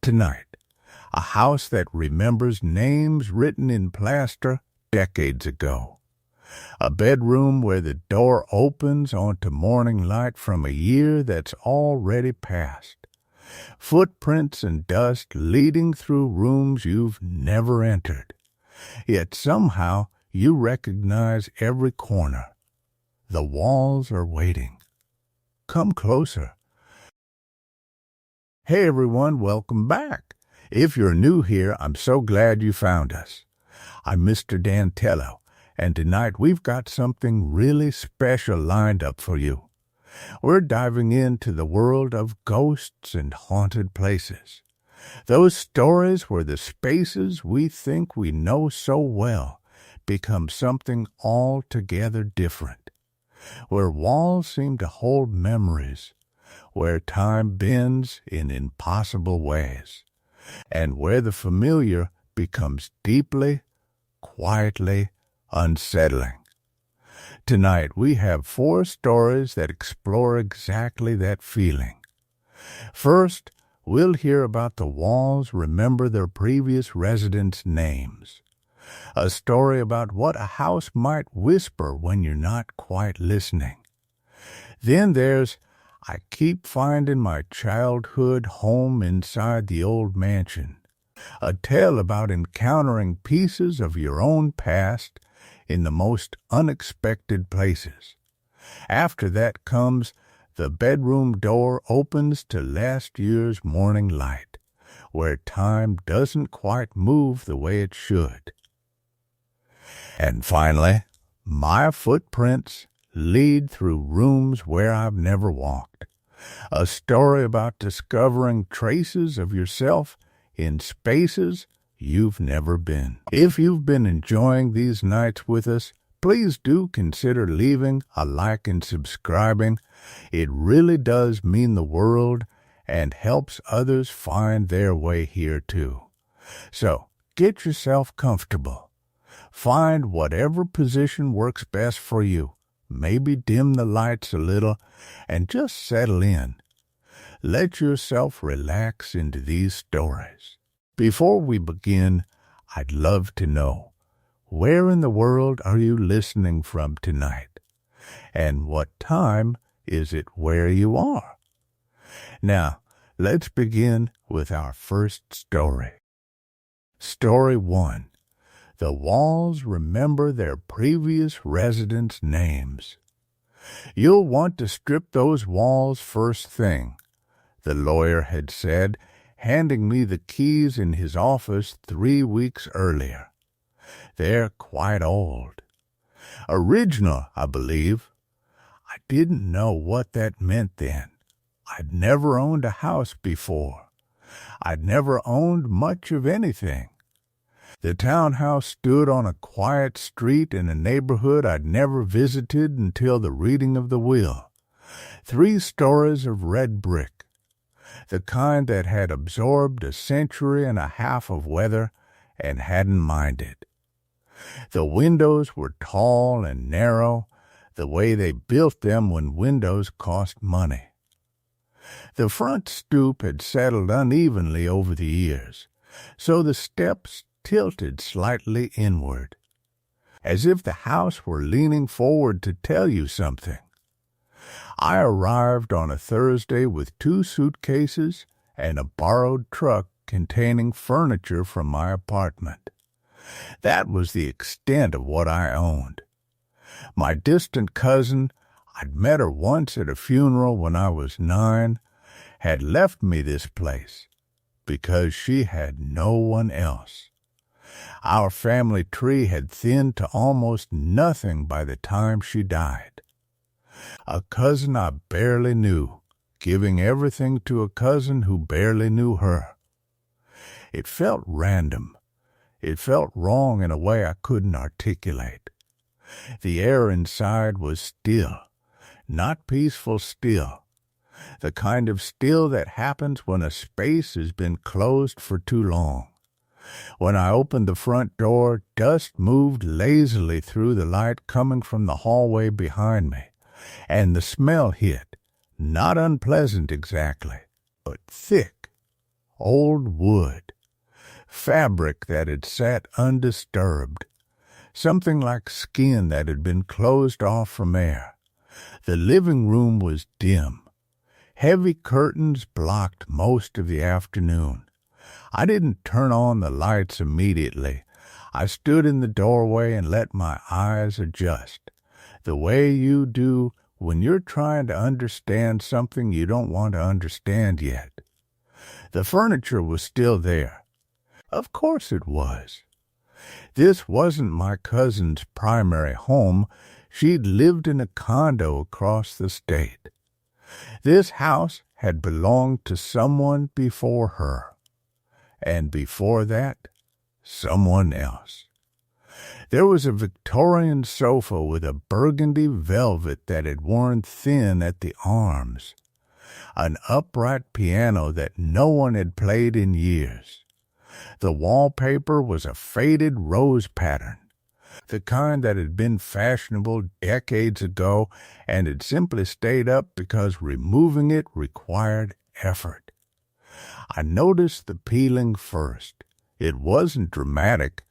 Tonight, a house that remembers names written in plaster decades ago. A bedroom where the door opens onto morning light from a year that's already passed. Footprints and dust leading through rooms you've never entered. Yet somehow you recognize every corner. The walls are waiting. Come closer. Hey everyone, welcome back. If you're new here, I'm so glad you found us. I'm Mr. Dantello, and tonight we've got something really special lined up for you. We're diving into the world of ghosts and haunted places. Those stories where the spaces we think we know so well become something altogether different. Where walls seem to hold memories, where time bends in impossible ways, and where the familiar becomes deeply, quietly unsettling. Tonight we have 4 stories that explore exactly that feeling. First, we'll hear about the walls remember their previous residents' names. A story about what a house might whisper when you're not quite listening. Then there's I keep finding my childhood home inside the old mansion. A tale about encountering pieces of your own past in the most unexpected places. After that comes the bedroom door opens to last year's morning light, where time doesn't quite move the way it should. And finally, my footprints lead through rooms where I've never walked. A story about discovering traces of yourself in spaces you've never been. If you've been enjoying these nights with us, please do consider leaving a like and subscribing. It really does mean the world and helps others find their way here too. So, get yourself comfortable. Find whatever position works best for you. Maybe dim the lights a little and just settle in. Let yourself relax into these stories. Before we begin, I'd love to know, where in the world are you listening from tonight? And what time is it where you are? Now, let's begin with our first story. Story 1. The walls remember their previous residents' names. You'll want to strip those walls first thing, the lawyer had said, handing me the keys in his office 3 weeks earlier. They're quite old. Original, I believe. I didn't know what that meant then. I'd never owned a house before. I'd never owned much of anything. The townhouse stood on a quiet street in a neighborhood I'd never visited until the reading of the will. 3 stories of red brick, the kind that had absorbed a century and a half of weather and hadn't minded. The windows were tall and narrow, the way they built them when windows cost money. The front stoop had settled unevenly over the years, so the steps tilted slightly inward, as if the house were leaning forward to tell you something. I arrived on a Thursday with 2 suitcases and a borrowed truck containing furniture from my apartment. That was the extent of what I owned. My distant cousin, I'd met her once at a funeral when I was 9, had left me this place because she had no one else. Our family tree had thinned to almost nothing by the time she died. A cousin I barely knew, giving everything to a cousin who barely knew her. It felt random. It felt wrong in a way I couldn't articulate. The air inside was still, not peaceful still, the kind of still that happens when a space has been closed for too long. When I opened the front door, dust moved lazily through the light coming from the hallway behind me, and the smell hit, not unpleasant exactly, but thick, old wood, fabric that had sat undisturbed, something like skin that had been closed off from air. The living room was dim. Heavy curtains blocked most of the afternoon. I didn't turn on the lights immediately. I stood in the doorway and let my eyes adjust, the way you do when you're trying to understand something you don't want to understand yet. The furniture was still there. Of course it was. This wasn't my cousin's primary home. She'd lived in a condo across the state. This house had belonged to someone before her, and before that, someone else. There was a Victorian sofa with a burgundy velvet that had worn thin at the arms, an upright piano that no one had played in years. The wallpaper was a faded rose pattern, the kind that had been fashionable decades ago and had simply stayed up because removing it required effort. I noticed the peeling first. It wasn't dramatic,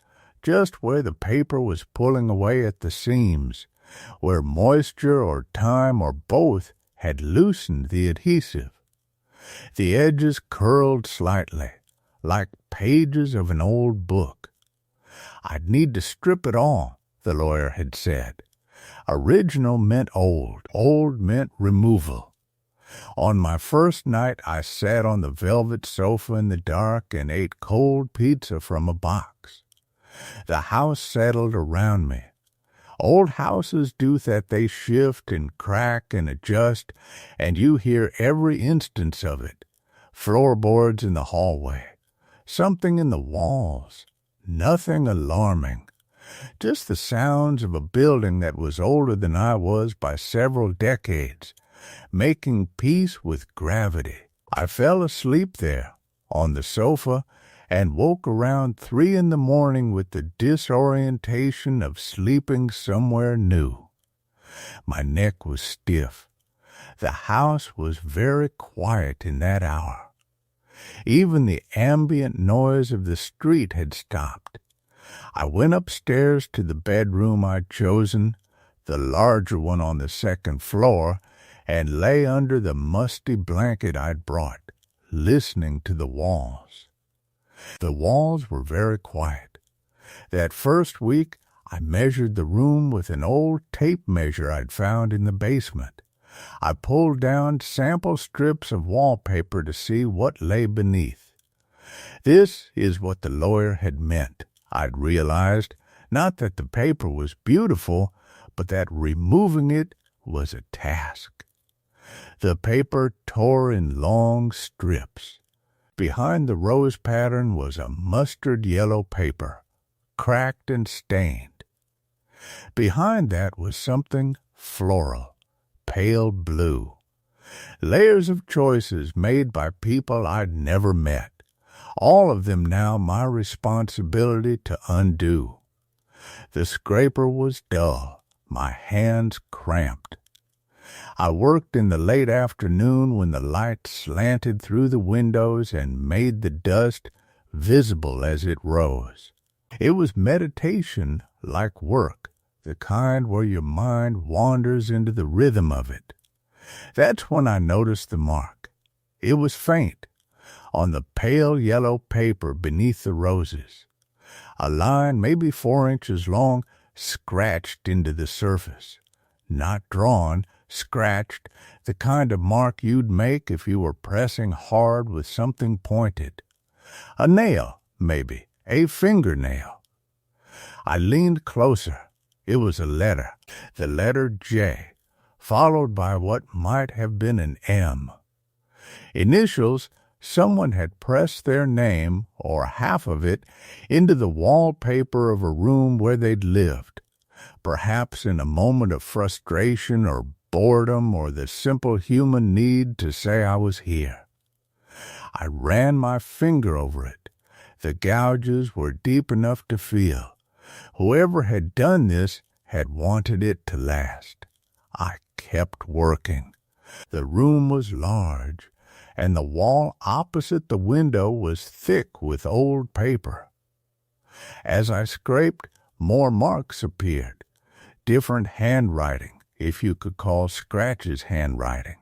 just where the paper was pulling away at the seams, where moisture or time or both had loosened the adhesive. The edges curled slightly, like pages of an old book. I'd need to strip it all, the lawyer had said. Original meant old, old meant removal. On my first night, I sat on the velvet sofa in the dark and ate cold pizza from a box. The house settled around me. Old houses do that. They shift and crack and adjust, and you hear every instance of it. Floorboards in the hallway, something in the walls, nothing alarming. Just the sounds of a building that was older than I was by several decades, making peace with gravity. I fell asleep there, on the sofa, and woke around 3 a.m. with the disorientation of sleeping somewhere new. My neck was stiff. The house was very quiet in that hour. Even the ambient noise of the street had stopped. I went upstairs to the bedroom I'd chosen, the larger one on the second floor, and lay under the musty blanket I'd brought, listening to the walls. The walls were very quiet. That first week, I measured the room with an old tape measure I'd found in the basement. I pulled down sample strips of wallpaper to see what lay beneath. This is what the lawyer had meant, I'd realized. Not that the paper was beautiful, but that removing it was a task. The paper tore in long strips. Behind the rose pattern was a mustard yellow paper, cracked and stained. Behind that was something floral, pale blue. Layers of choices made by people I'd never met, all of them now my responsibility to undo. The scraper was dull, my hands cramped. I worked in the late afternoon when the light slanted through the windows and made the dust visible as it rose. It was meditation like work, the kind where your mind wanders into the rhythm of it. That's when I noticed the mark. It was faint, on the pale yellow paper beneath the roses. A line, maybe 4 inches long, scratched into the surface. Not drawn, scratched, the kind of mark you'd make if you were pressing hard with something pointed. A nail, maybe, a fingernail. I leaned closer. It was a letter, the letter J, followed by what might have been an M. Initials. Someone had pressed their name, or half of it, into the wallpaper of a room where they'd lived, perhaps in a moment of frustration or boredom or the simple human need to say I was here. I ran my finger over it. The gouges were deep enough to feel. Whoever had done this had wanted it to last. I kept working. The room was large, and the wall opposite the window was thick with old paper. As I scraped, more marks appeared, different handwriting, if you could call scratches handwriting,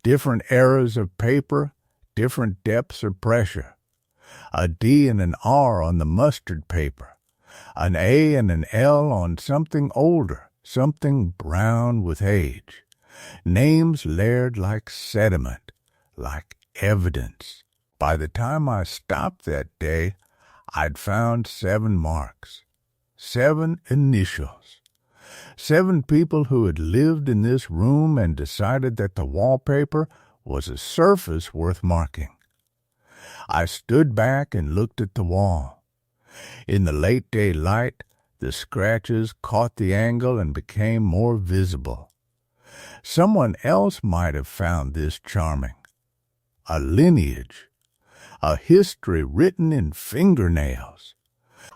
different eras of paper, different depths of pressure, a D and an R on the mustard paper, an A and an L on something older, something brown with age, names layered like sediment, like evidence. By the time I stopped that day, I'd found 7 marks, 7 initials, 7 people who had lived in this room and decided that the wallpaper was a surface worth marking. I stood back and looked at the wall. In the late day light, the scratches caught the angle and became more visible. Someone else might have found this charming. A lineage, a history written in fingernails.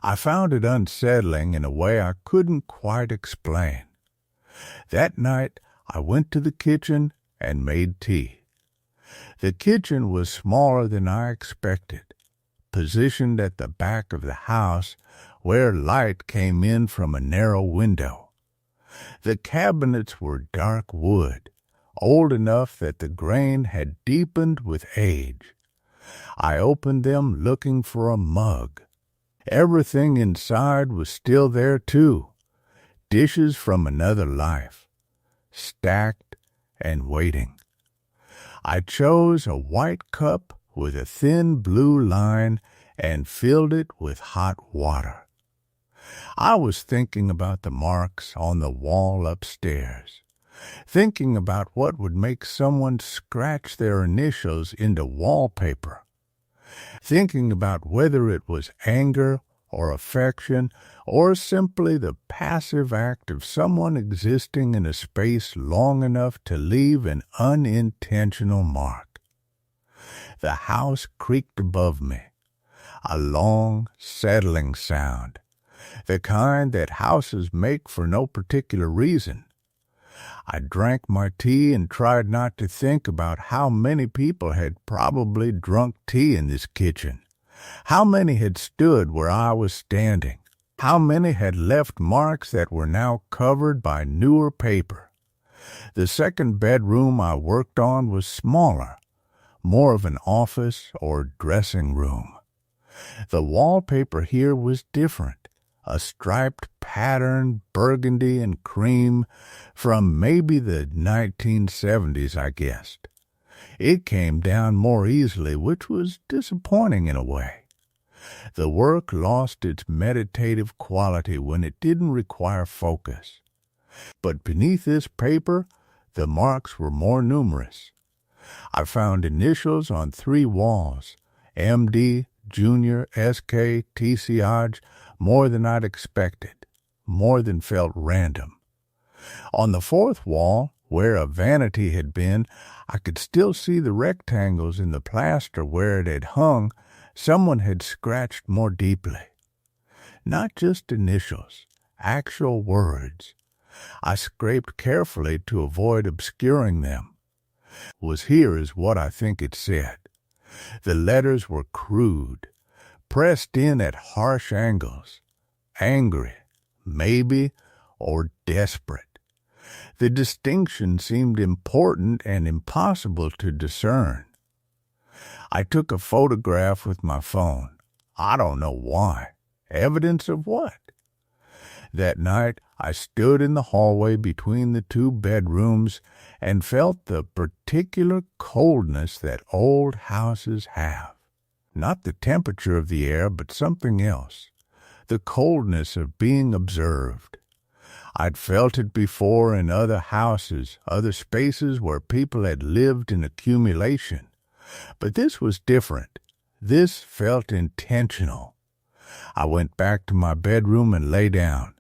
I found it unsettling in a way I couldn't quite explain. That night, I went to the kitchen and made tea. The kitchen was smaller than I expected, positioned at the back of the house where light came in from a narrow window. The cabinets were dark wood, old enough that the grain had deepened with age. I opened them looking for a mug. Everything inside was still there, too. Dishes from another life, stacked and waiting. I chose a white cup with a thin blue line and filled it with hot water. I was thinking about the marks on the wall upstairs, thinking about what would make someone scratch their initials into wallpaper, thinking about whether it was anger or affection or simply the passive act of someone existing in a space long enough to leave an unintentional mark. The house creaked above me, a long, settling sound, the kind that houses make for no particular reason. I drank my tea and tried not to think about how many people had probably drunk tea in this kitchen, how many had stood where I was standing, how many had left marks that were now covered by newer paper. The second bedroom I worked on was smaller, more of an office or dressing room. The wallpaper here was different, a striped pattern, burgundy and cream, from maybe the 1970s, I guessed. It came down more easily, which was disappointing in a way. The work lost its meditative quality when it didn't require focus. But beneath this paper, the marks were more numerous. I found initials on 3 walls, MD, Junior, SK, TCH, more than I'd expected, more than felt random. On the 4th wall, where a vanity had been, I could still see the rectangles in the plaster where it had hung. Someone had scratched more deeply. Not just initials, actual words. I scraped carefully to avoid obscuring them. Was here is what I think it said. The letters were crude, pressed in at harsh angles, angry, maybe, or desperate. The distinction seemed important and impossible to discern. I took a photograph with my phone. I don't know why. Evidence of what? That night, I stood in the hallway between the 2 bedrooms and felt the particular coldness that old houses have. Not the temperature of the air, but something else. The coldness of being observed. I'd felt it before in other houses, other spaces where people had lived in accumulation. But this was different. This felt intentional. I went back to my bedroom and lay down.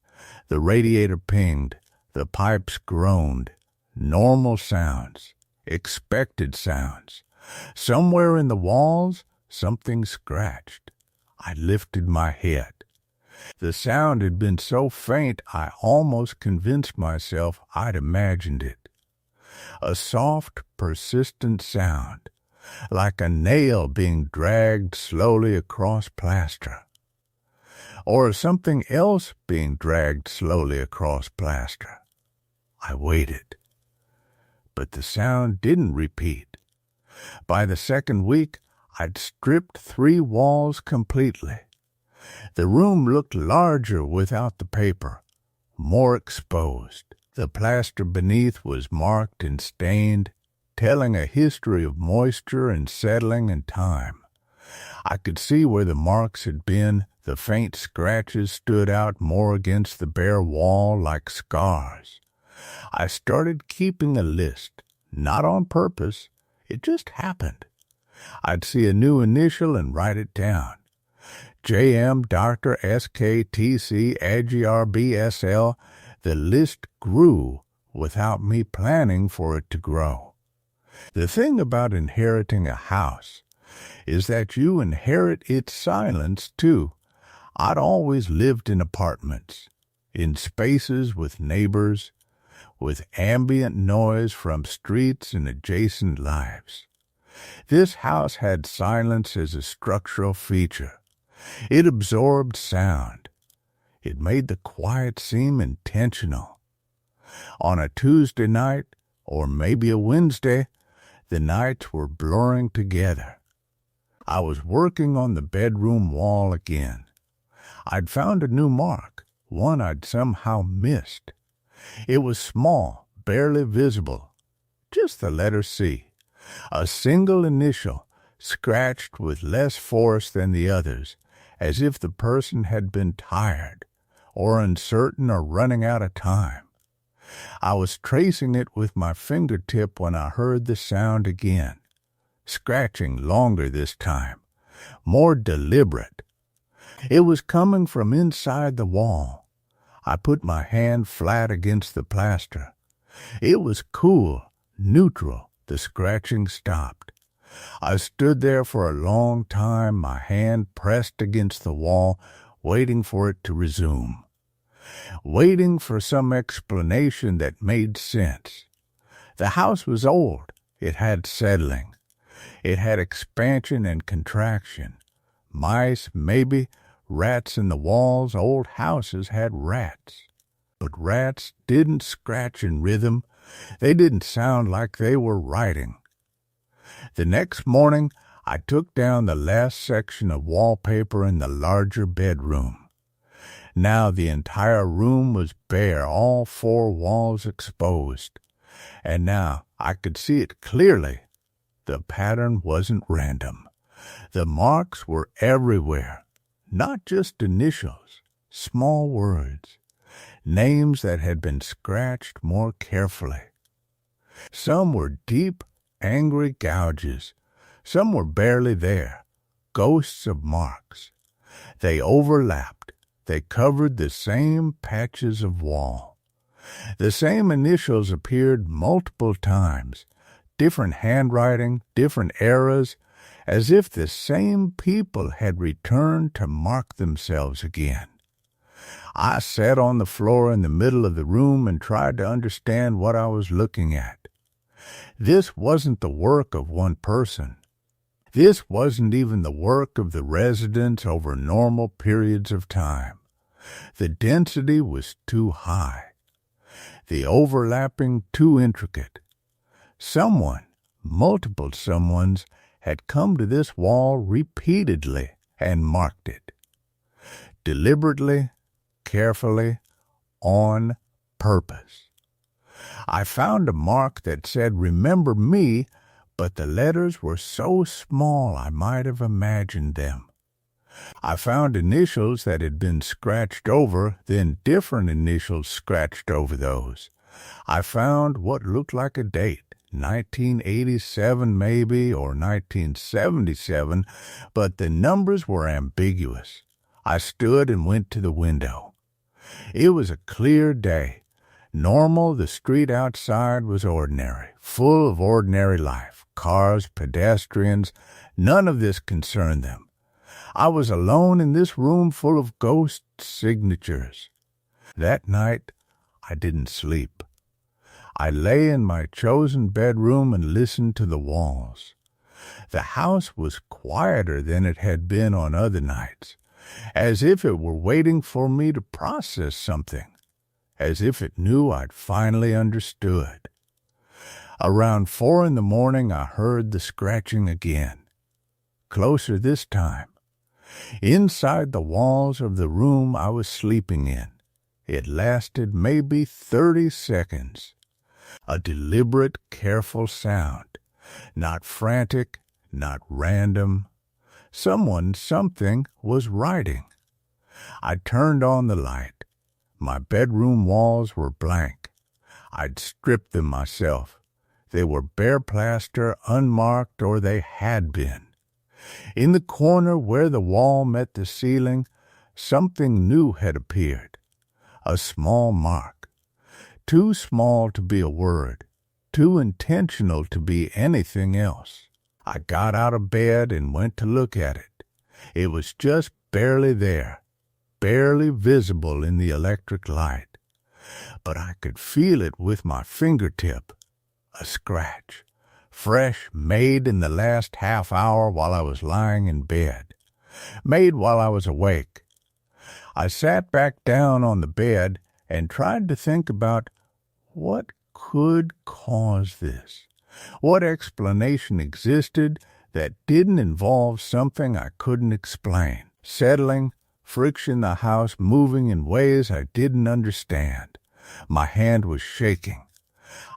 The radiator pinged. The pipes groaned. Normal sounds. Expected sounds. Somewhere in the walls, something scratched. I lifted my head. The sound had been so faint I almost convinced myself I'd imagined it. A soft, persistent sound. like a nail being dragged slowly across plaster, or something else being dragged slowly across plaster. I waited, but the sound didn't repeat. By the second week, I'd stripped 3 walls completely. The room looked larger without the paper, more exposed. The plaster beneath was marked and stained, telling a history of moisture and settling and time. I could see where the marks had been. The faint scratches stood out more against the bare wall like scars. I started keeping a list, not on purpose. It just happened. I'd see a new initial and write it down. J.M. Dr. S.K.T.C. AGRBSL. The list grew without me planning for it to grow. The thing about inheriting a house is that you inherit its silence, too. I'd always lived in apartments, in spaces with neighbors, with ambient noise from streets and adjacent lives. This house had silence as a structural feature. It absorbed sound. It made the quiet seem intentional. On a Tuesday night, or maybe a Wednesday, the nights were blurring together. I was working on the bedroom wall again. I'd found a new mark, one I'd somehow missed. It was small, barely visible, just the letter C, a single initial, scratched with less force than the others, as if the person had been tired, or uncertain, or running out of time. I was tracing it with my fingertip when I heard the sound again, scratching longer this time, more deliberate. It was coming from inside the wall. I put my hand flat against the plaster. It was cool, neutral. The scratching stopped. I stood there for a long time, my hand pressed against the wall, waiting for it to resume. Waiting for some explanation that made sense. The house was old. It had settling. It had expansion and contraction. Mice, maybe. Rats in the walls. Old houses had rats. But rats didn't scratch in rhythm. They didn't sound like they were writing. The next morning, I took down the last section of wallpaper in the larger bedroom. Now the entire room was bare, all 4 walls exposed. And now I could see it clearly. The pattern wasn't random. The marks were everywhere, not just initials, small words, names that had been scratched more carefully. Some were deep, angry gouges. Some were barely there, ghosts of marks. They overlapped. They covered the same patches of wall. The same initials appeared multiple times, different handwriting, different eras, as if the same people had returned to mark themselves again. I sat on the floor in the middle of the room and tried to understand what I was looking at. This wasn't the work of one person. This wasn't even the work of the residents over normal periods of time. The density was too high. The overlapping too intricate. Someone, multiple someones, had come to this wall repeatedly and marked it. Deliberately, carefully, on purpose. I found a mark that said, "Remember me," but the letters were so small I might have imagined them. I found initials that had been scratched over, then different initials scratched over those. I found what looked like a date, 1987 maybe, or 1977, but the numbers were ambiguous. I stood and went to the window. It was a clear day. Normal, the street outside was ordinary, full of ordinary life. Cars, pedestrians, none of this concerned them. I was alone in this room full of ghost signatures. That night, I didn't sleep. I lay in my chosen bedroom and listened to the walls. The house was quieter than it had been on other nights, as if it were waiting for me to process something, as if it knew I'd finally understood. Around 4 in the morning, I heard the scratching again, closer this time, inside the walls of the room I was sleeping in. It lasted maybe 30 seconds. A deliberate, careful sound, not frantic, not random. Something was writing. I turned on the light. My bedroom walls were blank. I'd stripped them myself. They were bare plaster, unmarked, or they had been. In the corner where the wall met the ceiling, something new had appeared. A small mark. Too small to be a word, too intentional to be anything else. I got out of bed and went to look at it. It was just barely there, barely visible in the electric light. But I could feel it with my fingertip. A scratch, fresh, made in the last half hour while I was lying in bed, made while I was awake. I sat back down on the bed and tried to think about what could cause this. What explanation existed that didn't involve something I couldn't explain? Settling, friction, the house moving in ways I didn't understand. My hand was shaking.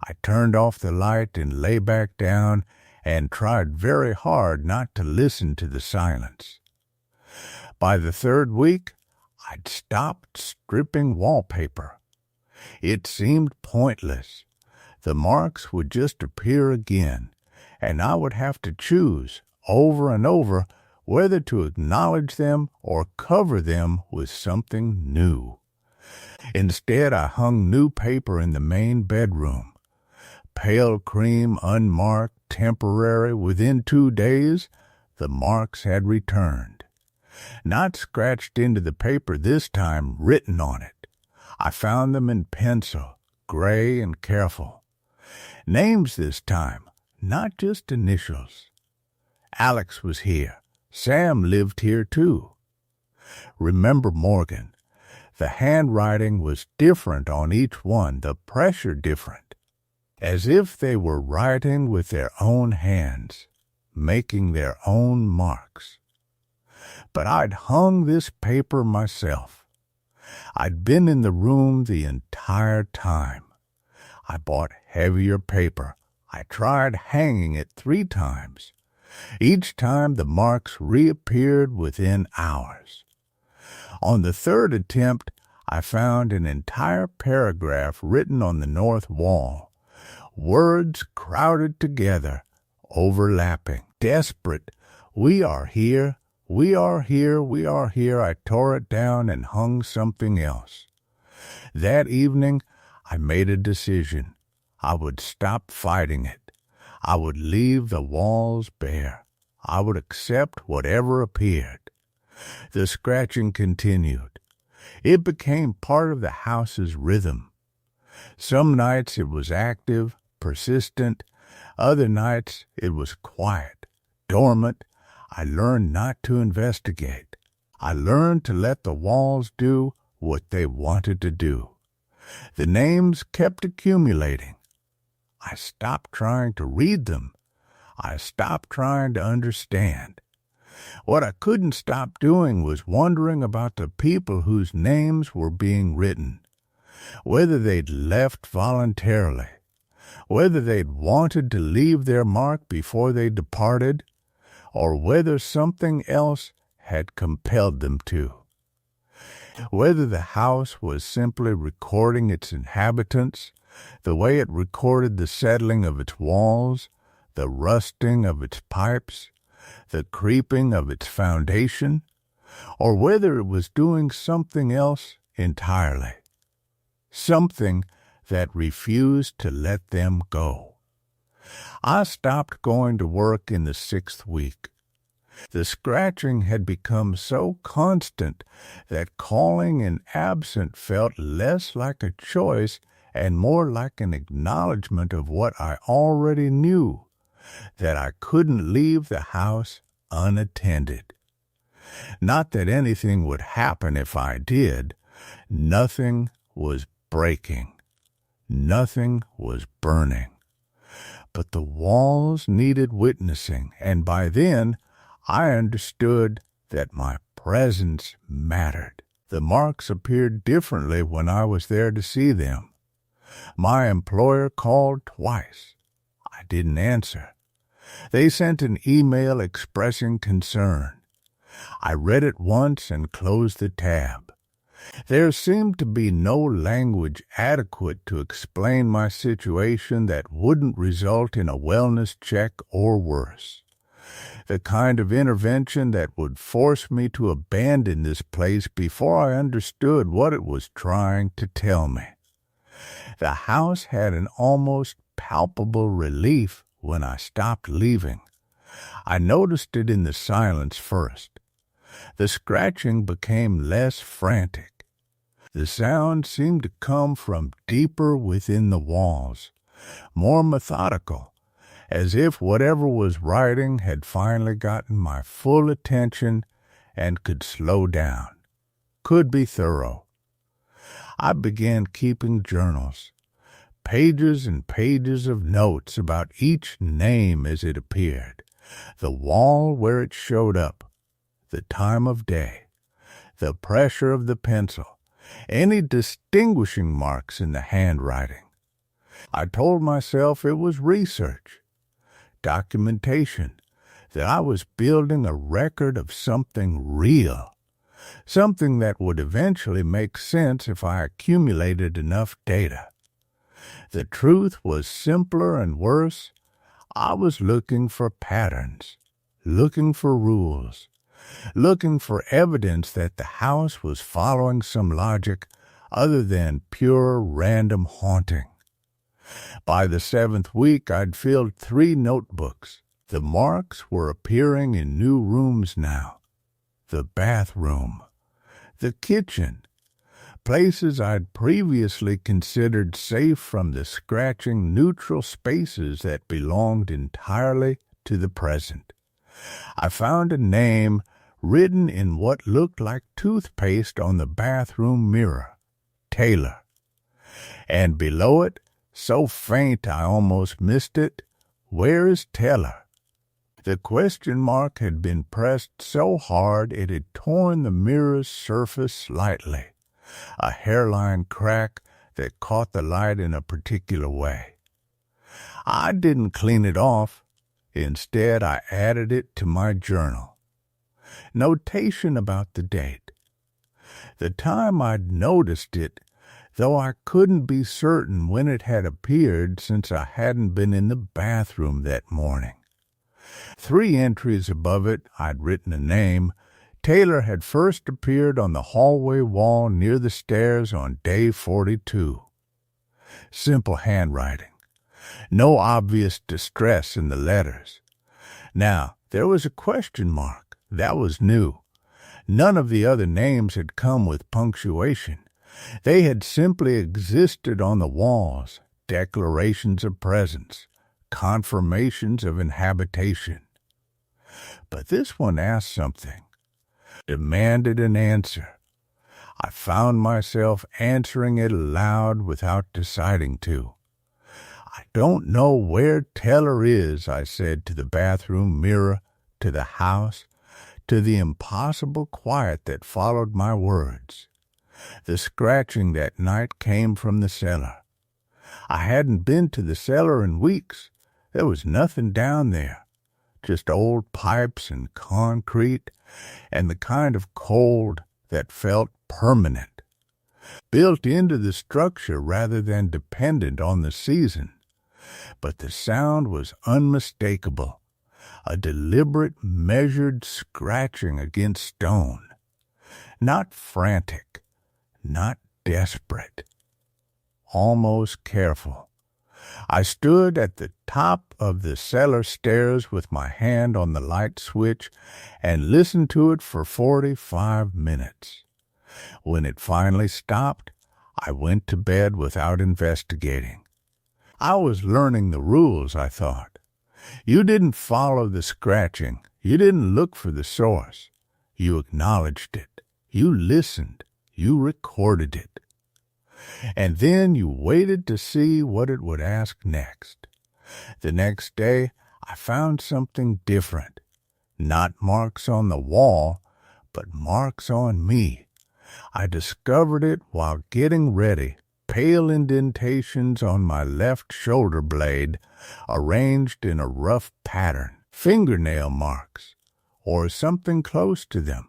I turned off the light and lay back down and tried very hard not to listen to the silence. By the 3rd week, I'd stopped stripping wallpaper. It seemed pointless. The marks would just appear again, and I would have to choose, over and over, whether to acknowledge them or cover them with something new. Instead, I hung new paper in the main bedroom. Pale cream, unmarked, temporary. Within 2 days, the marks had returned. Not scratched into the paper this time, written on it. I found them in pencil, gray and careful. Names this time, not just initials. Alex was here. Sam lived here too. Remember Morgan. The handwriting was different on each one, the pressure different, as if they were writing with their own hands, making their own marks. But I'd hung this paper myself. I'd been in the room the entire time. I bought heavier paper. I tried hanging it 3 times. Each time the marks reappeared within hours. On the 3rd attempt, I found an entire paragraph written on the north wall. Words crowded together, overlapping, desperate. We are here. We are here, we are here. I tore it down and hung something else. That evening, I made a decision. I would stop fighting it. I would leave the walls bare. I would accept whatever appeared. The scratching continued. It became part of the house's rhythm. Some nights it was active, persistent. Other nights it was quiet, dormant. I learned not to investigate. I learned to let the walls do what they wanted to do. The names kept accumulating. I stopped trying to read them. I stopped trying to understand. What I couldn't stop doing was wondering about the people whose names were being written, whether they'd left voluntarily, whether they'd wanted to leave their mark before they departed, or whether something else had compelled them to. Whether the house was simply recording its inhabitants, the way it recorded the settling of its walls, the rusting of its pipes, the creeping of its foundation, or whether it was doing something else entirely, something that refused to let them go. I stopped going to work in the 6th week. The scratching had become so constant that calling in absent felt less like a choice and more like an acknowledgement of what I already knew, that I couldn't leave the house unattended. Not that anything would happen if I did. Nothing was breaking. Nothing was burning. But the walls needed witnessing, and by then I understood that my presence mattered. The marks appeared differently when I was there to see them. My employer called twice. I didn't answer. They sent an email expressing concern. I read it once and closed the tab. There seemed to be no language adequate to explain my situation that wouldn't result in a wellness check or worse. The kind of intervention that would force me to abandon this place before I understood what it was trying to tell me. The house had an almost palpable relief when I stopped leaving. I noticed it in the silence first. The scratching became less frantic. The sound seemed to come from deeper within the walls, more methodical, as if whatever was writing had finally gotten my full attention and could slow down, could be thorough. I began keeping journals, pages and pages of notes about each name as it appeared, the wall where it showed up, the time of day, the pressure of the pencil, any distinguishing marks in the handwriting. I told myself it was research, documentation, that I was building a record of something real, something that would eventually make sense if I accumulated enough data. The truth was simpler and worse. I was looking for patterns, looking for rules, looking for evidence that the house was following some logic other than pure random haunting. By the 7th week, I'd filled 3 notebooks. The marks were appearing in new rooms now. The bathroom, the kitchen, places I'd previously considered safe from the scratching neutral spaces that belonged entirely to the present. I found a name written in what looked like toothpaste on the bathroom mirror, Taylor. And below it, so faint I almost missed it, "Where is Taylor?" The question mark had been pressed so hard it had torn the mirror's surface slightly, a hairline crack that caught the light in a particular way. I didn't clean it off. Instead, I added it to my journal. Notation about the date. The time I'd noticed it, though I couldn't be certain when it had appeared since I hadn't been in the bathroom that morning. 3 entries above it, I'd written a name. Taylor had first appeared on the hallway wall near the stairs on day 42. Simple handwriting. No obvious distress in the letters. Now, there was a question mark. That was new. None of the other names had come with punctuation. They had simply existed on the walls, declarations of presence, confirmations of inhabitation. But this one asked something, demanded an answer. I found myself answering it aloud without deciding to. "I don't know where Taylor is," I said to the bathroom mirror, to the house, to the impossible quiet that followed my words. The scratching that night came from the cellar. I hadn't been to the cellar in weeks. There was nothing down there, just old pipes and concrete, and the kind of cold that felt permanent, built into the structure rather than dependent on the season. But the sound was unmistakable, a deliberate, measured scratching against stone, not frantic, not desperate, almost careful. I stood at the top of the cellar stairs with my hand on the light switch and listened to it for 45 minutes. When it finally stopped, I went to bed without investigating. I was learning the rules, I thought. You didn't follow the scratching. You didn't look for the source. You acknowledged it. You listened. You recorded it. And then you waited to see what it would ask next. The next day, I found something different. Not marks on the wall, but marks on me. I discovered it while getting ready. Pale indentations on my left shoulder blade, arranged in a rough pattern. Fingernail marks, or something close to them.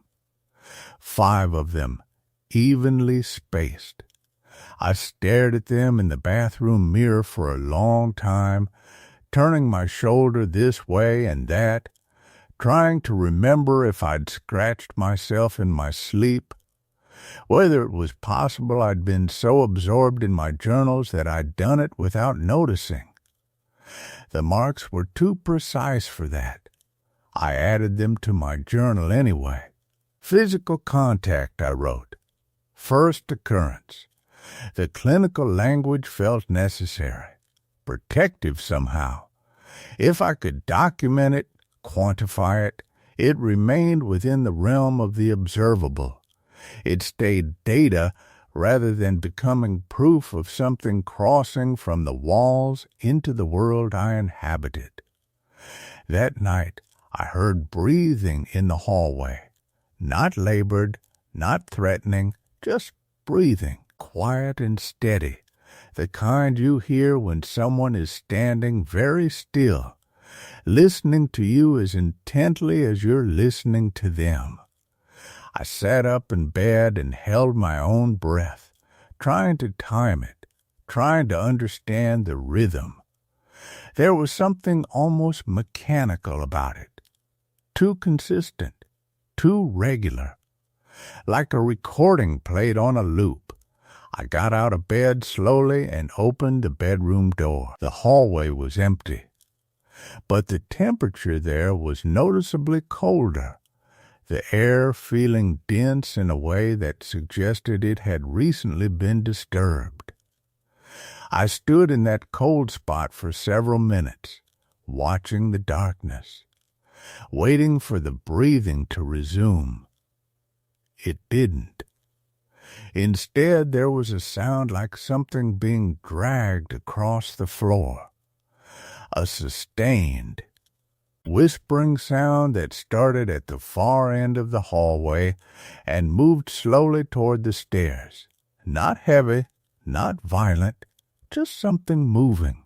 5 of them, evenly spaced. I stared at them in the bathroom mirror for a long time, turning my shoulder this way and that, trying to remember if I'd scratched myself in my sleep, whether it was possible I'd been so absorbed in my journals that I'd done it without noticing. The marks were too precise for that. I added them to my journal anyway. Physical contact, I wrote. First occurrence. The clinical language felt necessary, protective somehow. If I could document it, quantify it, it remained within the realm of the observable. It stayed data rather than becoming proof of something crossing from the walls into the world I inhabited. That night, I heard breathing in the hallway. Not labored, not threatening, just breathing, quiet and steady, the kind you hear when someone is standing very still, listening to you as intently as you're listening to them. I sat up in bed and held my own breath, trying to time it, trying to understand the rhythm. There was something almost mechanical about it, too consistent, too regular, like a recording played on a loop. I got out of bed slowly and opened the bedroom door. The hallway was empty, but the temperature there was noticeably colder, the air feeling dense in a way that suggested it had recently been disturbed. I stood in that cold spot for several minutes, watching the darkness, waiting for the breathing to resume. It didn't. Instead, there was a sound like something being dragged across the floor, a sustained, whispering sound that started at the far end of the hallway and moved slowly toward the stairs. Not heavy, not violent, just something moving.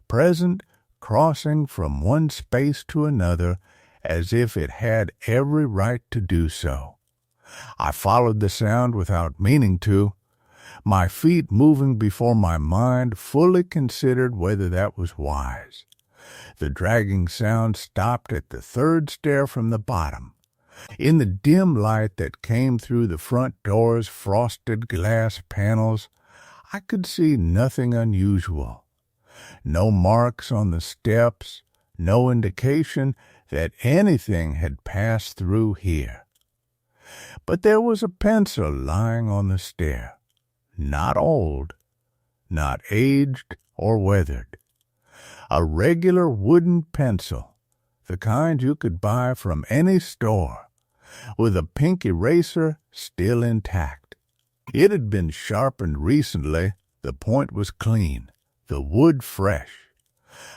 Present, crossing from one space to another as if it had every right to do so. I followed the sound without meaning to, my feet moving before my mind fully considered whether that was wise. The dragging sound stopped at the 3rd stair from the bottom. In the dim light that came through the front door's frosted glass panels, I could see nothing unusual. No marks on the steps, no indication that anything had passed through here. But there was a pencil lying on the stair, not old, not aged or weathered. A regular wooden pencil, the kind you could buy from any store, with a pink eraser still intact. It had been sharpened recently, the point was clean, the wood fresh.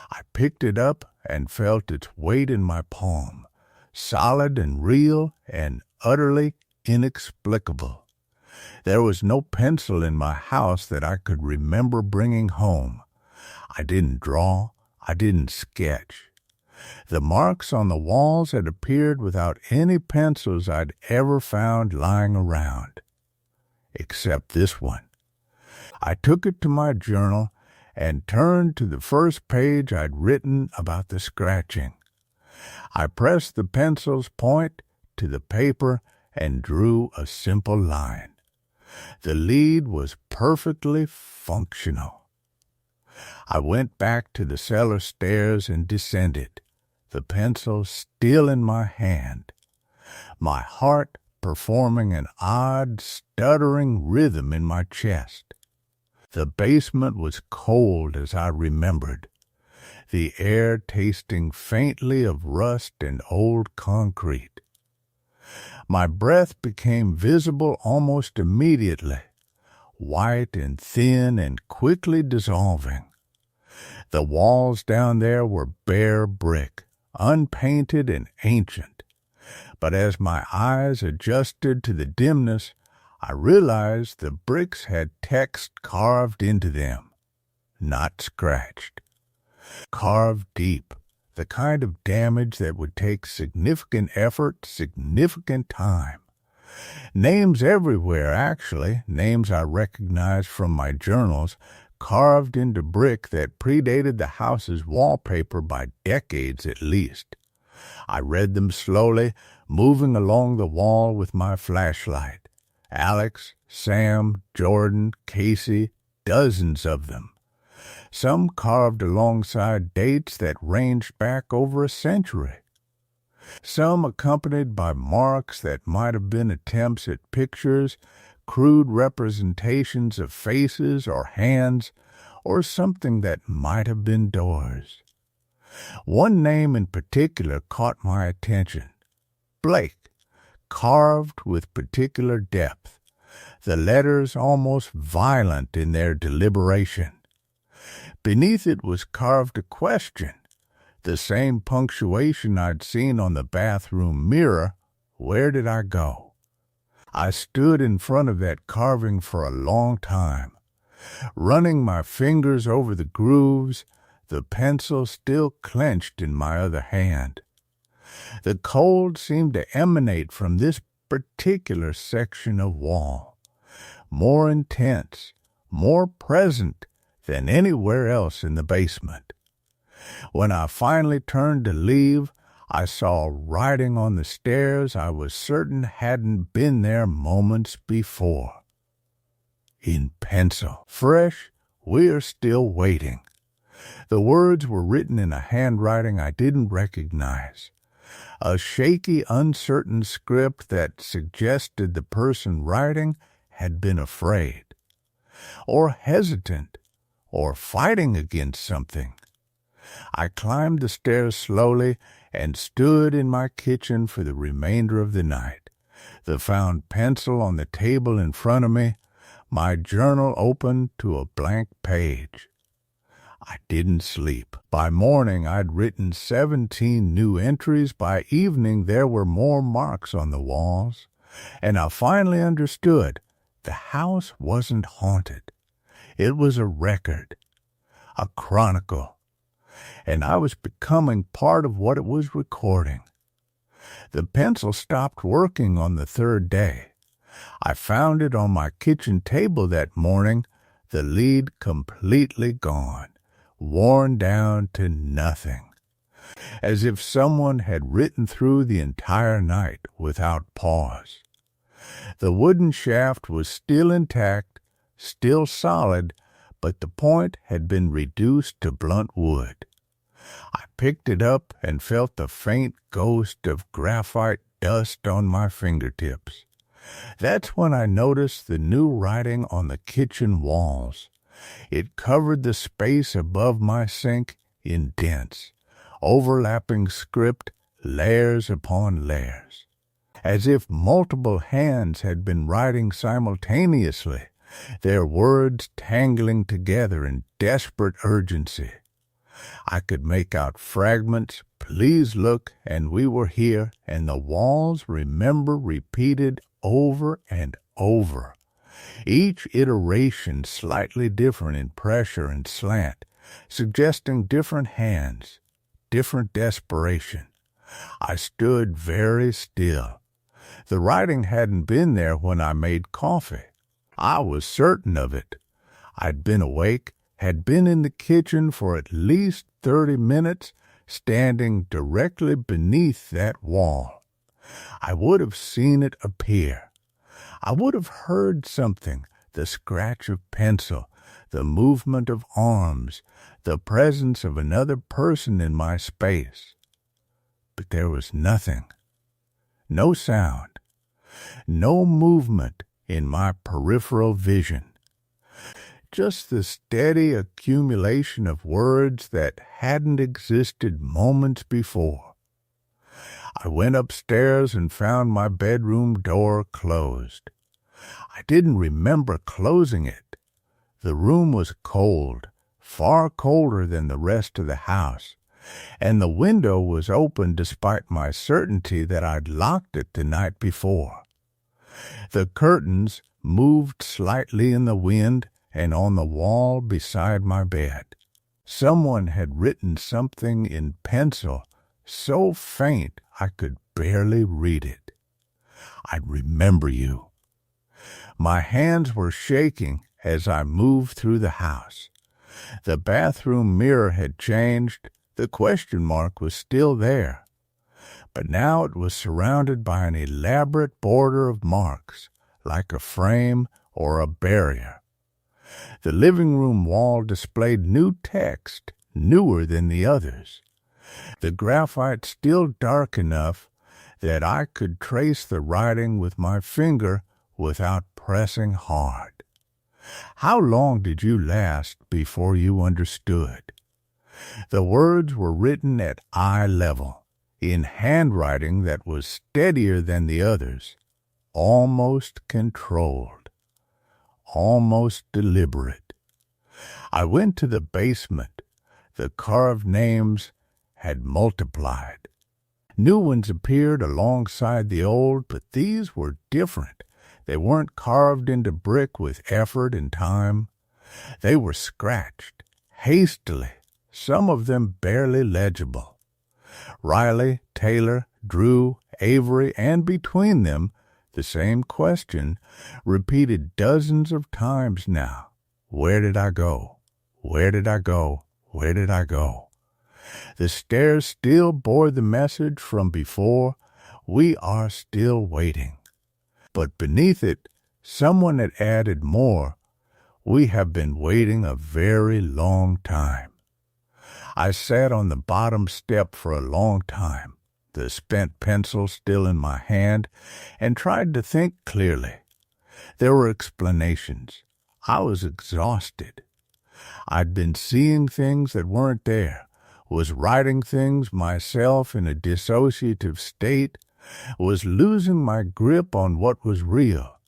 I picked it up and felt its weight in my palm, solid and real and utterly inexplicable. There was no pencil in my house that I could remember bringing home. I didn't draw, I didn't sketch. The marks on the walls had appeared without any pencils I'd ever found lying around, except this one. I took it to my journal and turned to the first page I'd written about the scratching. I pressed the pencil's point to the paper and drew a simple line. The lead was perfectly functional. I went back to the cellar stairs and descended, the pencil still in my hand, my heart performing an odd, stuttering rhythm in my chest. The basement was cold as I remembered. the air tasting faintly of rust and old concrete. My breath became visible almost immediately, white and thin and quickly dissolving. The walls down there were bare brick, unpainted and ancient. But as my eyes adjusted to the dimness, I realized the bricks had text carved into them, not scratched. Carved deep, the kind of damage that would take significant effort, significant time. Names everywhere, actually, names I recognized from my journals, carved into brick that predated the house's wallpaper by decades at least. I read them slowly, moving along the wall with my flashlight. Alex, Sam, Jordan, Casey, dozens of them. Some carved alongside dates that ranged back over a century. Some accompanied by marks that might have been attempts at pictures, crude representations of faces or hands, or something that might have been doors. One name in particular caught my attention. Blake, carved with particular depth, the letters almost violent in their deliberation. Beneath it was carved a question, the same punctuation I'd seen on the bathroom mirror. Where did I go? I stood in front of that carving for a long time, running my fingers over the grooves, the pencil still clenched in my other hand. The cold seemed to emanate from this particular section of wall, more intense, more present than anywhere else in the basement. When I finally turned to leave, I saw writing on the stairs I was certain hadn't been there moments before. In pencil. Fresh, we're still waiting. The words were written in a handwriting I didn't recognize. A shaky, uncertain script that suggested the person writing had been afraid, or hesitant, or fighting against something. I climbed the stairs slowly and stood in my kitchen for the remainder of the night, the found pencil on the table in front of me, my journal open to a blank page. I didn't sleep. By morning, I'd written 17 new entries. By evening, there were more marks on the walls. And I finally understood the house wasn't haunted. It was a record, a chronicle. And I was becoming part of what it was recording. The pencil stopped working on the third day. I found it on my kitchen table that morning, the lead completely gone, worn down to nothing, as if someone had written through the entire night without pause. The wooden shaft was still intact, still solid, but the point had been reduced to blunt wood. I picked it up and felt the faint ghost of graphite dust on my fingertips. That's when I noticed the new writing on the kitchen walls. It covered the space above my sink in dense, overlapping script, layers upon layers, as if multiple hands had been writing simultaneously, their words tangling together in desperate urgency. I could make out fragments, please look, and we were here, and the walls, remember, repeated over and over. Each iteration slightly different in pressure and slant, suggesting different hands, different desperation. I stood very still. The writing hadn't been there when I made coffee. I was certain of it. I'd been awake, had been in the kitchen for at least 30 minutes, standing directly beneath that wall. I would have seen it appear. I would have heard something, the scratch of pencil, the movement of arms, the presence of another person in my space. But there was nothing. No sound. No movement in my peripheral vision. just the steady accumulation of words that hadn't existed moments before. I went upstairs and found my bedroom door closed. I didn't remember closing it. The room was cold, far colder than the rest of the house, and the window was open despite my certainty that I'd locked it the night before. The curtains moved slightly in the wind and on the wall beside my bed. Someone had written something in pencil so faint I could barely read it. I remember you. My hands were shaking as I moved through the house. The bathroom mirror had changed. The question mark was still there, but now it was surrounded by an elaborate border of marks, like a frame or a barrier. The living room wall displayed new text, newer than the others. The graphite still dark enough that I could trace the writing with my finger without pressing hard. How long did you last before you understood? The words were written at eye level, in handwriting that was steadier than the others, almost controlled, almost deliberate. I went to the basement. The carved names had multiplied. New ones appeared alongside the old, but these were different. They weren't carved into brick with effort and time. They were scratched, hastily, some of them barely legible. Riley, Taylor, Drew, Avery, and between them, the same question, repeated dozens of times now. Where did I go? Where did I go? Where did I go? The stairs still bore the message from before. We are still waiting. But beneath it, someone had added more. We have been waiting a very long time. I sat on the bottom step for a long time, the spent pencil still in my hand, and tried to think clearly. There were explanations. I was exhausted. I'd been seeing things that weren't there, was writing things myself in a dissociative state, was losing my grip on what was real.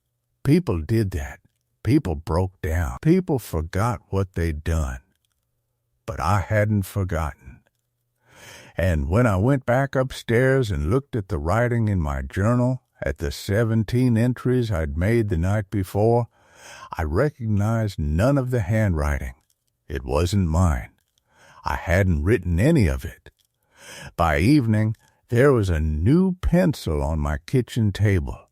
People did that. People broke down. People forgot what they'd done. But I hadn't forgotten. And when I went back upstairs and looked at the writing in my journal, at the 17 entries I'd made the night before, I recognized none of the handwriting. It wasn't mine. I hadn't written any of it. By evening, there was a new pencil on my kitchen table.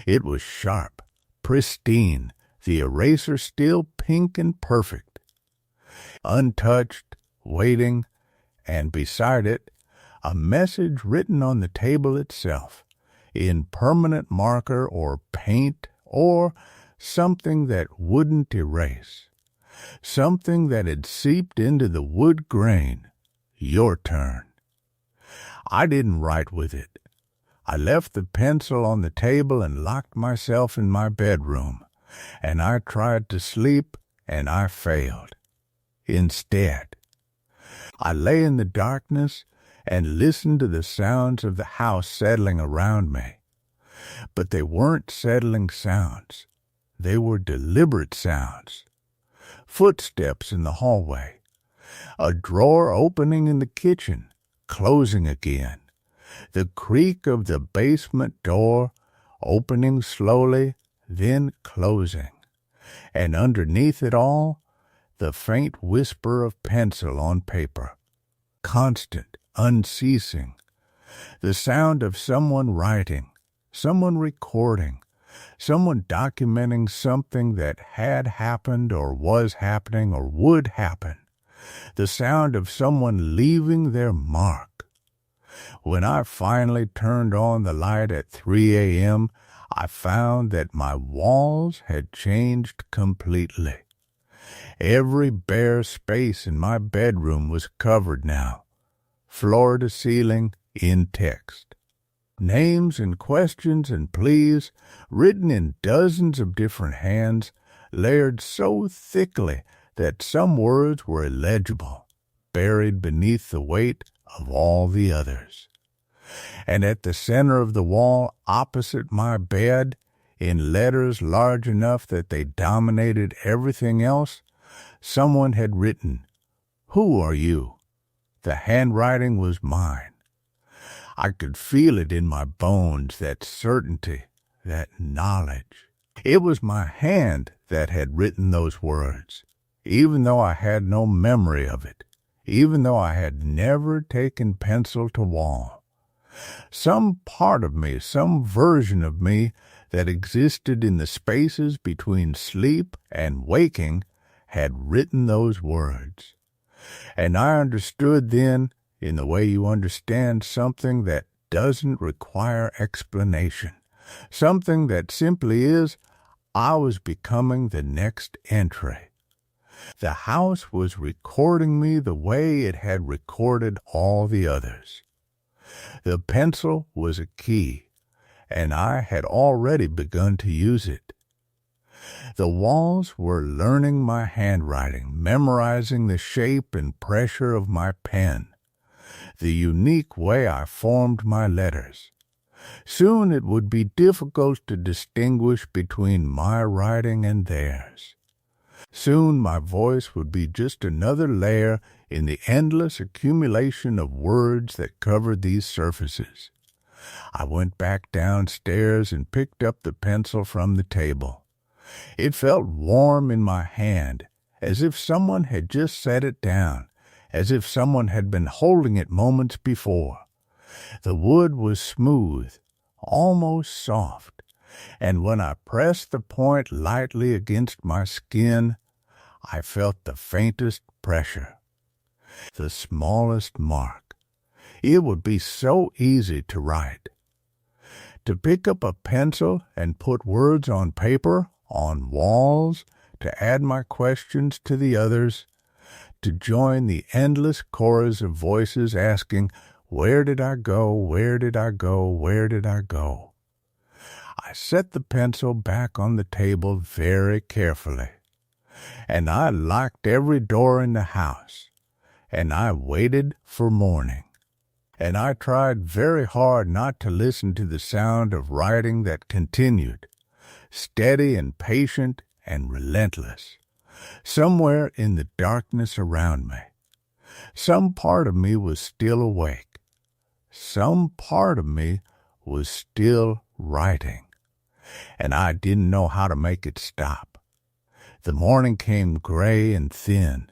It was sharp, pristine, the eraser still pink and perfect. Untouched, waiting, and beside it, a message written on the table itself, in permanent marker or paint or something that wouldn't erase. Something that had seeped into the wood grain. Your turn. I didn't write with it. I left the pencil on the table and locked myself in my bedroom, and I tried to sleep, and I failed. Instead, I lay in the darkness and listened to the sounds of the house settling around me. But they weren't settling sounds. They were deliberate sounds. Footsteps in the hallway. A drawer opening in the kitchen, closing again. The creak of the basement door, opening slowly, then closing. And underneath it all, the faint whisper of pencil on paper. Constant, unceasing. The sound of someone writing, someone recording, someone documenting something that had happened or was happening or would happen. The sound of someone leaving their mark. When I finally turned on the light at 3 a.m., I found that my walls had changed completely. Every bare space in my bedroom was covered now, floor to ceiling, in text. Names and questions and pleas, written in dozens of different hands, layered so thickly that some words were illegible, buried beneath the weight of all the others. And at the center of the wall opposite my bed, in letters large enough that they dominated everything else, someone had written, "Who are you?" The handwriting was mine. I could feel it in my bones, that certainty, that knowledge. It was my hand that had written those words, even though I had no memory of it, even though I had never taken pencil to wall. Some part of me, some version of me that existed in the spaces between sleep and waking had written those words. And I understood then, in the way you understand something that doesn't require explanation, something that simply is, I was becoming the next entry. The house was recording me the way it had recorded all the others. The pencil was a key, and I had already begun to use it. The walls were learning my handwriting, memorizing the shape and pressure of my pen, the unique way I formed my letters. Soon it would be difficult to distinguish between my writing and theirs. Soon my voice would be just another layer in the endless accumulation of words that covered these surfaces. I went back downstairs and picked up the pencil from the table. It felt warm in my hand, as if someone had just set it down, as if someone had been holding it moments before. The wood was smooth, almost soft, and when I pressed the point lightly against my skin, I felt the faintest pressure, the smallest mark. It would be so easy to write. To pick up a pencil and put words on paper, on walls, to add my questions to the others, to join the endless chorus of voices asking, "Where did I go? Where did I go? Where did I go?" I set the pencil back on the table very carefully, and I locked every door in the house, and I waited for morning. And I tried very hard not to listen to the sound of writing that continued, steady and patient and relentless, somewhere in the darkness around me. Some part of me was still awake. Some part of me was still writing, and I didn't know how to make it stop. The morning came gray and thin,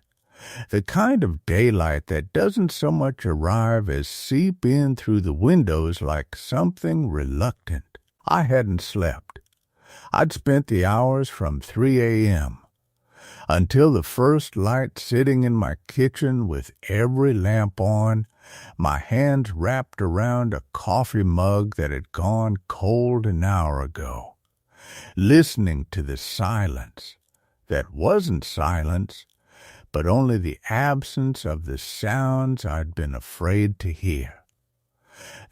the kind of daylight that doesn't so much arrive as seep in through the windows like something reluctant. I hadn't slept. I'd spent the hours from 3 a.m. until the first light sitting in my kitchen with every lamp on, my hands wrapped around a coffee mug that had gone cold an hour ago, listening to the silence that wasn't silence, but only the absence of the sounds I'd been afraid to hear.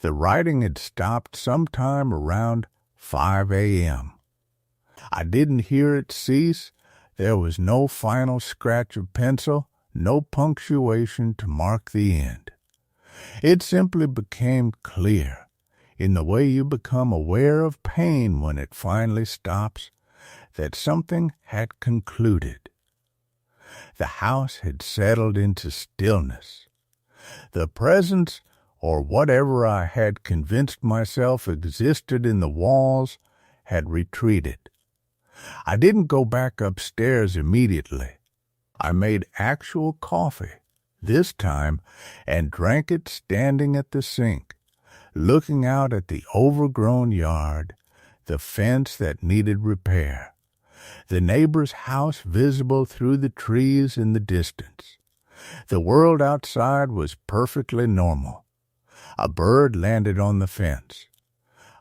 The writing had stopped sometime around 5 a.m. I didn't hear it cease. There was no final scratch of pencil, no punctuation to mark the end. It simply became clear, in the way you become aware of pain when it finally stops, that something had concluded. The house had settled into stillness. The presence, or whatever I had convinced myself existed in the walls, had retreated. I didn't go back upstairs immediately. I made actual coffee, this time, and drank it standing at the sink, looking out at the overgrown yard, the fence that needed repair, the neighbor's house visible through the trees in the distance. The world outside was perfectly normal. A bird landed on the fence.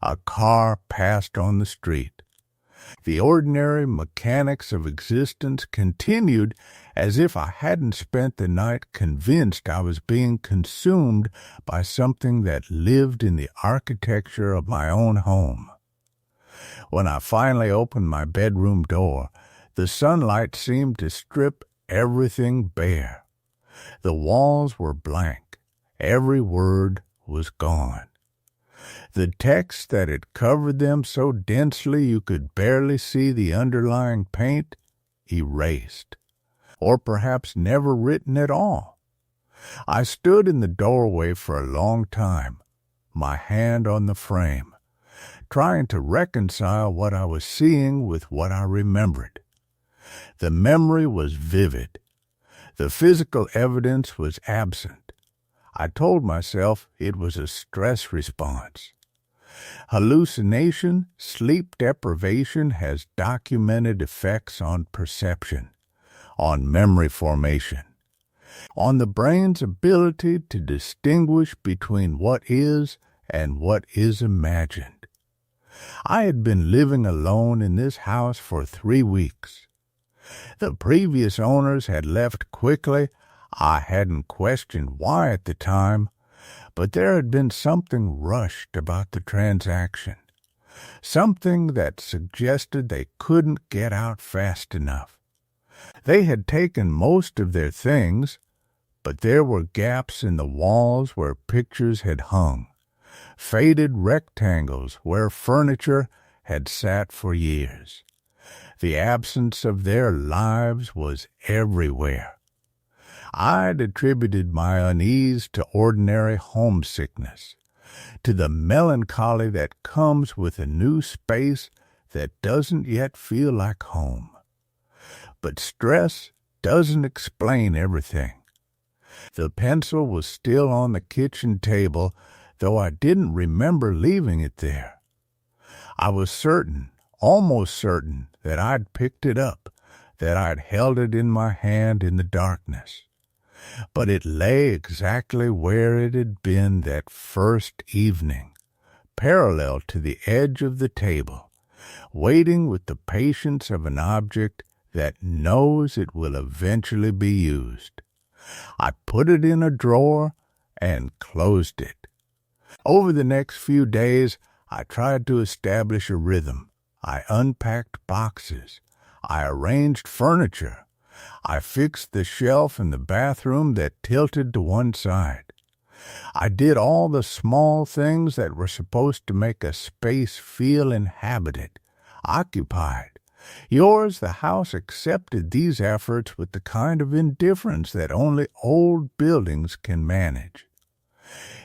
A car passed on the street. The ordinary mechanics of existence continued as if I hadn't spent the night convinced I was being consumed by something that lived in the architecture of my own home. When I finally opened my bedroom door, The sunlight seemed to strip everything bare. The walls were blank. Every word was gone. The text that had covered them so densely you could barely see the underlying paint, erased, or perhaps never written at all. I stood in the doorway for a long time, my hand on the frame, trying to reconcile what I was seeing with what I remembered. The memory was vivid. The physical evidence was absent. I told myself it was a stress response. Hallucination, sleep deprivation has documented effects on perception, on memory formation, on the brain's ability to distinguish between what is and what is imagined. I had been living alone in this house for 3 weeks. The previous owners had left quickly. I hadn't questioned why at the time, but there had been something rushed about the transaction, something that suggested they couldn't get out fast enough. They had taken most of their things, but there were gaps in the walls where pictures had hung, faded rectangles where furniture had sat for years. The absence of their lives was everywhere. I'd attributed my unease to ordinary homesickness, to the melancholy that comes with a new space that doesn't yet feel like home. But stress doesn't explain everything. The pencil was still on the kitchen table, though I didn't remember leaving it there. I was certain, almost certain, that I'd picked it up, that I'd held it in my hand in the darkness. But it lay exactly where it had been that first evening, parallel to the edge of the table, waiting with the patience of an object that knows it will eventually be used. I put it in a drawer and closed it. Over the next few days, I tried to establish a rhythm. I unpacked boxes. I arranged furniture. I fixed the shelf in the bathroom that tilted to one side. I did all the small things that were supposed to make a space feel inhabited, occupied. Yours, the house, accepted these efforts with the kind of indifference that only old buildings can manage.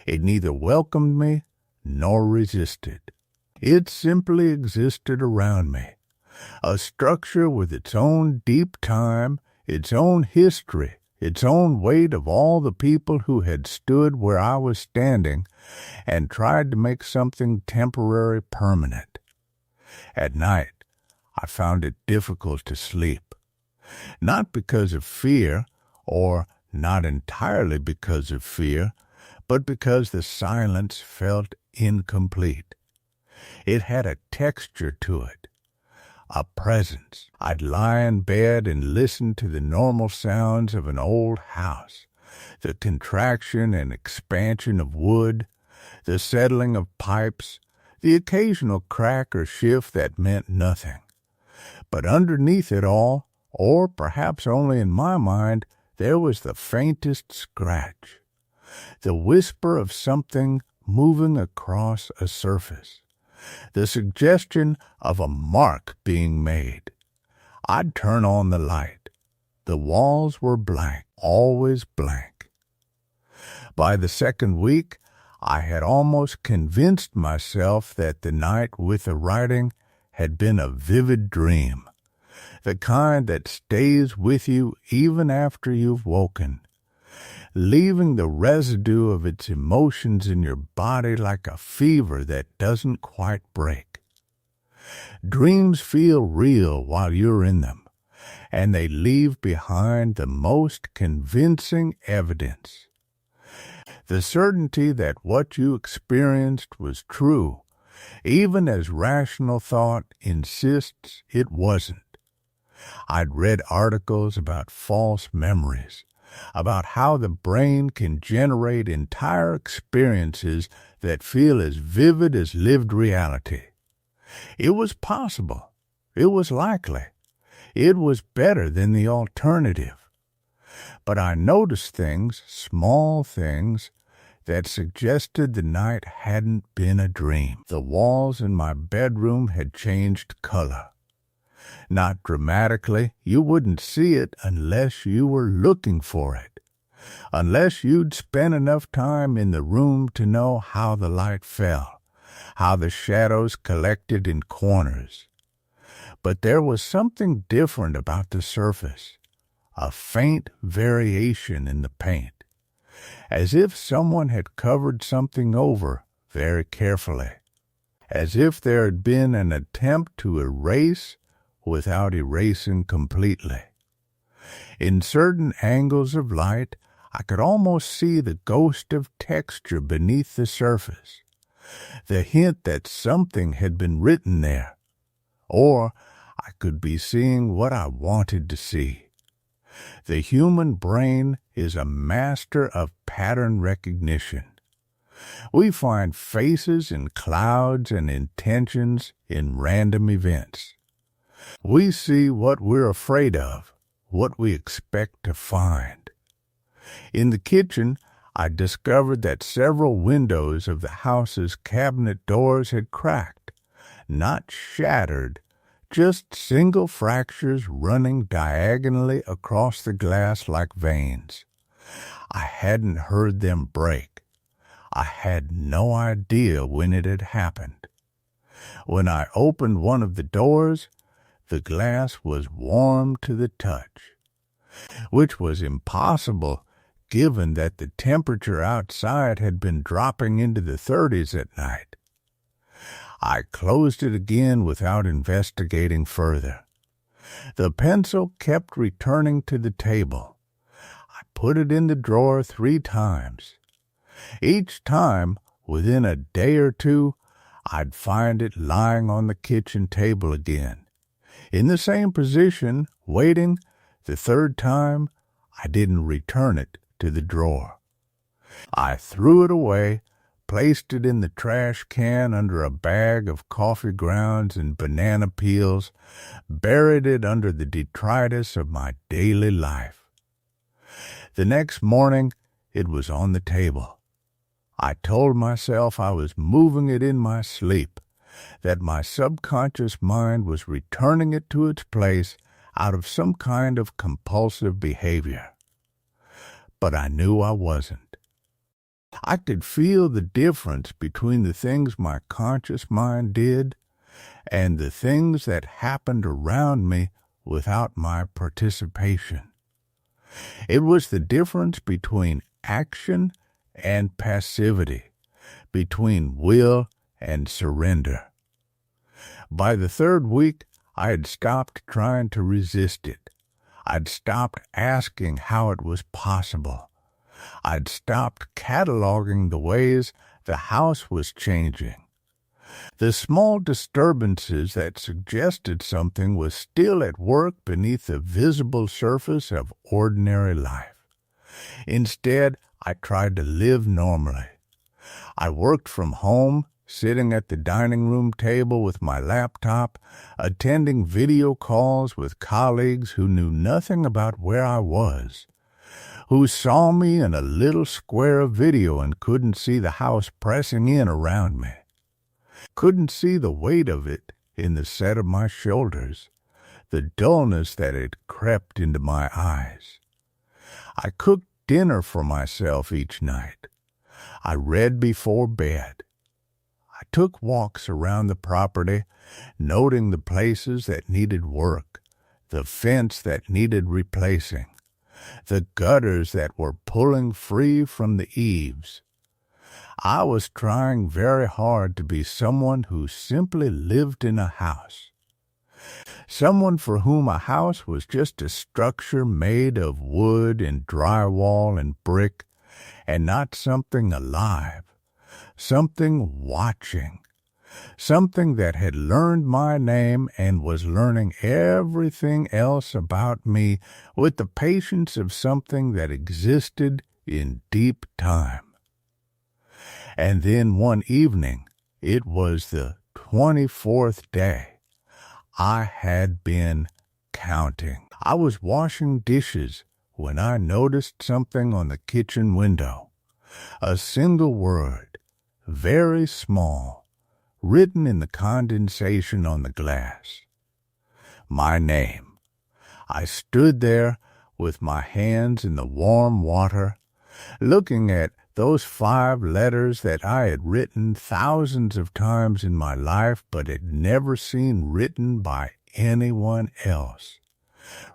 It neither welcomed me nor resisted. It simply existed around me, a structure with its own deep time, its own history, its own weight of all the people who had stood where I was standing and tried to make something temporary permanent. At night, I found it difficult to sleep, not because of fear, or not entirely because of fear, but because the silence felt incomplete. It had a texture to it, a presence. I'd lie in bed and listen to the normal sounds of an old house, the contraction and expansion of wood, the settling of pipes, the occasional crack or shift that meant nothing. But underneath it all, or perhaps only in my mind, there was the faintest scratch, the whisper of something moving across a surface, the suggestion of a mark being made. I'd turn on the light. The walls were blank, always blank. By the second week, I had almost convinced myself that the night with the writing had been a vivid dream, the kind that stays with you even after you've woken, leaving the residue of its emotions in your body like a fever that doesn't quite break. Dreams feel real while you're in them, and they leave behind the most convincing evidence. The certainty that what you experienced was true, even as rational thought insists it wasn't. I'd read articles about false memories, about how the brain can generate entire experiences that feel as vivid as lived reality. It was possible. It was likely. It was better than the alternative. But I noticed things, small things, that suggested the night hadn't been a dream. The walls in my bedroom had changed color. Not dramatically, you wouldn't see it unless you were looking for it, unless you'd spent enough time in the room to know how the light fell, how the shadows collected in corners. But there was something different about the surface, a faint variation in the paint, as if someone had covered something over very carefully, as if there had been an attempt to erase without erasing completely. In certain angles of light, I could almost see the ghost of texture beneath the surface, the hint that something had been written there, or I could be seeing what I wanted to see. The human brain is a master of pattern recognition. We find faces in clouds and intentions in random events. We see what we're afraid of, what we expect to find. In the kitchen, I discovered that several windows of the house's cabinet doors had cracked, not shattered, just single fractures running diagonally across the glass like veins. I hadn't heard them break. I had no idea when it had happened. When I opened one of the doors, the glass was warm to the touch, which was impossible given that the temperature outside had been dropping into the 30s at night. I closed it again without investigating further. The pencil kept returning to the table. I put it in the drawer 3 times. Each time, within a day or two, I'd find it lying on the kitchen table again. In the same position, waiting. The 3rd time, I didn't return it to the drawer. I threw it away, placed it in the trash can under a bag of coffee grounds and banana peels, buried it under the detritus of my daily life. The next morning, it was on the table. I told myself I was moving it in my sleep, that my subconscious mind was returning it to its place out of some kind of compulsive behavior. But I knew I wasn't. I could feel the difference between the things my conscious mind did and the things that happened around me without my participation. It was the difference between action and passivity, between will and surrender. By the 3rd week, I had stopped trying to resist it. I'd stopped asking how it was possible. I'd stopped cataloging the ways the house was changing. The small disturbances that suggested something was still at work beneath the visible surface of ordinary life. Instead, I tried to live normally. I worked from home, sitting at the dining room table with my laptop, attending video calls with colleagues who knew nothing about where I was, who saw me in a little square of video and couldn't see the house pressing in around me, couldn't see the weight of it in the set of my shoulders, the dullness that had crept into my eyes. I cooked dinner for myself each night. I read before bed. I took walks around the property, noting the places that needed work, the fence that needed replacing, the gutters that were pulling free from the eaves. I was trying very hard to be someone who simply lived in a house, someone for whom a house was just a structure made of wood and drywall and brick, and not something alive, something watching, something that had learned my name and was learning everything else about me with the patience of something that existed in deep time. And then one evening, it was the 24th day, I had been counting. I was washing dishes when I noticed something on the kitchen window. A single word, very small, written in the condensation on the glass. My name. I stood there with my hands in the warm water, looking at those 5 letters that I had written thousands of times in my life but had never seen written by anyone else.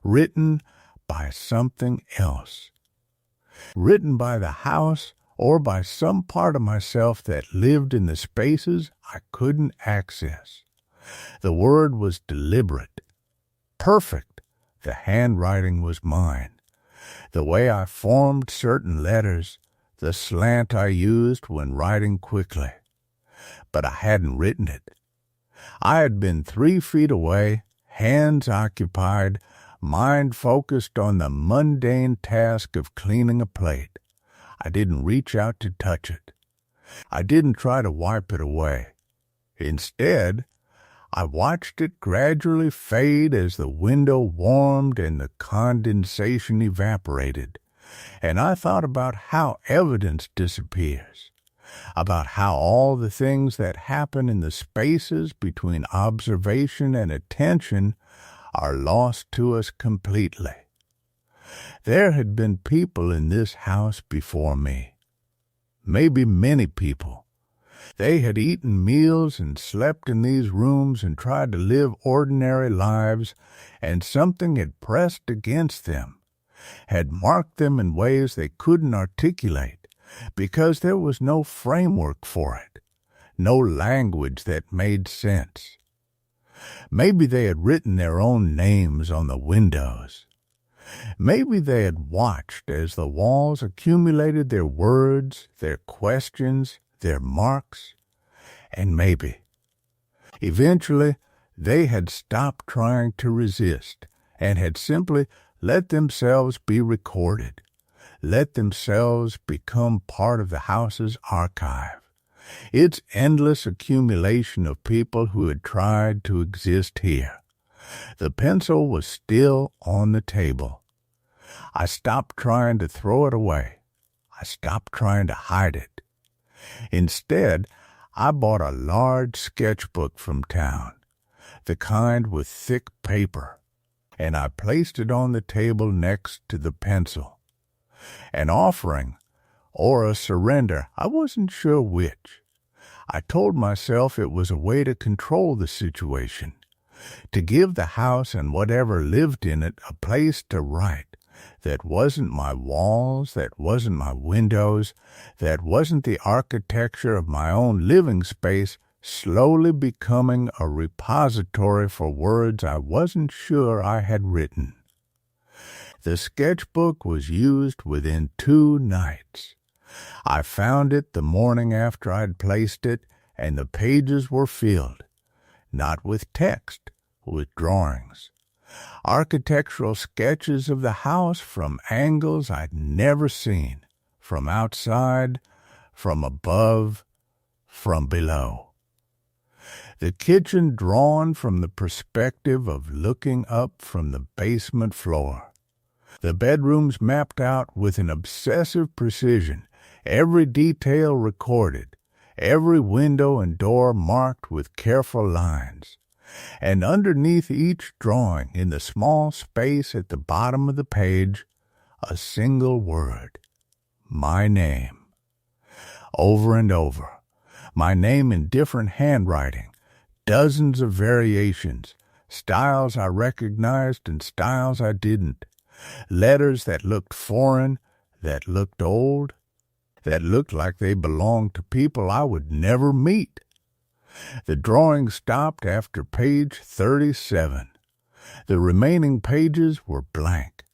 Written by something else. Written by the house or by some part of myself that lived in the spaces I couldn't access. The word was deliberate, perfect. The handwriting was mine. The way I formed certain letters, the slant I used when writing quickly. But I hadn't written it. I had been 3 feet away, hands occupied, mind focused on the mundane task of cleaning a plate. I didn't reach out to touch it. I didn't try to wipe it away. Instead, I watched it gradually fade as the window warmed and the condensation evaporated, and I thought about how evidence disappears, about how all the things that happen in the spaces between observation and attention are lost to us completely. There had been people in this house before me, maybe many people. They had eaten meals and slept in these rooms and tried to live ordinary lives, and something had pressed against them, had marked them in ways they couldn't articulate, because there was no framework for it, no language that made sense. Maybe they had written their own names on the windows. Maybe they had watched as the walls accumulated their words, their questions, their marks, and maybe, eventually, they had stopped trying to resist and had simply let themselves be recorded, let themselves become part of the house's archive, its endless accumulation of people who had tried to exist here. The pencil was still on the table. I stopped trying to throw it away. I stopped trying to hide it. Instead, I bought a large sketchbook from town, the kind with thick paper, and I placed it on the table next to the pencil. An offering, or a surrender, I wasn't sure which. I told myself it was a way to control the situation, to give the house and whatever lived in it a place to write. That wasn't my walls, that wasn't my windows, that wasn't the architecture of my own living space, slowly becoming a repository for words I wasn't sure I had written. The sketchbook was used within 2 nights. I found it the morning after I'd placed it, and the pages were filled, not with text, with drawings. Architectural sketches of the house from angles I'd never seen, from outside, from above, from below. The kitchen drawn from the perspective of looking up from the basement floor. The bedrooms mapped out with an obsessive precision, every detail recorded, every window and door marked with careful lines. And underneath each drawing, in the small space at the bottom of the page, a single word, my name. Over and over, my name in different handwriting, dozens of variations, styles I recognized and styles I didn't, letters that looked foreign, that looked old, that looked like they belonged to people I would never meet. The drawing stopped after page 37. The remaining pages were blank.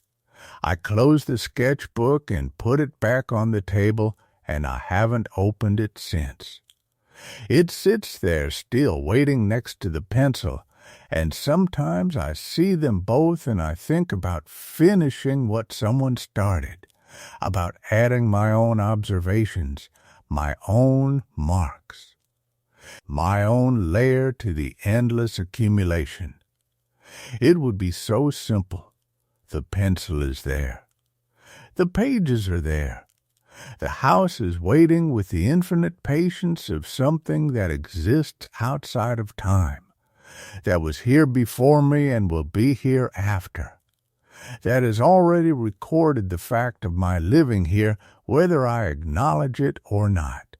I closed the sketchbook and put it back on the table, and I haven't opened it since. It sits there still waiting next to the pencil, and sometimes I see them both and I think about finishing what someone started, about adding my own observations, my own marks. My own layer to the endless accumulation. It would be so simple. The pencil is there. The pages are there. The house is waiting with the infinite patience of something that exists outside of time, that was here before me and will be here after, that has already recorded the fact of my living here, whether I acknowledge it or not.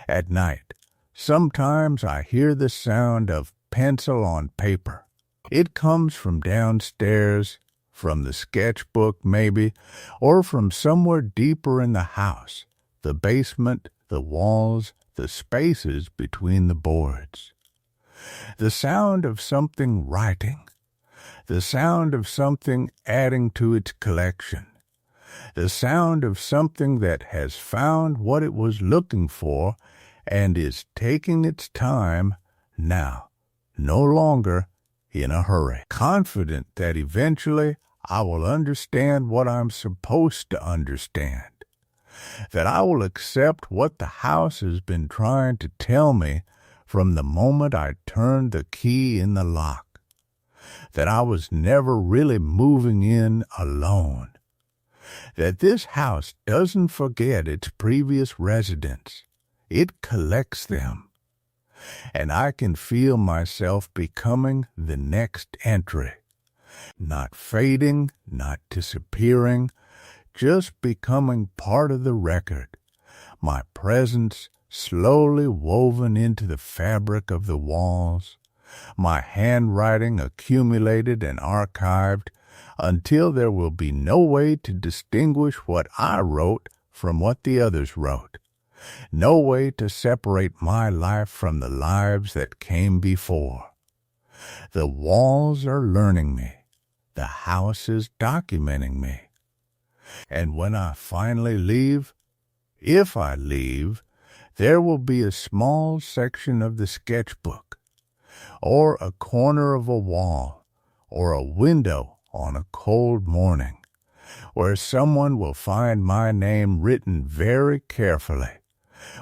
At night, sometimes I hear the sound of pencil on paper. It comes from downstairs, from the sketchbook maybe, or from somewhere deeper in the house, the basement, the walls, the spaces between the boards. The sound of something writing, the sound of something adding to its collection, the sound of something that has found what it was looking for and is taking its time now, no longer in a hurry, confident that eventually I will understand what I'm supposed to understand, that I will accept what the house has been trying to tell me from the moment I turned the key in the lock, that I was never really moving in alone, that this house doesn't forget its previous residents. It collects them, and I can feel myself becoming the next entry, not fading, not disappearing, just becoming part of the record, my presence slowly woven into the fabric of the walls, my handwriting accumulated and archived until there will be no way to distinguish what I wrote from what the others wrote, no way to separate my life from the lives that came before. The walls are learning me. The house is documenting me. And when I finally leave, if I leave, there will be a small section of the sketchbook, or a corner of a wall, or a window on a cold morning, where someone will find my name written very carefully,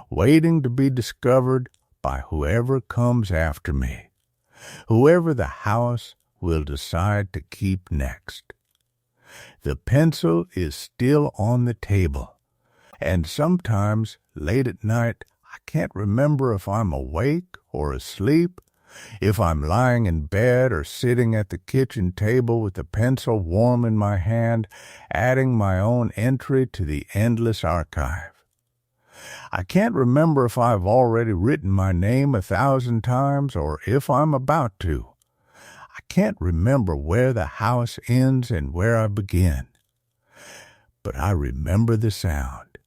waiting to be discovered by whoever comes after me, whoever the house will decide to keep next. The pencil is still on the table, and sometimes, late at night, I can't remember if I'm awake or asleep, if I'm lying in bed or sitting at the kitchen table with the pencil warm in my hand, adding my own entry to the endless archive. I can't remember if I've already written my name 1,000 times or if I'm about to. I can't remember where the house ends and where I begin. But I remember the sound,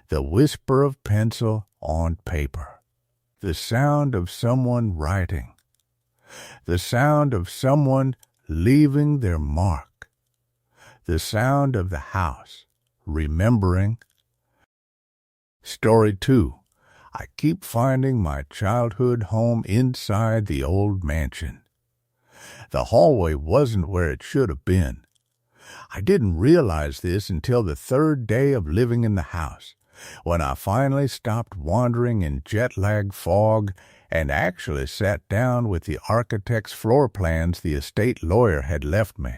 the whisper of pencil on paper, the sound of someone writing, the sound of someone leaving their mark, the sound of the house remembering. Story 2. I keep finding my childhood home inside the old mansion. The hallway wasn't where it should have been. I didn't realize this until the third day of living in the house, when I finally stopped wandering in jet-lag fog and actually sat down with the architect's floor plans the estate lawyer had left me.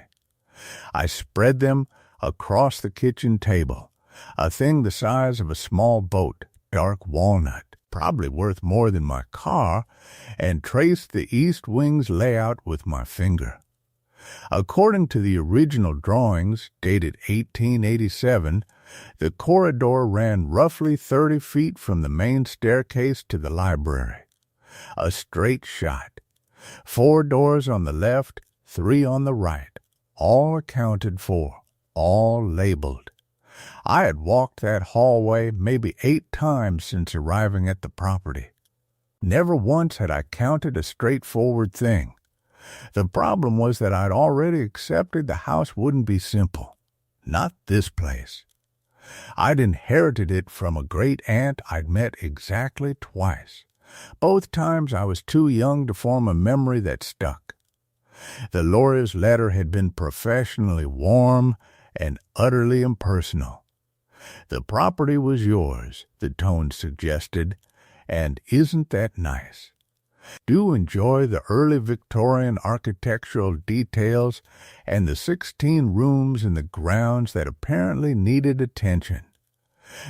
I spread them across the kitchen table, a thing the size of a small boat, dark walnut, probably worth more than my car, and traced the east wing's layout with my finger. According to the original drawings, dated 1887, the corridor ran roughly 30 feet from the main staircase to the library. A straight shot. 4 doors on the left, 3 on the right, all accounted for, all labeled. I had walked that hallway maybe 8 times since arriving at the property. Never once had I counted a straightforward thing. The problem was that I'd already accepted the house wouldn't be simple. Not this place. I'd inherited it from a great aunt I'd met exactly twice. Both times I was too young to form a memory that stuck. The lawyer's letter had been professionally warm and utterly impersonal. The property was yours, the tone suggested, and isn't that nice? Do enjoy the early Victorian architectural details and the 16 rooms in the grounds that apparently needed attention.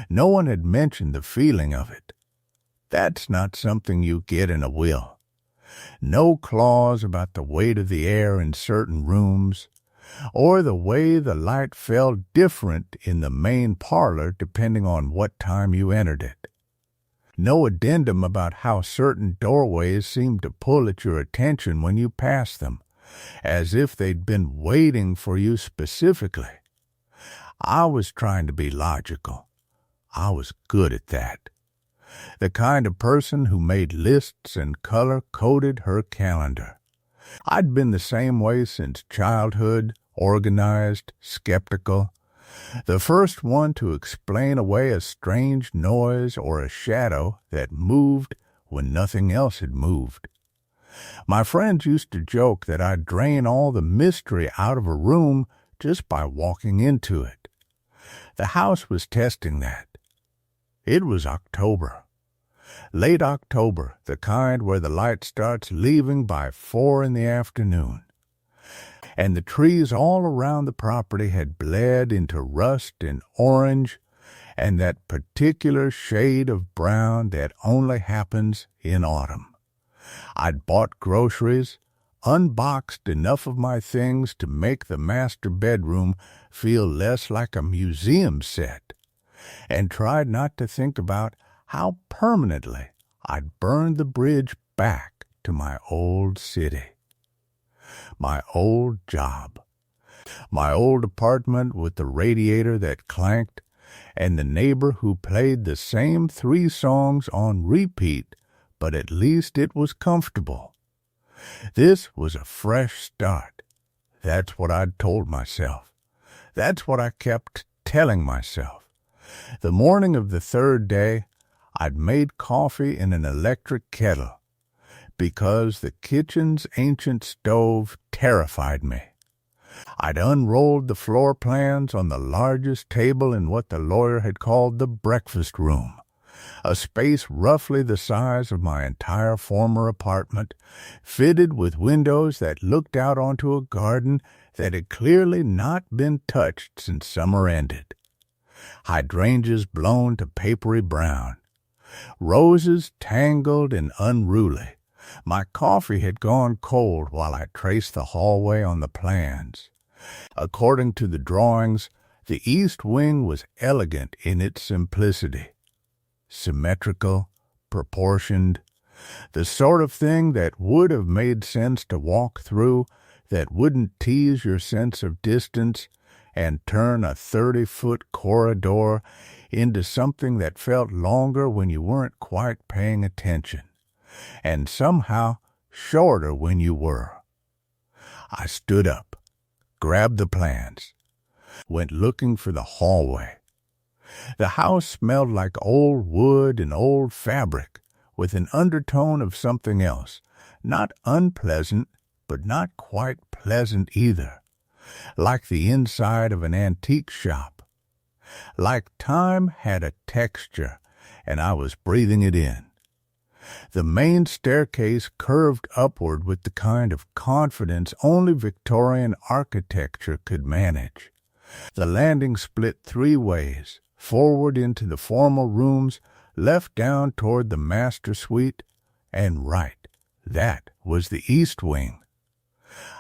No one had mentioned the feeling of it. That's not something you get in a will. No clause about the weight of the air in certain rooms, or the way the light fell different in the main parlor depending on what time you entered it. No addendum about how certain doorways seemed to pull at your attention when you passed them, as if they'd been waiting for you specifically. I was trying to be logical. I was good at that. The kind of person who made lists and color-coded her calendar. I'd been the same way since childhood, organized, skeptical. The first one to explain away a strange noise or a shadow that moved when nothing else had moved. My friends used to joke that I'd drain all the mystery out of a room just by walking into it. The house was testing that. It was October. Late October, the kind where the light starts leaving by 4 in the afternoon. And the trees all around the property had bled into rust and orange and that particular shade of brown that only happens in autumn. I'd bought groceries, unboxed enough of my things to make the master bedroom feel less like a museum set, and tried not to think about how permanently I'd burned the bridge back to my old city. My old job. My old apartment with the radiator that clanked, and the neighbor who played the same 3 songs on repeat, but at least it was comfortable. This was a fresh start. That's what I'd told myself. That's what I kept telling myself. The morning of the 3rd day, I'd made coffee in an electric kettle, because the kitchen's ancient stove terrified me. I'd unrolled the floor plans on the largest table in what the lawyer had called the breakfast room, a space roughly the size of my entire former apartment, fitted with windows that looked out onto a garden that had clearly not been touched since summer ended. Hydrangeas blown to papery brown. Roses tangled and unruly. My coffee had gone cold while I traced the hallway on the plans. According to the drawings, the east wing was elegant in its simplicity. Symmetrical, proportioned, the sort of thing that would have made sense to walk through, that wouldn't tease your sense of distance and turn a 30-foot corridor into something that felt longer when you weren't quite paying attention, and somehow shorter when you were. I stood up, grabbed the plans, went looking for the hallway. The house smelled like old wood and old fabric, with an undertone of something else, not unpleasant, but not quite pleasant either, like the inside of an antique shop. Like time had a texture, and I was breathing it in. The main staircase curved upward with the kind of confidence only Victorian architecture could manage. The landing split 3 ways, forward into the formal rooms, left down toward the master suite, and right. That was the east wing.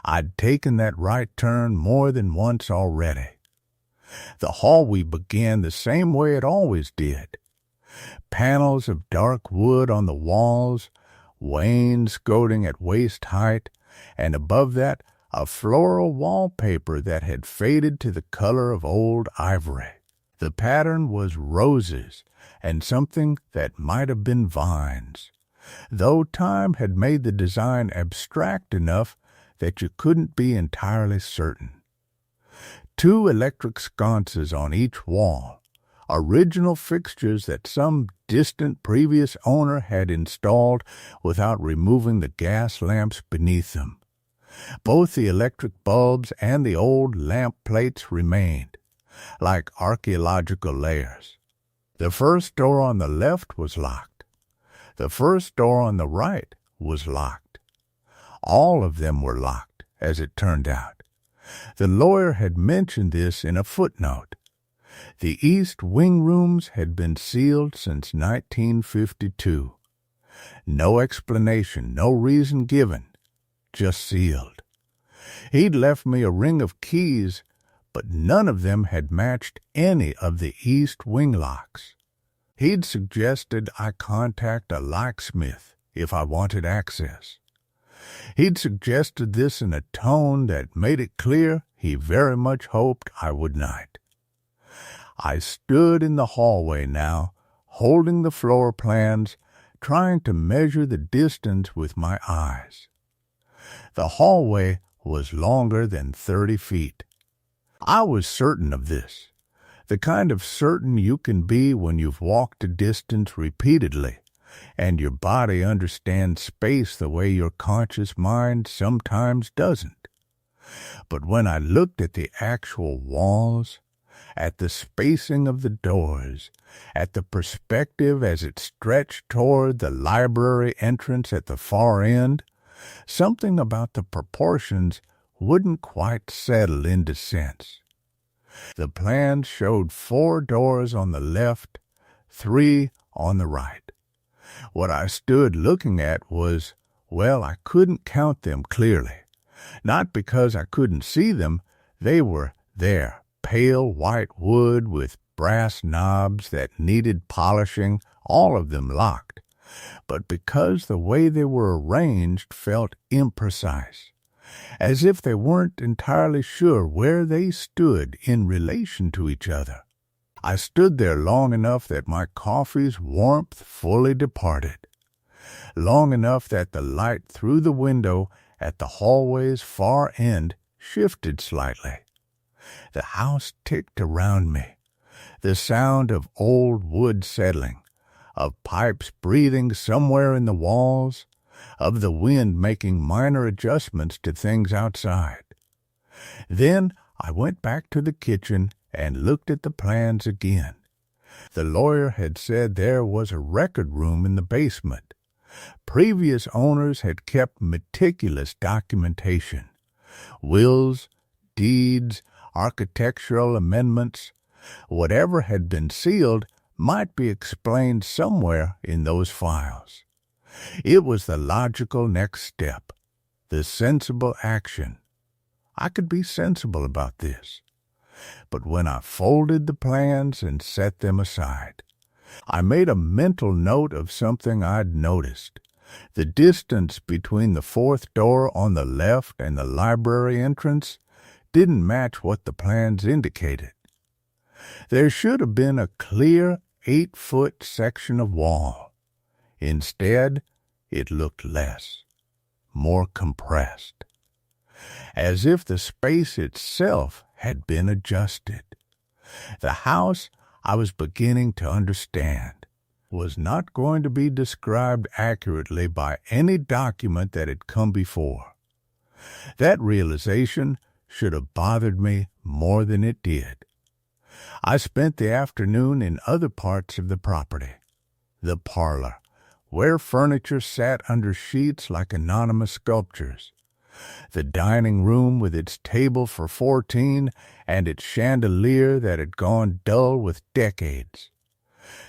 I'd taken that right turn more than once already. The hallway began the same way it always did. Panels of dark wood on the walls, wainscoting at waist height, and above that a floral wallpaper that had faded to the color of old ivory. The pattern was roses and something that might have been vines, though time had made the design abstract enough that you couldn't be entirely certain. 2 electric sconces on each wall, original fixtures that some distant previous owner had installed without removing the gas lamps beneath them. Both the electric bulbs and the old lamp plates remained, like archaeological layers. The first door on the left was locked. The first door on the right was locked. All of them were locked, as it turned out. The lawyer had mentioned this in a footnote. The east wing rooms had been sealed since 1952. No explanation, no reason given, just sealed. He'd left me a ring of keys, but none of them had matched any of the east wing locks. He'd suggested I contact a locksmith if I wanted access. He'd suggested this in a tone that made it clear he very much hoped I would not. I stood in the hallway now, holding the floor plans, trying to measure the distance with my eyes. The hallway was longer than 30 feet. I was certain of this, the kind of certain you can be when you've walked a distance repeatedly, and your body understands space the way your conscious mind sometimes doesn't. But when I looked at the actual walls, at the spacing of the doors, at the perspective as it stretched toward the library entrance at the far end, something about the proportions wouldn't quite settle into sense. The plans showed 4 doors on the left, 3 on the right. What I stood looking at was, well, I couldn't count them clearly. Not because I couldn't see them, they were there, pale white wood with brass knobs that needed polishing, all of them locked, but because the way they were arranged felt imprecise, as if they weren't entirely sure where they stood in relation to each other. I stood there long enough that my coffee's warmth fully departed, long enough that the light through the window at the hallway's far end shifted slightly. The house ticked around me, the sound of old wood settling, of pipes breathing somewhere in the walls, of the wind making minor adjustments to things outside. Then I went back to the kitchen and looked at the plans again. The lawyer had said there was a record room in the basement. Previous owners had kept meticulous documentation. Wills, deeds, architectural amendments, whatever had been sealed might be explained somewhere in those files. It was the logical next step, the sensible action. I could be sensible about this. But when I folded the plans and set them aside, I made a mental note of something I'd noticed. The distance between the 4th door on the left and the library entrance didn't match what the plans indicated. There should have been a clear 8-foot section of wall. Instead, it looked less, more compressed, as if the space itself had been adjusted. The house, I was beginning to understand, was not going to be described accurately by any document that had come before. That realization should have bothered me more than it did. I spent the afternoon in other parts of the property. The parlor, where furniture sat under sheets like anonymous sculptures. The dining room with its table for 14 and its chandelier that had gone dull with decades.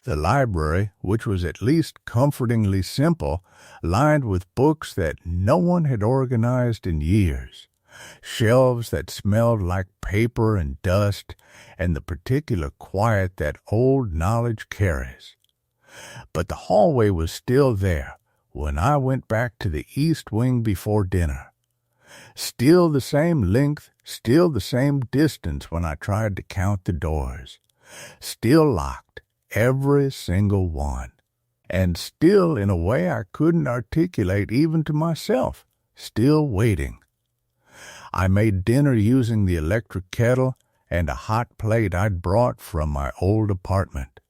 The library, which was at least comfortingly simple, lined with books that no one had organized in years. Shelves that smelled like paper and dust, and the particular quiet that old knowledge carries. But the hallway was still there when I went back to the east wing before dinner. Still the same length, still the same distance when I tried to count the doors. Still locked, every single one. And still in a way I couldn't articulate even to myself, still waiting. I made dinner using the electric kettle and a hot plate I'd brought from my old apartment.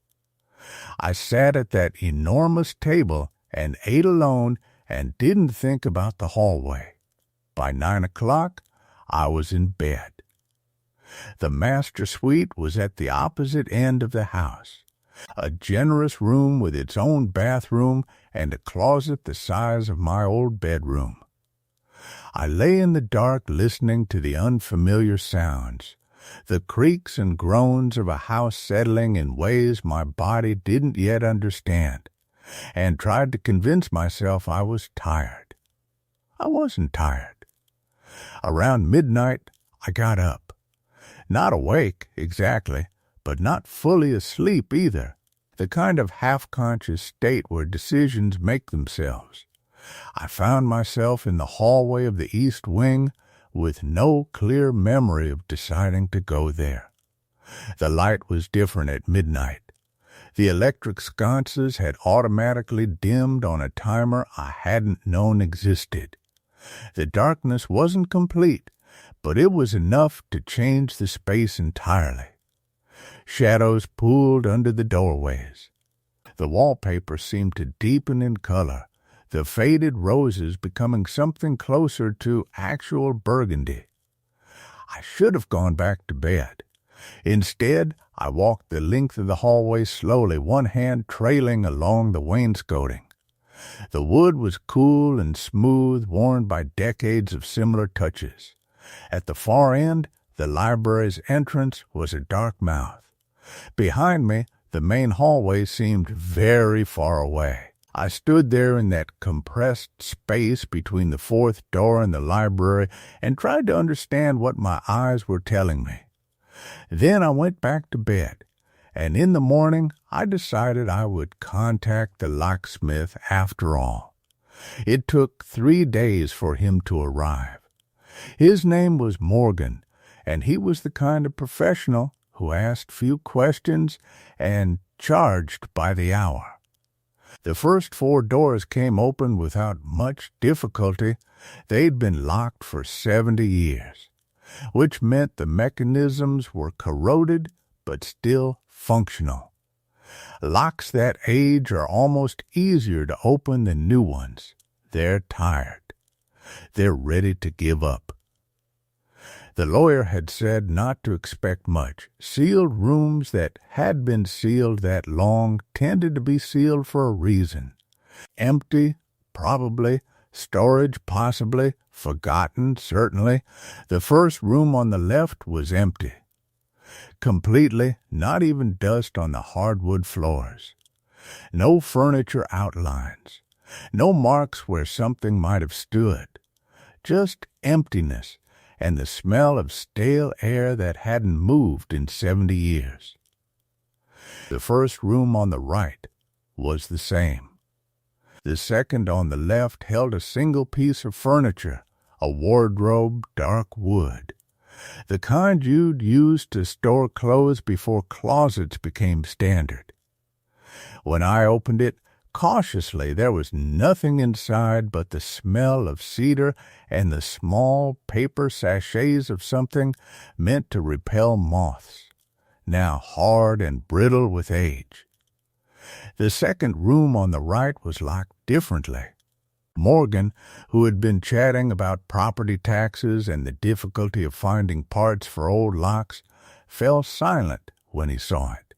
I sat at that enormous table and ate alone and didn't think about the hallway. By 9 o'clock, I was in bed. The master suite was at the opposite end of the house. A generous room with its own bathroom and a closet the size of my old bedroom. I lay in the dark listening to the unfamiliar sounds, the creaks and groans of a house settling in ways my body didn't yet understand, and tried to convince myself I was tired. I wasn't tired. Around midnight, I got up. Not awake, exactly, but not fully asleep either, the kind of half-conscious state where decisions make themselves. I found myself in the hallway of the East Wing with no clear memory of deciding to go there. The light was different at midnight. The electric sconces had automatically dimmed on a timer I hadn't known existed. The darkness wasn't complete, but it was enough to change the space entirely. Shadows pooled under the doorways. The wallpaper seemed to deepen in color, the faded roses becoming something closer to actual burgundy. I should have gone back to bed. Instead, I walked the length of the hallway slowly, one hand trailing along the wainscoting. The wood was cool and smooth, worn by decades of similar touches. At the far end, the library's entrance was a dark mouth. Behind me, the main hallway seemed very far away. I stood there in that compressed space between the fourth door and the library and tried to understand what my eyes were telling me. Then I went back to bed, and in the morning I decided I would contact the locksmith after all. It took 3 days for him to arrive. His name was Morgan, and he was the kind of professional who asked few questions and charged by the hour. The first 4 doors came open without much difficulty. They'd been locked for 70 years, which meant the mechanisms were corroded but still functional. Locks that age are almost easier to open than new ones. They're tired. They're ready to give up. The lawyer had said not to expect much. Sealed rooms that had been sealed that long tended to be sealed for a reason. Empty, probably. Storage, possibly. Forgotten, certainly. The first room on the left was empty. Completely, not even dust on the hardwood floors. No furniture outlines. No marks where something might have stood. Just emptiness and the smell of stale air that hadn't moved in 70 years. The first room on the right was the same. The second on the left held a single piece of furniture, a wardrobe, dark wood. The kind you'd use to store clothes before closets became standard. When I opened it, cautiously, there was nothing inside but the smell of cedar and the small paper sachets of something meant to repel moths, now hard and brittle with age. The second room on the right was locked differently. Morgan, who had been chatting about property taxes and the difficulty of finding parts for old locks, fell silent when he saw it.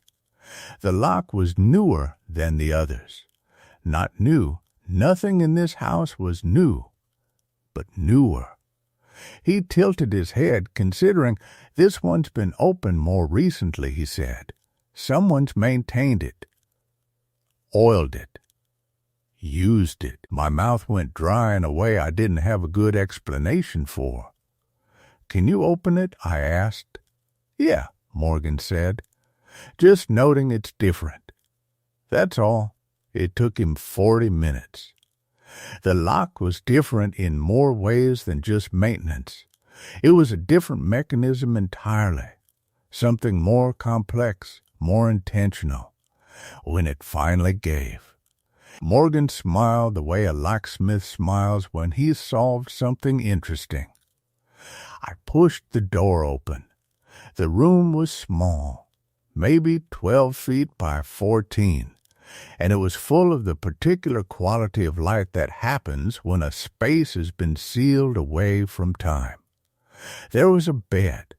The lock was newer than the others. Not new. Nothing in this house was new, but newer. He tilted his head, considering this one's been opened more recently, he said. Someone's maintained it. Oiled it. Used it. My mouth went dry in a way I didn't have a good explanation for. "Can you open it?" I asked. "Yeah," Morgan said. "Just noting it's different. That's all." It took him 40 minutes. The lock was different in more ways than just maintenance. It was a different mechanism entirely, something more complex, more intentional. When it finally gave, Morgan smiled the way a locksmith smiles when he's solved something interesting. I pushed the door open. The room was small, maybe 12 feet by 14. And it was full of the particular quality of light that happens when a space has been sealed away from time. There was a bed,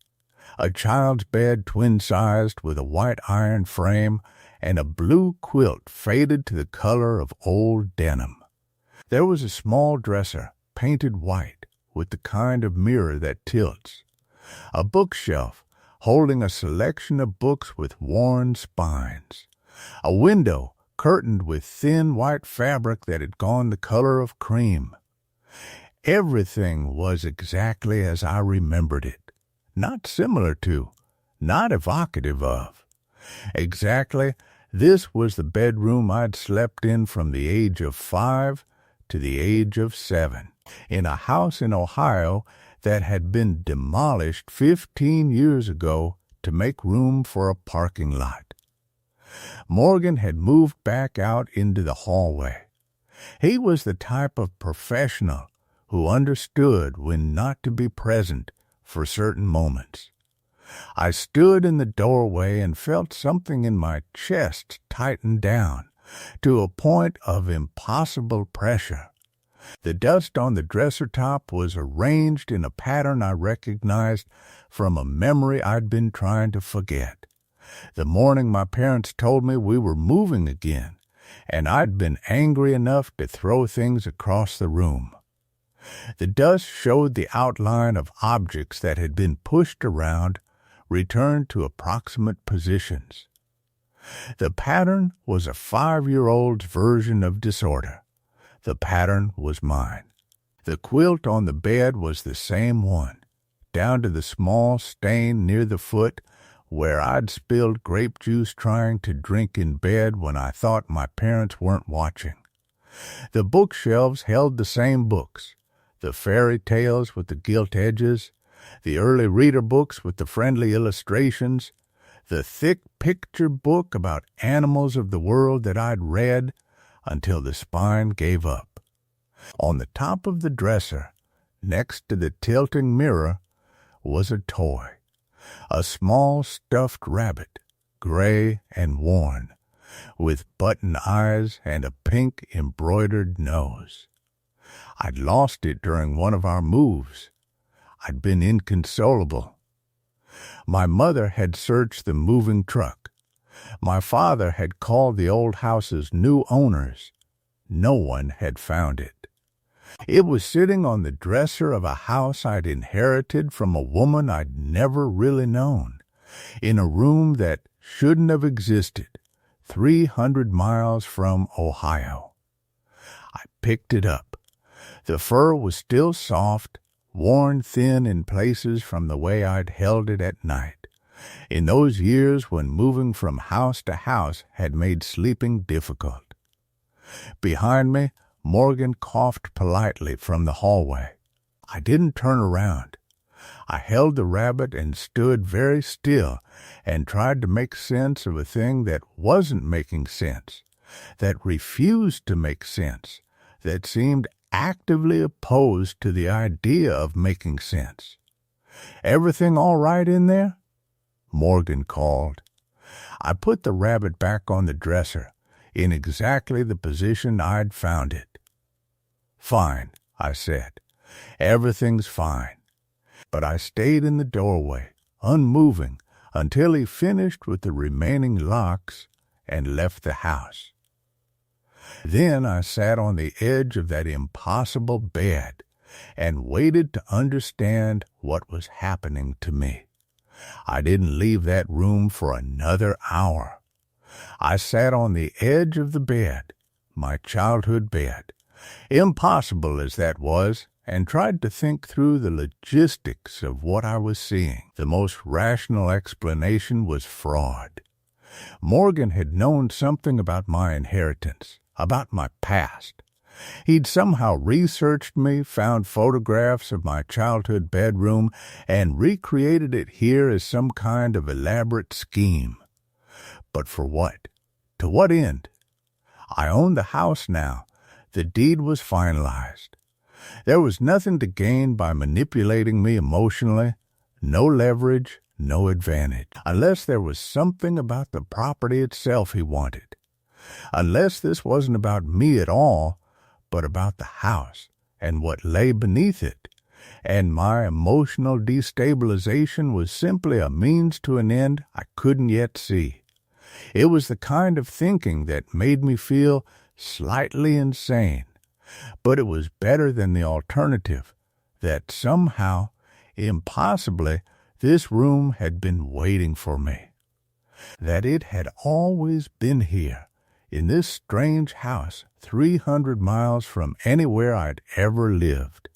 a child's bed twin-sized with a white iron frame and a blue quilt faded to the color of old denim. There was a small dresser, painted white, with the kind of mirror that tilts. A bookshelf holding a selection of books with worn spines. A window curtained with thin white fabric that had gone the color of cream. Everything was exactly as I remembered it. Not similar to, not evocative of. Exactly, this was the bedroom I'd slept in from the age of 5 to the age of 7, in a house in Ohio that had been demolished 15 years ago to make room for a parking lot. Morgan had moved back out into the hallway. He was the type of professional who understood when not to be present for certain moments. I stood in the doorway and felt something in my chest tighten down to a point of impossible pressure. The dust on the dresser top was arranged in a pattern I recognized from a memory I'd been trying to forget. The morning my parents told me we were moving again, and I'd been angry enough to throw things across the room. The dust showed the outline of objects that had been pushed around, returned to approximate positions. The pattern was a 5-year-old's version of disorder. The pattern was mine. The quilt on the bed was the same one, down to the small stain near the foot where I'd spilled grape juice trying to drink in bed when I thought my parents weren't watching. The bookshelves held the same books, the fairy tales with the gilt edges, the early reader books with the friendly illustrations, the thick picture book about animals of the world that I'd read until the spine gave up. On the top of the dresser, next to the tilting mirror, was a toy, a small stuffed rabbit, gray and worn, with button eyes and a pink embroidered nose. I'd lost it during one of our moves. I'd been inconsolable. My mother had searched the moving truck. My father had called the old house's new owners. No one had found it. It was sitting on the dresser of a house I'd inherited from a woman I'd never really known, in a room that shouldn't have existed, 300 miles from Ohio. I picked it up. The fur was still soft, worn thin in places from the way I'd held it at night, in those years when moving from house to house had made sleeping difficult. Behind me, Morgan coughed politely from the hallway. I didn't turn around. I held the rabbit and stood very still and tried to make sense of a thing that wasn't making sense, that refused to make sense, that seemed actively opposed to the idea of making sense. "Everything all right in there?" Morgan called. I put the rabbit back on the dresser, in exactly the position I'd found it. "Fine," I said. "Everything's fine." But I stayed in the doorway, unmoving, until he finished with the remaining locks and left the house. Then I sat on the edge of that impossible bed and waited to understand what was happening to me. I didn't leave that room for another hour. I sat on the edge of the bed, my childhood bed, impossible as that was, and tried to think through the logistics of what I was seeing. The most rational explanation was fraud. Morgan had known something about my inheritance, about my past. He'd somehow researched me, found photographs of my childhood bedroom, and recreated it here as some kind of elaborate scheme. But for what? To what end? I owned the house now. The deed was finalized. There was nothing to gain by manipulating me emotionally, no leverage, no advantage, unless there was something about the property itself he wanted. Unless this wasn't about me at all, but about the house and what lay beneath it, and my emotional destabilization was simply a means to an end I couldn't yet see. It was the kind of thinking that made me feel slightly insane, but it was better than the alternative, that somehow, impossibly, this room had been waiting for me, that it had always been here, in this strange house 300 miles from anywhere I'd ever lived.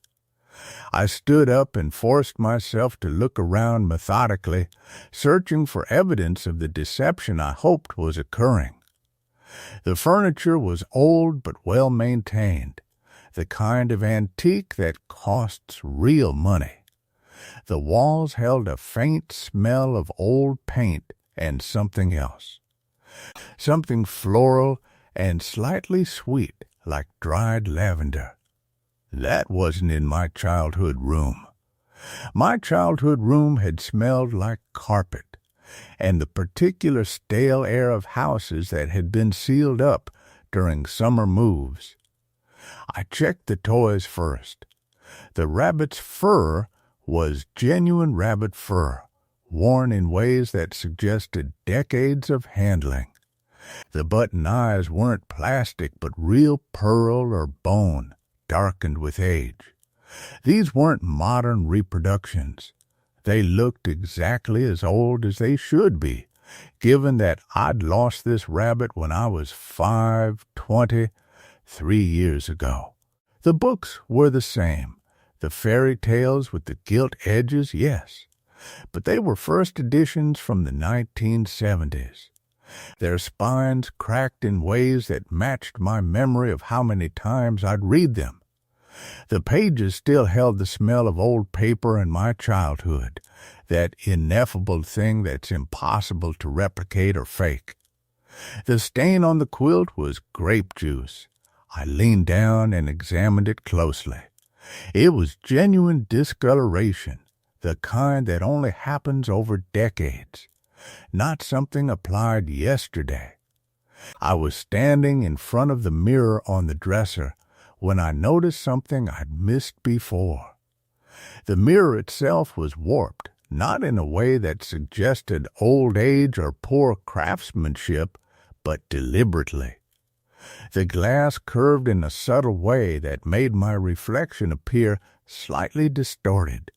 I stood up and forced myself to look around methodically, searching for evidence of the deception I hoped was occurring. The furniture was old but well maintained, the kind of antique that costs real money. The walls held a faint smell of old paint and something else. Something floral and slightly sweet, like dried lavender. That wasn't in my childhood room. My childhood room had smelled like carpet, and the particular stale air of houses that had been sealed up during summer moves. I checked the toys first. The rabbit's fur was genuine rabbit fur, worn in ways that suggested decades of handling. The button eyes weren't plastic, but real pearl or bone, darkened with age. These weren't modern reproductions. They looked exactly as old as they should be, given that I'd lost this rabbit when I was 3 years ago. The books were the same. The fairy tales with the gilt edges, yes, but they were first editions from the 1970s. Their spines cracked in ways that matched my memory of how many times I'd read them. The pages still held the smell of old paper and my childhood, that ineffable thing that's impossible to replicate or fake. The stain on the quilt was grape juice. I leaned down and examined it closely. It was genuine discoloration, the kind that only happens over decades, not something applied yesterday. I was standing in front of the mirror on the dresser when I noticed something I'd missed before. The mirror itself was warped, not in a way that suggested old age or poor craftsmanship, but deliberately. The glass curved in a subtle way that made my reflection appear slightly distorted,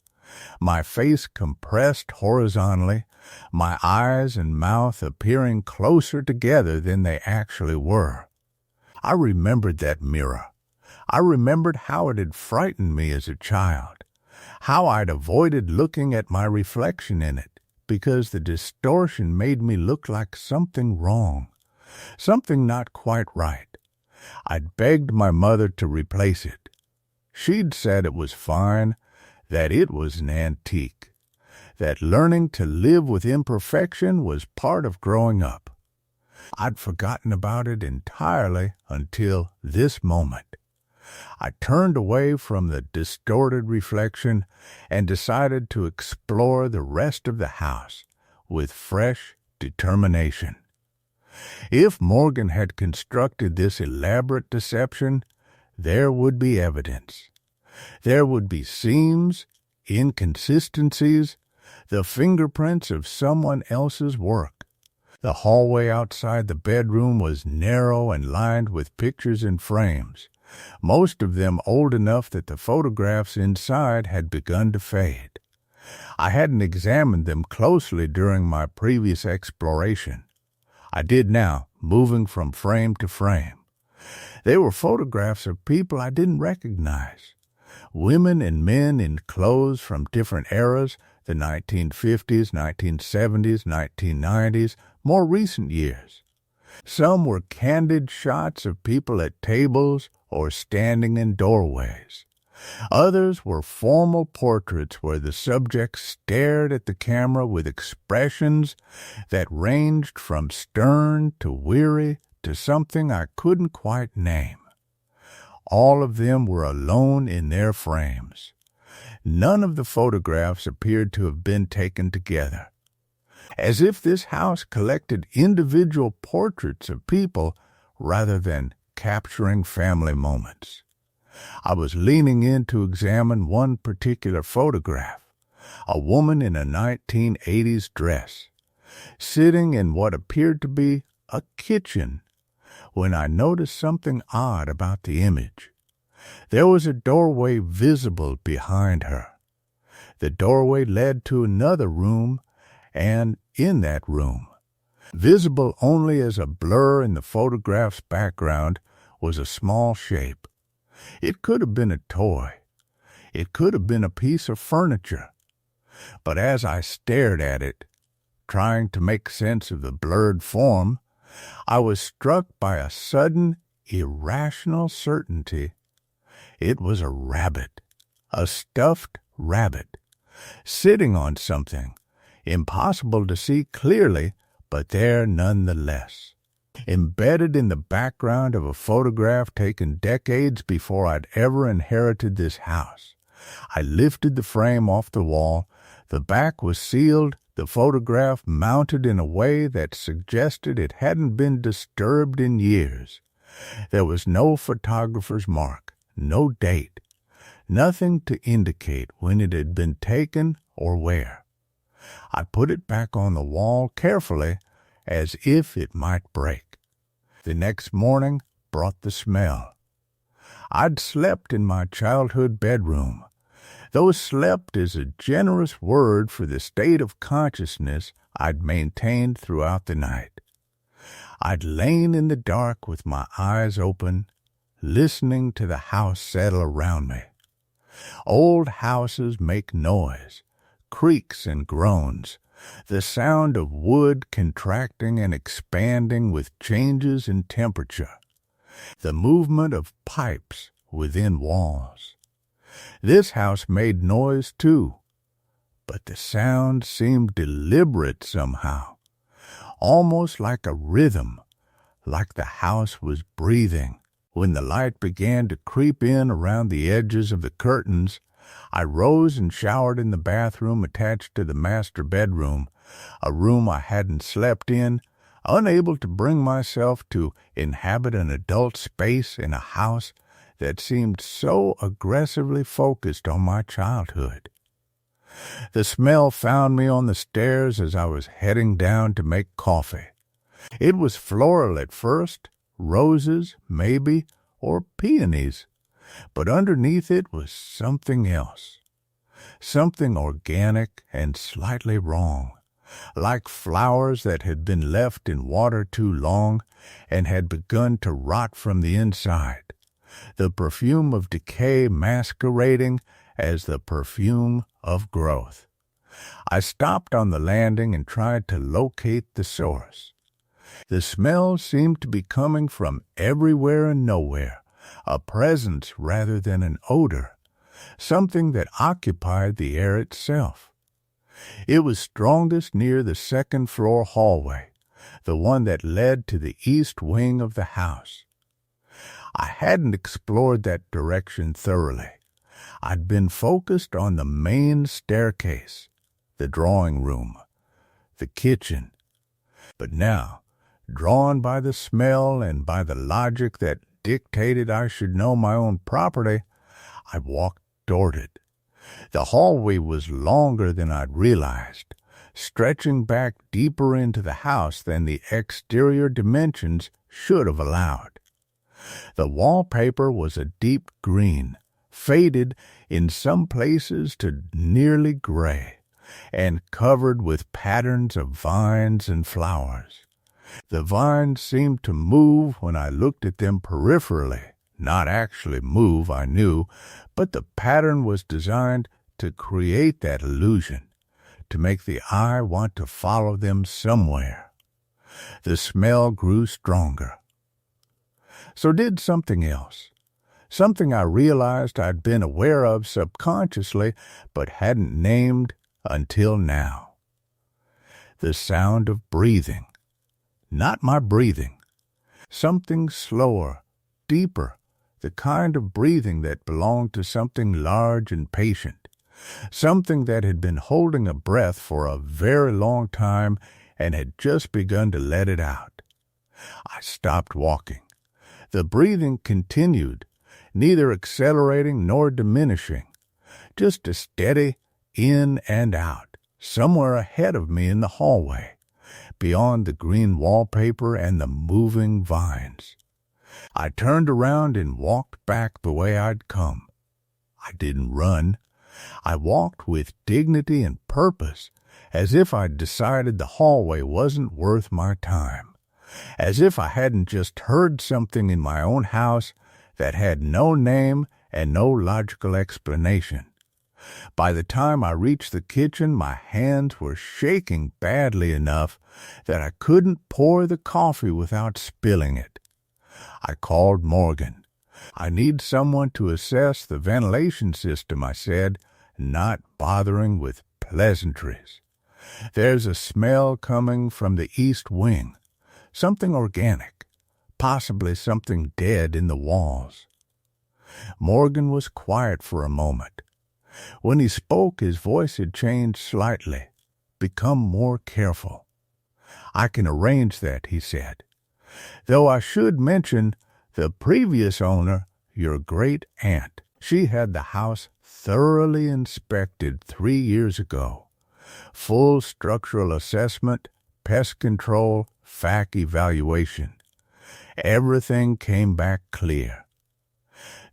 my face compressed horizontally, my eyes and mouth appearing closer together than they actually were. I remembered that mirror. I remembered how it had frightened me as a child, how I'd avoided looking at my reflection in it, because the distortion made me look like something wrong, something not quite right. I'd begged my mother to replace it. She'd said it was fine, that it was an antique, that learning to live with imperfection was part of growing up. I'd forgotten about it entirely until this moment. I turned away from the distorted reflection and decided to explore the rest of the house with fresh determination. If Morgan had constructed this elaborate deception, there would be evidence. There would be seams, inconsistencies, the fingerprints of someone else's work. The hallway outside the bedroom was narrow and lined with pictures in frames, most of them old enough that the photographs inside had begun to fade. I hadn't examined them closely during my previous exploration. I did now, moving from frame to frame. They were photographs of people I didn't recognize. Women and men in clothes from different eras, the 1950s, 1970s, 1990s, more recent years. Some were candid shots of people at tables or standing in doorways. Others were formal portraits where the subject stared at the camera with expressions that ranged from stern to weary to something I couldn't quite name. All of them were alone in their frames. None of the photographs appeared to have been taken together, as if this house collected individual portraits of people rather than capturing family moments. I was leaning in to examine one particular photograph, a woman in a 1980s dress. sitting in what appeared to be a kitchen, when I noticed something odd about the image. There was a doorway visible behind her. The doorway led to another room, and in that room, visible only as a blur in the photograph's background, was a small shape. It could have been a toy. It could have been a piece of furniture. But as I stared at it, trying to make sense of the blurred form, I was struck by a sudden, irrational certainty. It was a rabbit, a stuffed rabbit, sitting on something, impossible to see clearly, but there nonetheless. Embedded in the background of a photograph taken decades before I'd ever inherited this house. I lifted the frame off the wall. The back was sealed, the photograph mounted in a way that suggested it hadn't been disturbed in years. There was no photographer's mark, no date, nothing to indicate when it had been taken or where. I put it back on the wall carefully, as if it might break. The next morning brought the smell. I'd slept in my childhood bedroom. Though slept is a generous word for the state of consciousness I'd maintained throughout the night. I'd lain in the dark with my eyes open, listening to the house settle around me. Old houses make noise, creaks and groans, the sound of wood contracting and expanding with changes in temperature, the movement of pipes within walls. This house made noise too, but the sound seemed deliberate somehow, almost like a rhythm, like the house was breathing. When the light began to creep in around the edges of the curtains, I rose and showered in the bathroom attached to the master bedroom, a room I hadn't slept in, unable to bring myself to inhabit an adult space in a house that seemed so aggressively focused on my childhood. The smell found me on the stairs as I was heading down to make coffee. It was floral at first, roses, maybe, or peonies, but underneath it was something else, something organic and slightly wrong, like flowers that had been left in water too long and had begun to rot from the inside, the perfume of decay masquerading as the perfume of growth. I stopped on the landing and tried to locate the source. The smell seemed to be coming from everywhere and nowhere, a presence rather than an odor, something that occupied the air itself. It was strongest near the second-floor hallway, the one that led to the east wing of the house. I hadn't explored that direction thoroughly. I'd been focused on the main staircase, the drawing room, the kitchen. But now, drawn by the smell and by the logic that dictated I should know my own property, I walked toward it. The hallway was longer than I'd realized, stretching back deeper into the house than the exterior dimensions should have allowed. The wallpaper was a deep green, faded in some places to nearly gray, and covered with patterns of vines and flowers. The vines seemed to move when I looked at them peripherally, not actually move, I knew, but the pattern was designed to create that illusion, to make the eye want to follow them somewhere. The smell grew stronger. So did something else, something I realized I'd been aware of subconsciously but hadn't named until now. The sound of breathing. Not my breathing. Something slower, deeper, the kind of breathing that belonged to something large and patient, something that had been holding a breath for a very long time and had just begun to let it out. I stopped walking. The breathing continued, neither accelerating nor diminishing, just a steady in and out, somewhere ahead of me in the hallway, beyond the green wallpaper and the moving vines. I turned around and walked back the way I'd come. I didn't run. I walked with dignity and purpose, as if I'd decided the hallway wasn't worth my time, as if I hadn't just heard something in my own house that had no name and no logical explanation. By the time I reached the kitchen, my hands were shaking badly enough that I couldn't pour the coffee without spilling it. I called Morgan. "I need someone to assess the ventilation system," I said, not bothering with pleasantries. "There's a smell coming from the east wing, something organic, possibly something dead in the walls." Morgan was quiet for a moment. When he spoke, his voice had changed slightly, become more careful. "I can arrange that," he said. "Though I should mention the previous owner, your great-aunt. She had the house thoroughly inspected 3 years ago. Full structural assessment, pest control, FAC evaluation. Everything came back clear."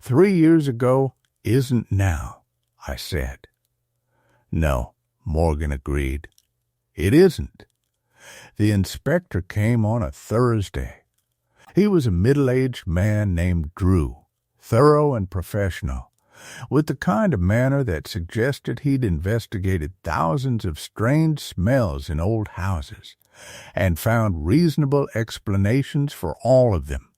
3 years ago isn't now, I said. "No," Morgan agreed. "It isn't." The inspector came on a Thursday. He was a middle-aged man named Drew, thorough and professional, with the kind of manner that suggested he'd investigated thousands of strange smells in old houses and found reasonable explanations for all of them.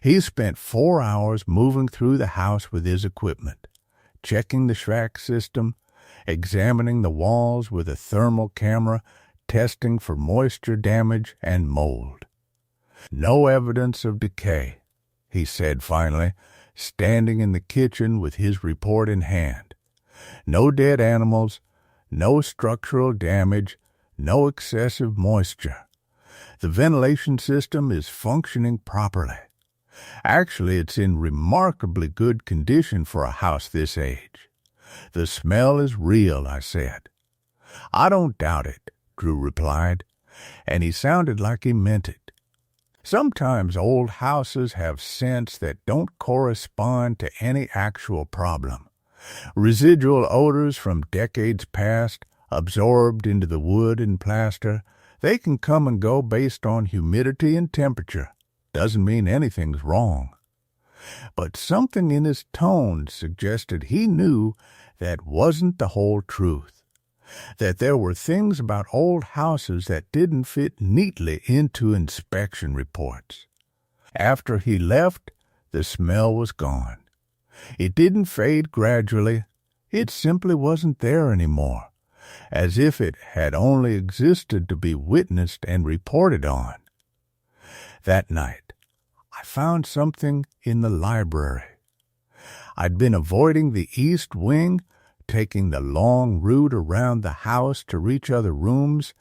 He spent 4 hours moving through the house with his equipment, checking the HVAC system, examining the walls with a thermal camera, testing for moisture damage and mold. "No evidence of decay," he said finally, standing in the kitchen with his report in hand. "No dead animals, no structural damage, no excessive moisture. The ventilation system is functioning properly. Actually, it's in remarkably good condition for a house this age. The smell is real," I said. "I don't doubt it," Drew replied, and he sounded like he meant it. Sometimes old houses have scents that don't correspond to any actual problem. Residual odors from decades past, absorbed into the wood and plaster, they can come and go based on humidity and temperature. Doesn't mean anything's wrong. But something in his tone suggested he knew that wasn't the whole truth, that there were things about old houses that didn't fit neatly into inspection reports. After he left, the smell was gone. It didn't fade gradually. It simply wasn't there anymore, as if it had only existed to be witnessed and reported on. That night, I found something in the library. I'd been avoiding the east wing, taking the long route around the house to reach other rooms,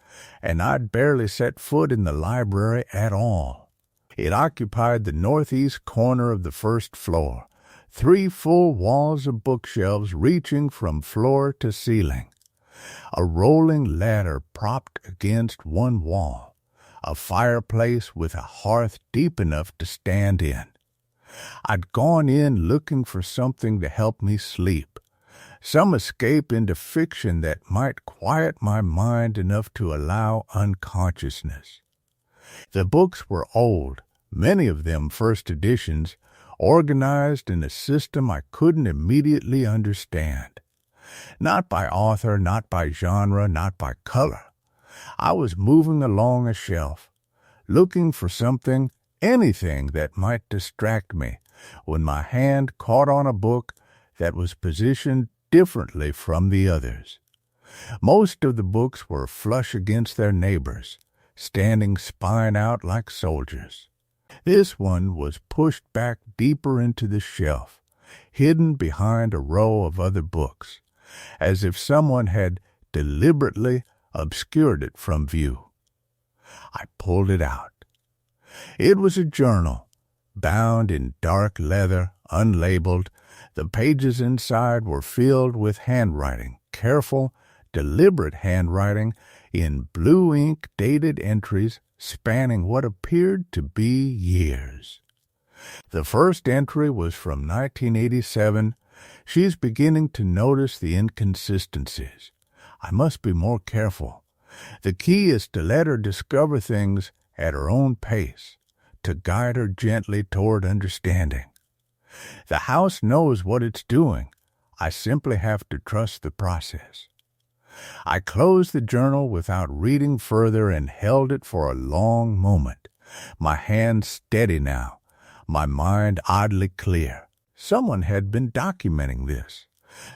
and I'd barely set foot in the library at all. It occupied the northeast corner of the first floor, 3 full walls of bookshelves reaching from floor to ceiling. A rolling ladder propped against one wall, a fireplace with a hearth deep enough to stand in. I'd gone in looking for something to help me sleep, some escape into fiction that might quiet my mind enough to allow unconsciousness. The books were old, many of them first editions, organized in a system I couldn't immediately understand. Not by author, not by genre, not by color. I was moving along a shelf, looking for something, anything that might distract me, when my hand caught on a book that was positioned differently from the others. Most of the books were flush against their neighbors, standing spine out like soldiers. This one was pushed back deeper into the shelf, hidden behind a row of other books, as if someone had deliberately obscured it from view. I pulled it out. It was a journal, bound in dark leather, unlabeled. The pages inside were filled with handwriting, careful, deliberate handwriting, in blue ink dated entries spanning what appeared to be years. The first entry was from 1987. She's beginning to notice the inconsistencies. I must be more careful. The key is to let her discover things at her own pace, to guide her gently toward understanding. The house knows what it's doing. I simply have to trust the process. I closed the journal without reading further and held it for a long moment, my hand steady now, my mind oddly clear. Someone had been documenting this.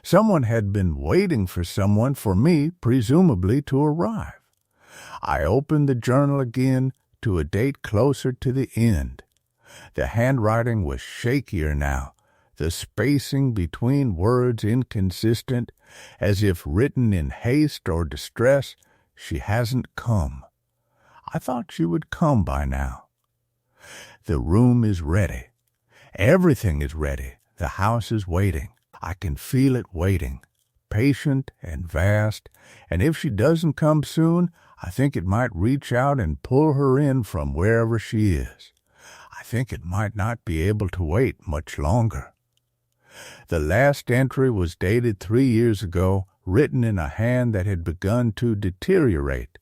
Someone had been waiting for me, presumably, to arrive. I opened the journal again to a date closer to the end. The handwriting was shakier now, the spacing between words inconsistent, as if written in haste or distress. She hasn't come. I thought she would come by now. The room is ready. Everything is ready. The house is waiting. I can feel it waiting, patient and vast, and if she doesn't come soon, I think it might reach out and pull her in from wherever she is. I think it might not be able to wait much longer. The last entry was dated 3 years ago, written in a hand that had begun to deteriorate.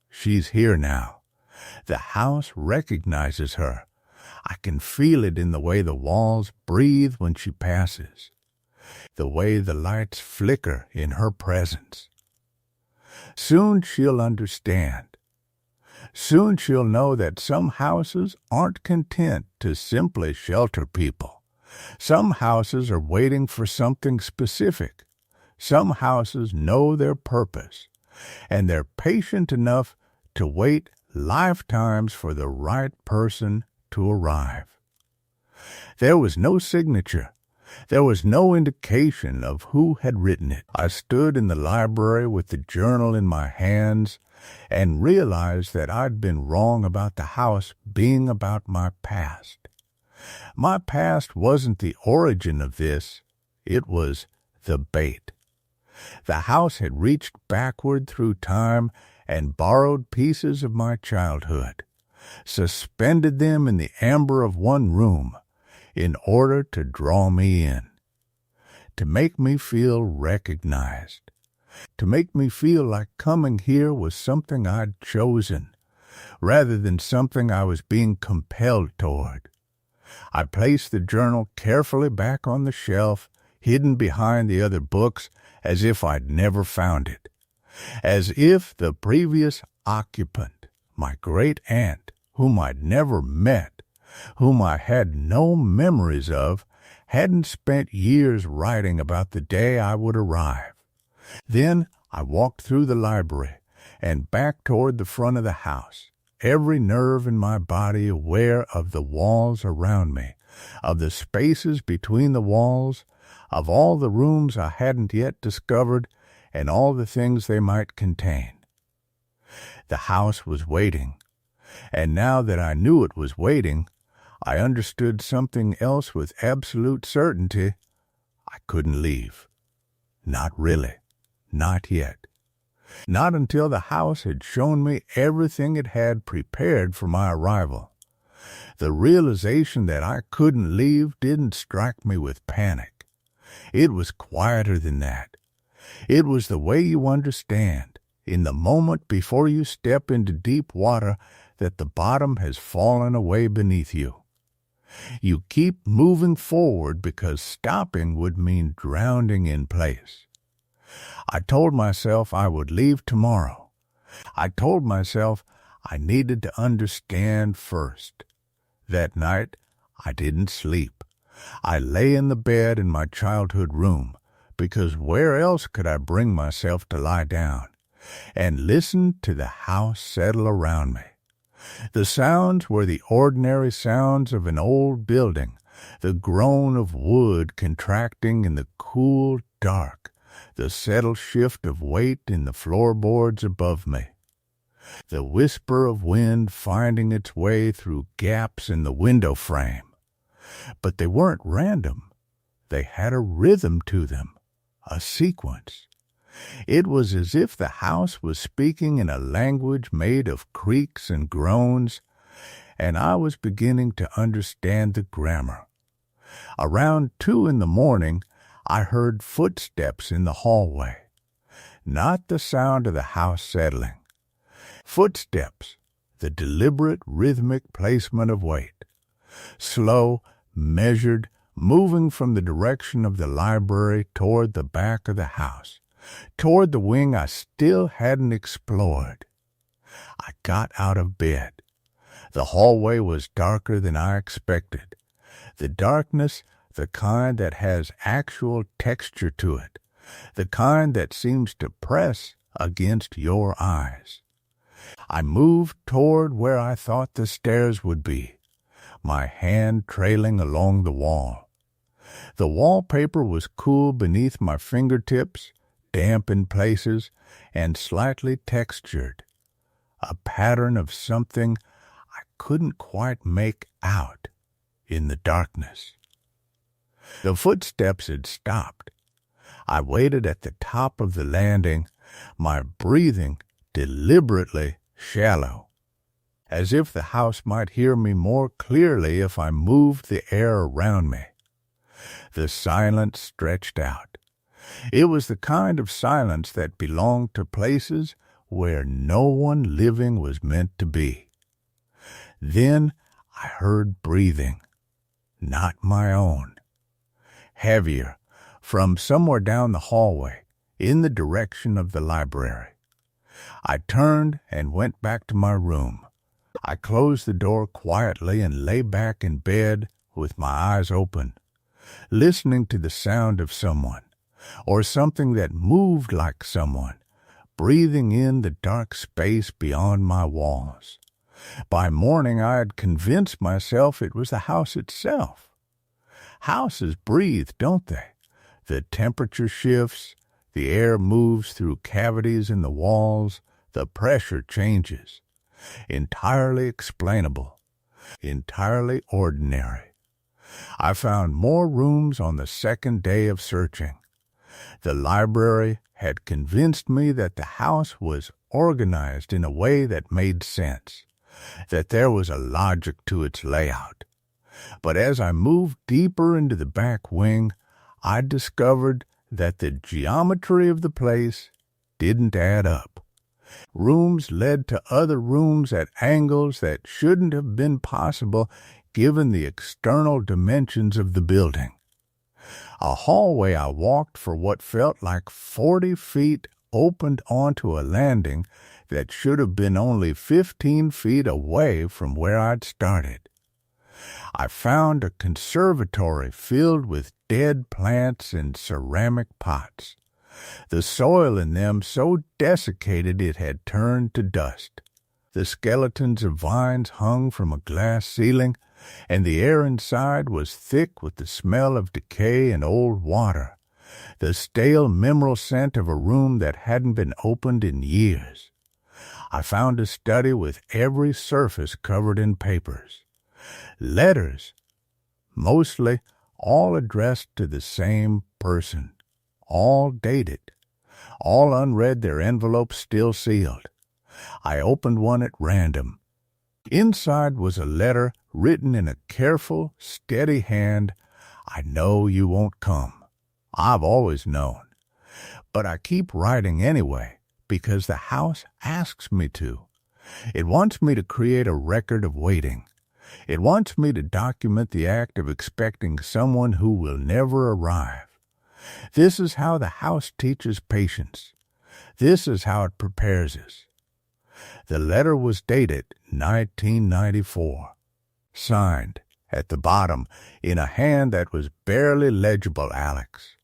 She's here now. The house recognizes her. I can feel it in the way the walls breathe when she passes, the way the lights flicker in her presence. Soon she'll understand. Soon she'll know that some houses aren't content to simply shelter people. Some houses are waiting for something specific. Some houses know their purpose, and they're patient enough to wait lifetimes for the right person to arrive. There was no signature. There was no indication of who had written it. I stood in the library with the journal in my hands and realized that I'd been wrong about the house being about my past. My past wasn't the origin of this. It was the bait. The house had reached backward through time and borrowed pieces of my childhood, suspended them in the amber of one room in order to draw me in, to make me feel recognized, to make me feel like coming here was something I'd chosen, rather than something I was being compelled toward. I placed the journal carefully back on the shelf, hidden behind the other books, as if I'd never found it, as if the previous occupant, my great-aunt, whom I'd never met, whom I had no memories of, hadn't spent years writing about the day I would arrive. Then I walked through the library and back toward the front of the house, every nerve in my body aware of the walls around me, of the spaces between the walls, of all the rooms I hadn't yet discovered, and all the things they might contain. The house was waiting, and now that I knew it was waiting, I understood something else with absolute certainty. I couldn't leave. Not really. Not yet. Not until the house had shown me everything it had prepared for my arrival. The realization that I couldn't leave didn't strike me with panic. It was quieter than that. It was the way you understand, in the moment before you step into deep water, that the bottom has fallen away beneath you. You keep moving forward because stopping would mean drowning in place. I told myself I would leave tomorrow. I told myself I needed to understand first. That night, I didn't sleep. I lay in the bed in my childhood room, because where else could I bring myself to lie down, and listen to the house settle around me. The sounds were the ordinary sounds of an old building, the groan of wood contracting in the cool dark, the settled shift of weight in the floorboards above me, the whisper of wind finding its way through gaps in the window frame. But they weren't random. They had a rhythm to them, a sequence. It was as if the house was speaking in a language made of creaks and groans, and I was beginning to understand the grammar. Around 2 in the morning, I heard footsteps in the hallway. Not the sound of the house settling. Footsteps, the deliberate rhythmic placement of weight. Slow, measured, moving from the direction of the library toward the back of the house, toward the wing I still hadn't explored. I got out of bed. The hallway was darker than I expected. The darkness, the kind that has actual texture to it, the kind that seems to press against your eyes. I moved toward where I thought the stairs would be, my hand trailing along the wall. The wallpaper was cool beneath my fingertips, damp in places, and slightly textured. A pattern of something I couldn't quite make out in the darkness. The footsteps had stopped. I waited at the top of the landing, my breathing deliberately shallow, as if the house might hear me more clearly if I moved the air around me. The silence stretched out. It was the kind of silence that belonged to places where no one living was meant to be. Then I heard breathing, not my own. Heavier, from somewhere down the hallway, in the direction of the library. I turned and went back to my room. I closed the door quietly and lay back in bed with my eyes open, listening to the sound of someone, or something that moved like someone, breathing in the dark space beyond my walls. By morning I had convinced myself it was the house itself. Houses breathe, don't they? The temperature shifts, the air moves through cavities in the walls, the pressure changes. Entirely explainable, entirely ordinary. I found more rooms on the second day of searching. The library had convinced me that the house was organized in a way that made sense, that there was a logic to its layout. But as I moved deeper into the back wing, I discovered that the geometry of the place didn't add up. Rooms led to other rooms at angles that shouldn't have been possible given the external dimensions of the building. A hallway I walked for what felt like 40 feet opened onto a landing that should have been only 15 feet away from where I'd started. I found a conservatory filled with dead plants in ceramic pots, the soil in them so desiccated it had turned to dust. The skeletons of vines hung from a glass ceiling, and the air inside was thick with the smell of decay and old water, the stale mineral scent of a room that hadn't been opened in years. I found a study with every surface covered in papers. Letters, mostly all addressed to the same person, all dated, all unread, their envelopes still sealed. I opened one at random. Inside was a letter written in a careful, steady hand. I know you won't come. I've always known. But I keep writing anyway, because the house asks me to. It wants me to create a record of waiting. It wants me to document the act of expecting someone who will never arrive. This is how the house teaches patience. This is how it prepares us. The letter was dated 1994, signed at the bottom in a hand that was barely legible, Alex.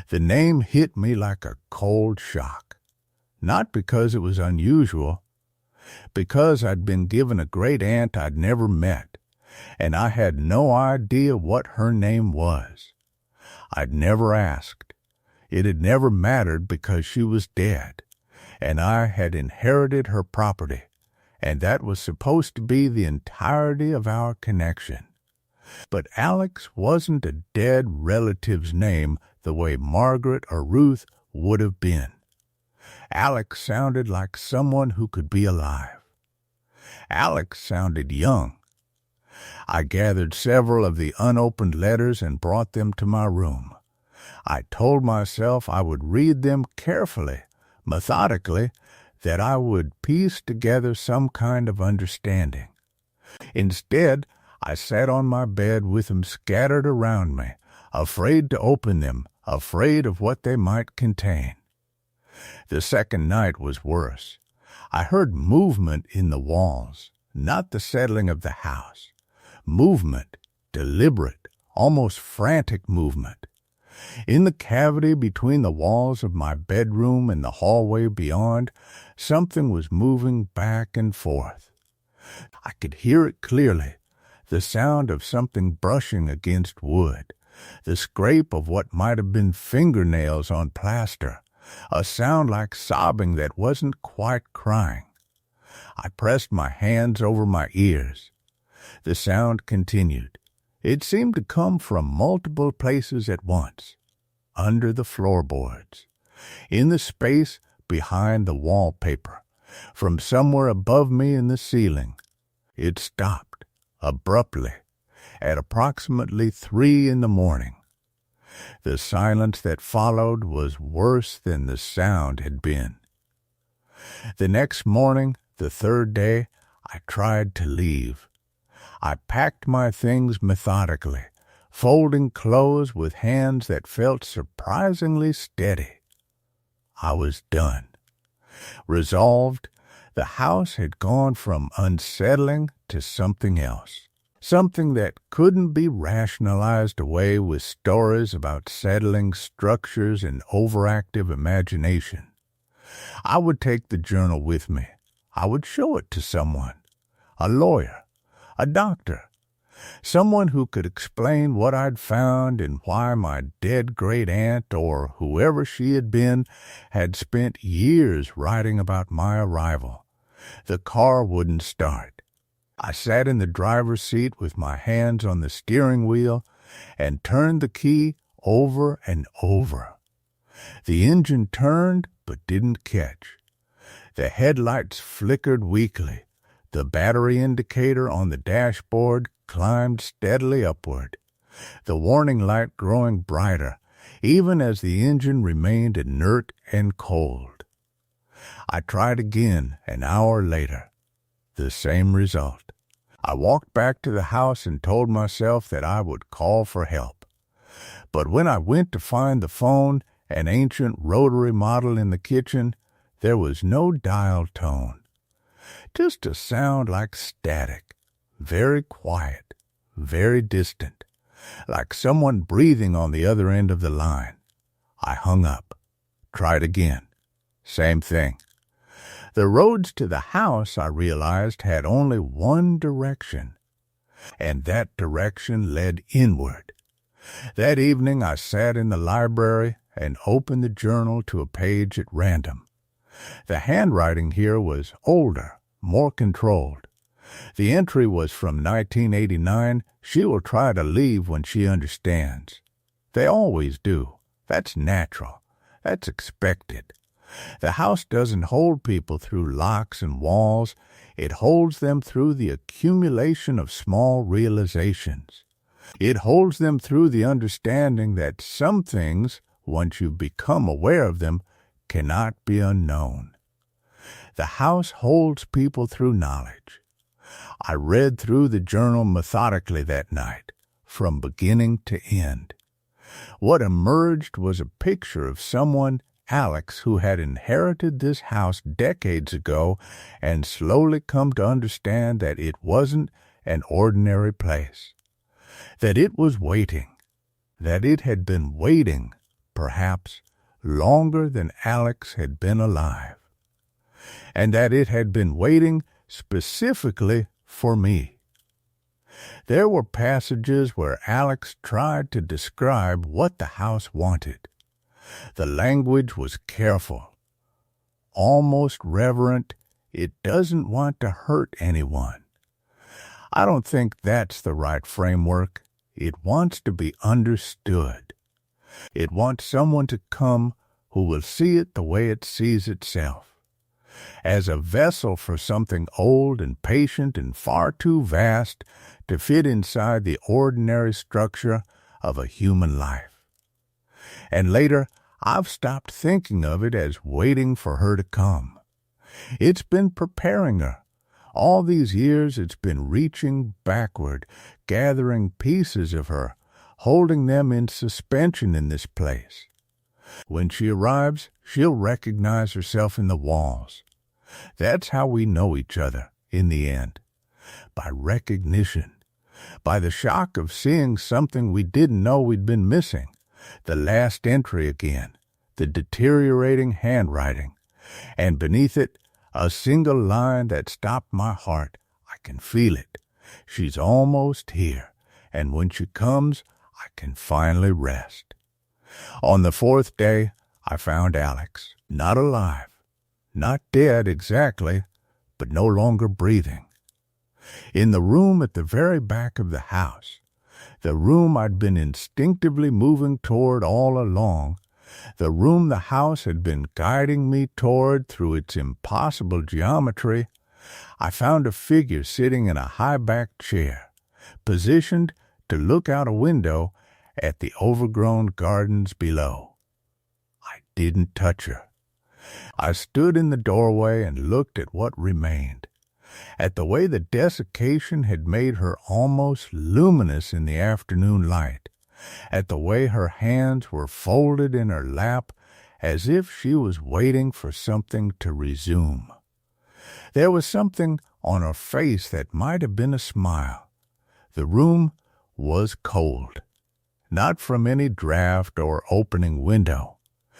The name hit me like a cold shock, not because it was unusual, because I'd been given a great aunt I'd never met, and I had no idea what her name was. I'd never asked. It had never mattered because she was dead, and I had inherited her property, and that was supposed to be the entirety of our connection. But Alex wasn't a dead relative's name the way Margaret or Ruth would have been. Alex sounded like someone who could be alive. Alex sounded young. I gathered several of the unopened letters and brought them to my room. I told myself I would read them carefully, methodically, that I would piece together some kind of understanding. Instead, I sat on my bed with them scattered around me, afraid to open them, afraid of what they might contain. The second night was worse. I heard movement in the walls, not the settling of the house. Movement, deliberate, almost frantic movement. In the cavity between the walls of my bedroom and the hallway beyond, something was moving back and forth. I could hear it clearly, the sound of something brushing against wood, the scrape of what might have been fingernails on plaster, a sound like sobbing that wasn't quite crying. I pressed my hands over my ears. The sound continued. It seemed to come from multiple places at once. Under the floorboards, in the space behind the wallpaper, from somewhere above me in the ceiling. It stopped, abruptly, at approximately 3 in the morning. The silence that followed was worse than the sound had been. The next morning, the third day, I tried to leave. I packed my things methodically, folding clothes with hands that felt surprisingly steady. I was done. Resolved, the house had gone from unsettling to something else. Something that couldn't be rationalized away with stories about settling structures and overactive imagination. I would take the journal with me. I would show it to someone, a lawyer, a doctor, someone who could explain what I'd found and why my dead great-aunt, or whoever she had been, had spent years writing about my arrival. The car wouldn't start. I sat in the driver's seat with my hands on the steering wheel and turned the key over and over. The engine turned but didn't catch. The headlights flickered weakly. The battery indicator on the dashboard climbed steadily upward, the warning light growing brighter, even as the engine remained inert and cold. I tried again an hour later. The same result. I walked back to the house and told myself that I would call for help. But when I went to find the phone, an ancient rotary model in the kitchen, there was no dial tone. Just a sound like static, very quiet, very distant, like someone breathing on the other end of the line. I hung up, tried again. Same thing. The roads to the house, I realized, had only one direction, and that direction led inward. That evening I sat in the library and opened the journal to a page at random. The handwriting here was older, more controlled. The entry was from 1989. She will try to leave when she understands. They always do. That's natural. That's expected. The house doesn't hold people through locks and walls. It holds them through the accumulation of small realizations. It holds them through the understanding that some things, once you become aware of them, cannot be unknown. The house holds people through knowledge. I read through the journal methodically that night, from beginning to end. What emerged was a picture of someone, Alex, who had inherited this house decades ago and slowly come to understand that it wasn't an ordinary place, that it was waiting, that it had been waiting, perhaps, longer than Alex had been alive, and that it had been waiting specifically for me. There were passages where Alex tried to describe what the house wanted. The language was careful, almost reverent. It doesn't want to hurt anyone. I don't think that's the right framework. It wants to be understood. It wants someone to come who will see it the way it sees itself, as a vessel for something old and patient and far too vast to fit inside the ordinary structure of a human life. And later, I've stopped thinking of it as waiting for her to come. It's been preparing her. All these years it's been reaching backward, gathering pieces of her, holding them in suspension in this place. When she arrives, she'll recognize herself in the walls. That's how we know each other, in the end. By recognition. By the shock of seeing something we didn't know we'd been missing. The last entry again. The deteriorating handwriting. And beneath it, a single line that stopped my heart. I can feel it. She's almost here. And when she comes, I can finally rest. On the fourth day, I found Alex. Not alive. Not dead exactly, but no longer breathing. In the room at the very back of the house, the room I'd been instinctively moving toward all along, the room the house had been guiding me toward through its impossible geometry, I found a figure sitting in a high-backed chair, positioned to look out a window at the overgrown gardens below. I didn't touch her. I stood in the doorway and looked at what remained, at the way the desiccation had made her almost luminous in the afternoon light, at the way her hands were folded in her lap as if she was waiting for something to resume. There was something on her face that might have been a smile. The room was cold, not from any draft or opening window,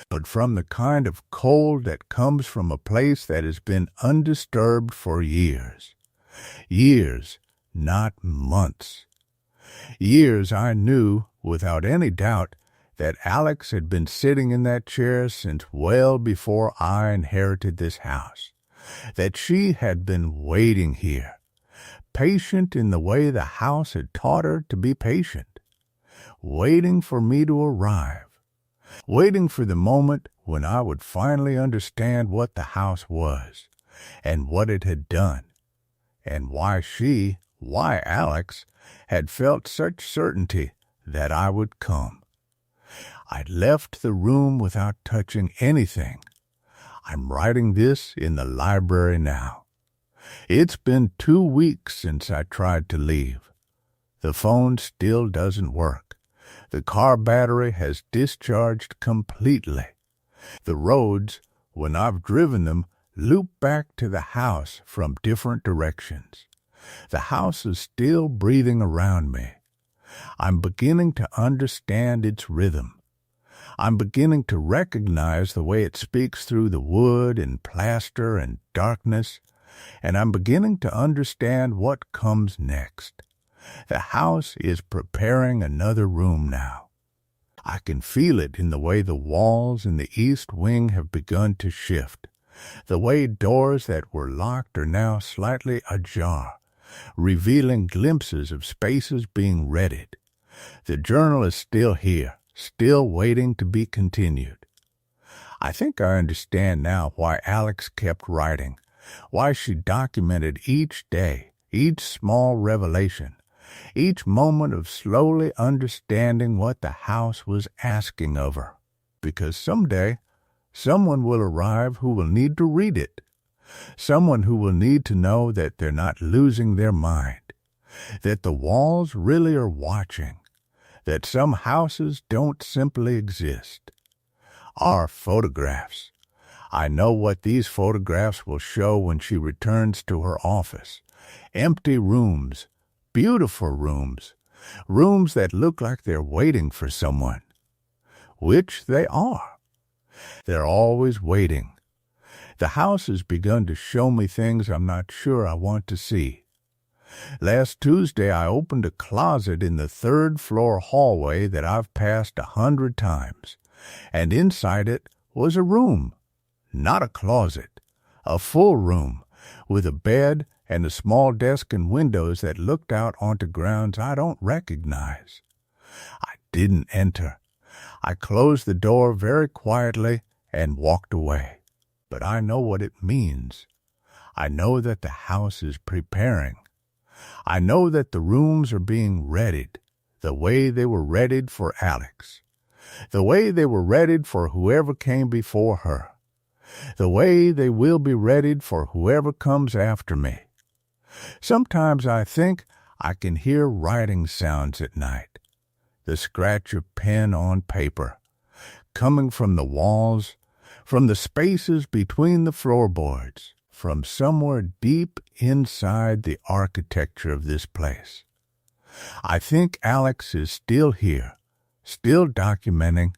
but from the kind of cold that comes from a place that has been undisturbed for years. Years, not months. Years I knew, without any doubt, that Alex had been sitting in that chair since well before I inherited this house, that she had been waiting here, patient in the way the house had taught her to be patient, waiting for me to arrive, waiting for the moment when I would finally understand what the house was, and what it had done, and why Alex, had felt such certainty that I would come. I'd left the room without touching anything. I'm writing this in the library now. It's been 2 weeks since I tried to leave. The phone still doesn't work. The car battery has discharged completely. The roads, when I've driven them, loop back to the house from different directions. The house is still breathing around me. I'm beginning to understand its rhythm. I'm beginning to recognize the way it speaks through the wood and plaster and darkness, and I'm beginning to understand what comes next. The house is preparing another room now. I can feel it in the way the walls in the east wing have begun to shift, the way doors that were locked are now slightly ajar, revealing glimpses of spaces being readied. The journal is still here, still waiting to be continued. I think I understand now why Alex kept writing, why she documented each day, each small revelation, each moment of slowly understanding what the house was asking of her. Because someday, someone will arrive who will need to read it. Someone who will need to know that they're not losing their mind, that the walls really are watching, that some houses don't simply exist. Our photographs. I know what these photographs will show when she returns to her office. Empty rooms, beautiful rooms, rooms that look like they're waiting for someone. Which they are. They're always waiting. The house has begun to show me things I'm not sure I want to see. Last Tuesday I opened a closet in the third-floor hallway that I've passed 100 times, and inside it was a room. Not a closet, a full room, with a bed and a small desk and windows that looked out onto grounds I don't recognize. I didn't enter. I closed the door very quietly and walked away. But I know what it means. I know that the house is preparing. I know that the rooms are being readied, the way they were readied for Alex, the way they were readied for whoever came before her, the way they will be readied for whoever comes after me. Sometimes I think I can hear writing sounds at night, the scratch of pen on paper, coming from the walls, from the spaces between the floorboards, from somewhere deep inside the architecture of this place. I think Alex is still here, still documenting,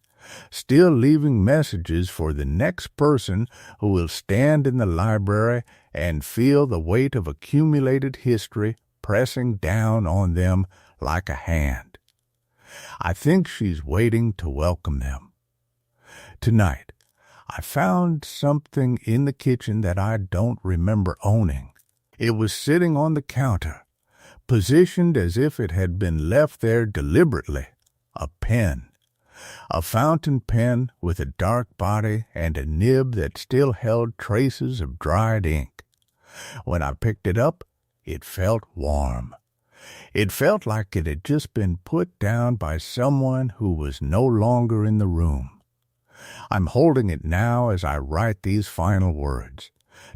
still leaving messages for the next person who will stand in the library and feel the weight of accumulated history pressing down on them like a hand. I think she's waiting to welcome them. Tonight, I found something in the kitchen that I don't remember owning. It was sitting on the counter, positioned as if it had been left there deliberately. A pen. A fountain pen with a dark body and a nib that still held traces of dried ink. When I picked it up, it felt warm. It felt like it had just been put down by someone who was no longer in the room. I'm holding it now as I write these final words.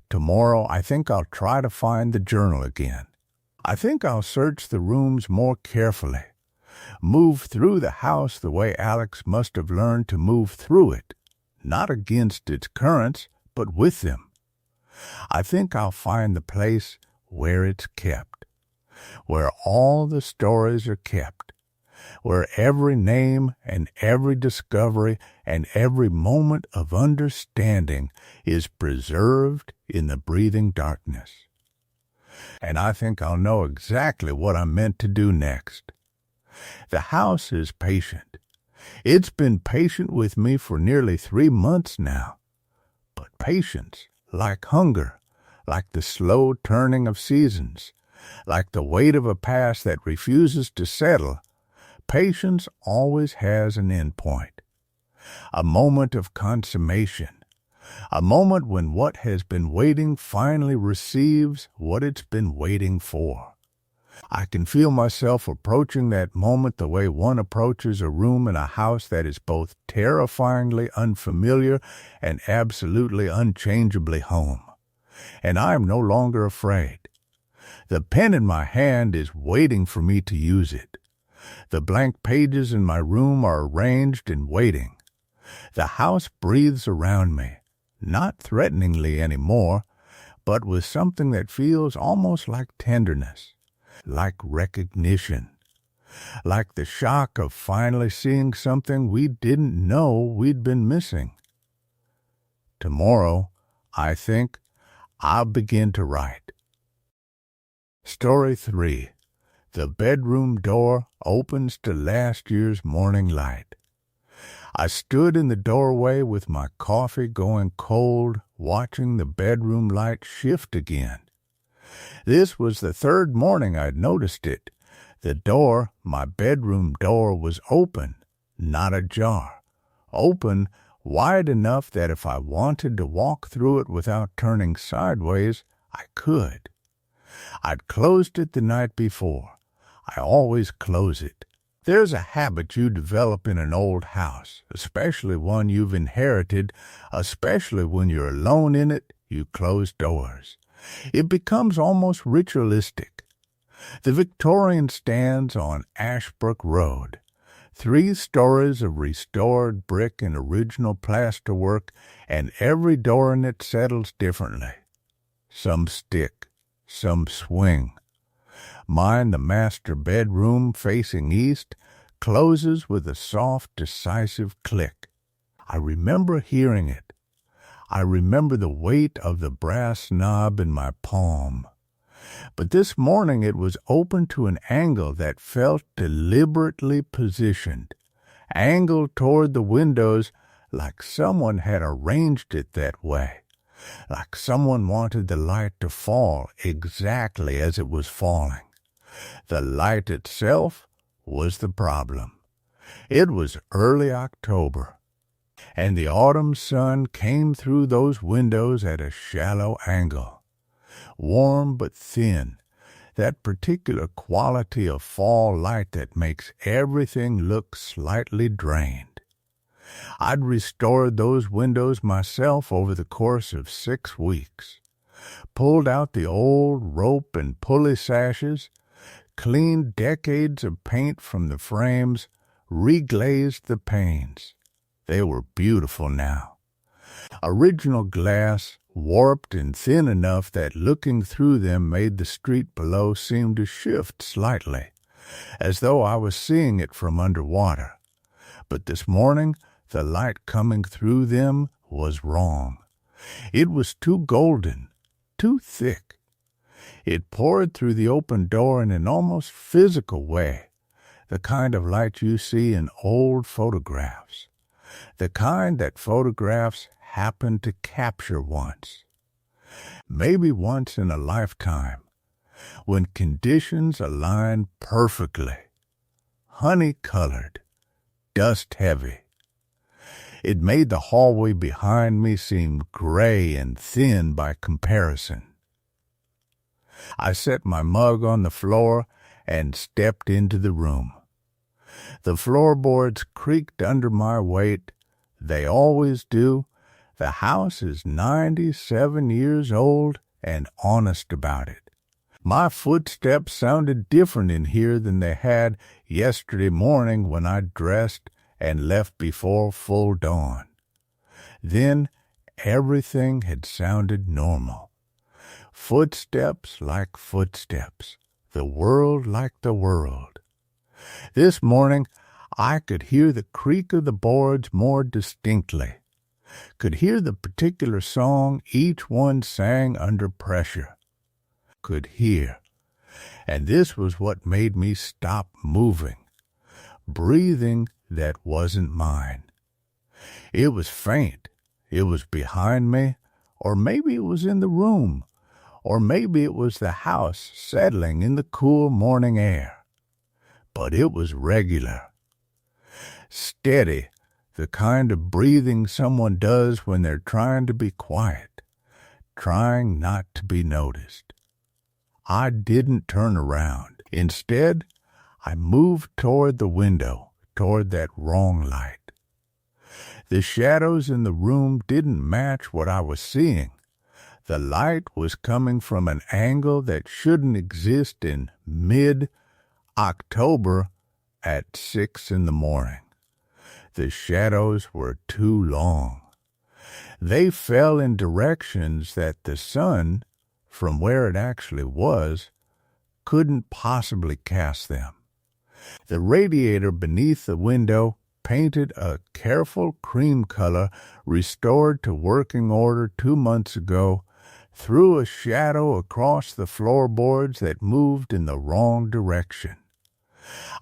Tomorrow I think I'll try to find the journal again. I think I'll search the rooms more carefully. Move through the house the way Alex must have learned to move through it, not against its currents, but with them. I think I'll find the place where it's kept, where all the stories are kept, where every name and every discovery and every moment of understanding is preserved in the breathing darkness. And I think I'll know exactly what I'm meant to do next. The house is patient. It's been patient with me for nearly 3 months now. But patience, like hunger, like the slow turning of seasons, like the weight of a past that refuses to settle, patience always has an end point. A moment of consummation. A moment when what has been waiting finally receives what it's been waiting for. I can feel myself approaching that moment the way one approaches a room in a house that is both terrifyingly unfamiliar and absolutely unchangeably home. And I am no longer afraid. The pen in my hand is waiting for me to use it. The blank pages in my room are arranged and waiting. The house breathes around me, not threateningly anymore, but with something that feels almost like tenderness, like recognition, like the shock of finally seeing something we didn't know we'd been missing. Tomorrow, I think, I'll begin to write. Story 3. The bedroom door opens to last year's morning light. I stood in the doorway with my coffee going cold, watching the bedroom light shift again. This was the 3rd morning I'd noticed it. The door, my bedroom door, was open, not ajar. Open, wide enough that if I wanted to walk through it without turning sideways, I could. I'd closed it the night before. I always close it. There's a habit you develop in an old house, especially one you've inherited, especially when you're alone in it, you close doors. It becomes almost ritualistic. The Victorian stands on Ashbrook Road. 3 stories of restored brick and original plasterwork, and every door in it settles differently. Some stick, some swing. Mine, the master bedroom facing east, closes with a soft, decisive click. I remember hearing it. I remember the weight of the brass knob in my palm. But this morning it was open to an angle that felt deliberately positioned, angled toward the windows like someone had arranged it that way, like someone wanted the light to fall exactly as it was falling. The light itself was the problem. It was early October. and the autumn sun came through those windows at a shallow angle, warm but thin, that particular quality of fall light that makes everything look slightly drained. I'd restored those windows myself over the course of 6 weeks, pulled out the old rope and pulley sashes, cleaned decades of paint from the frames, reglazed the panes. They were beautiful now. Original glass, warped and thin enough that looking through them made the street below seem to shift slightly, as though I was seeing it from underwater. But this morning, the light coming through them was wrong. It was too golden, too thick. It poured through the open door in an almost physical way, the kind of light you see in old photographs, the kind that photographs happen to capture once. Maybe once in a lifetime, when conditions align perfectly, honey-colored, dust-heavy. It made the hallway behind me seem gray and thin by comparison. I set my mug on the floor and stepped into the room. The floorboards creaked under my weight. They always do. The house is 97 years old and honest about it. My footsteps sounded different in here than they had yesterday morning when I dressed and left before full dawn. Then everything had sounded normal. Footsteps like footsteps, the world like the world. This morning I could hear the creak of the boards more distinctly, could hear the particular song each one sang under pressure. Could hear, and this was what made me stop moving, breathing that wasn't mine. It was faint, it was behind me, or maybe it was in the room, or maybe it was the house settling in the cool morning air. But it was regular, steady, the kind of breathing someone does when they're trying to be quiet, trying not to be noticed. I didn't turn around. Instead, I moved toward the window, toward that wrong light. The shadows in the room didn't match what I was seeing. The light was coming from an angle that shouldn't exist in mid-October at 6 in the morning. The shadows were too long. They fell in directions that the sun, from where it actually was, couldn't possibly cast them. The radiator beneath the window, painted a careful cream color restored to working order 2 months ago, threw a shadow across the floorboards that moved in the wrong direction.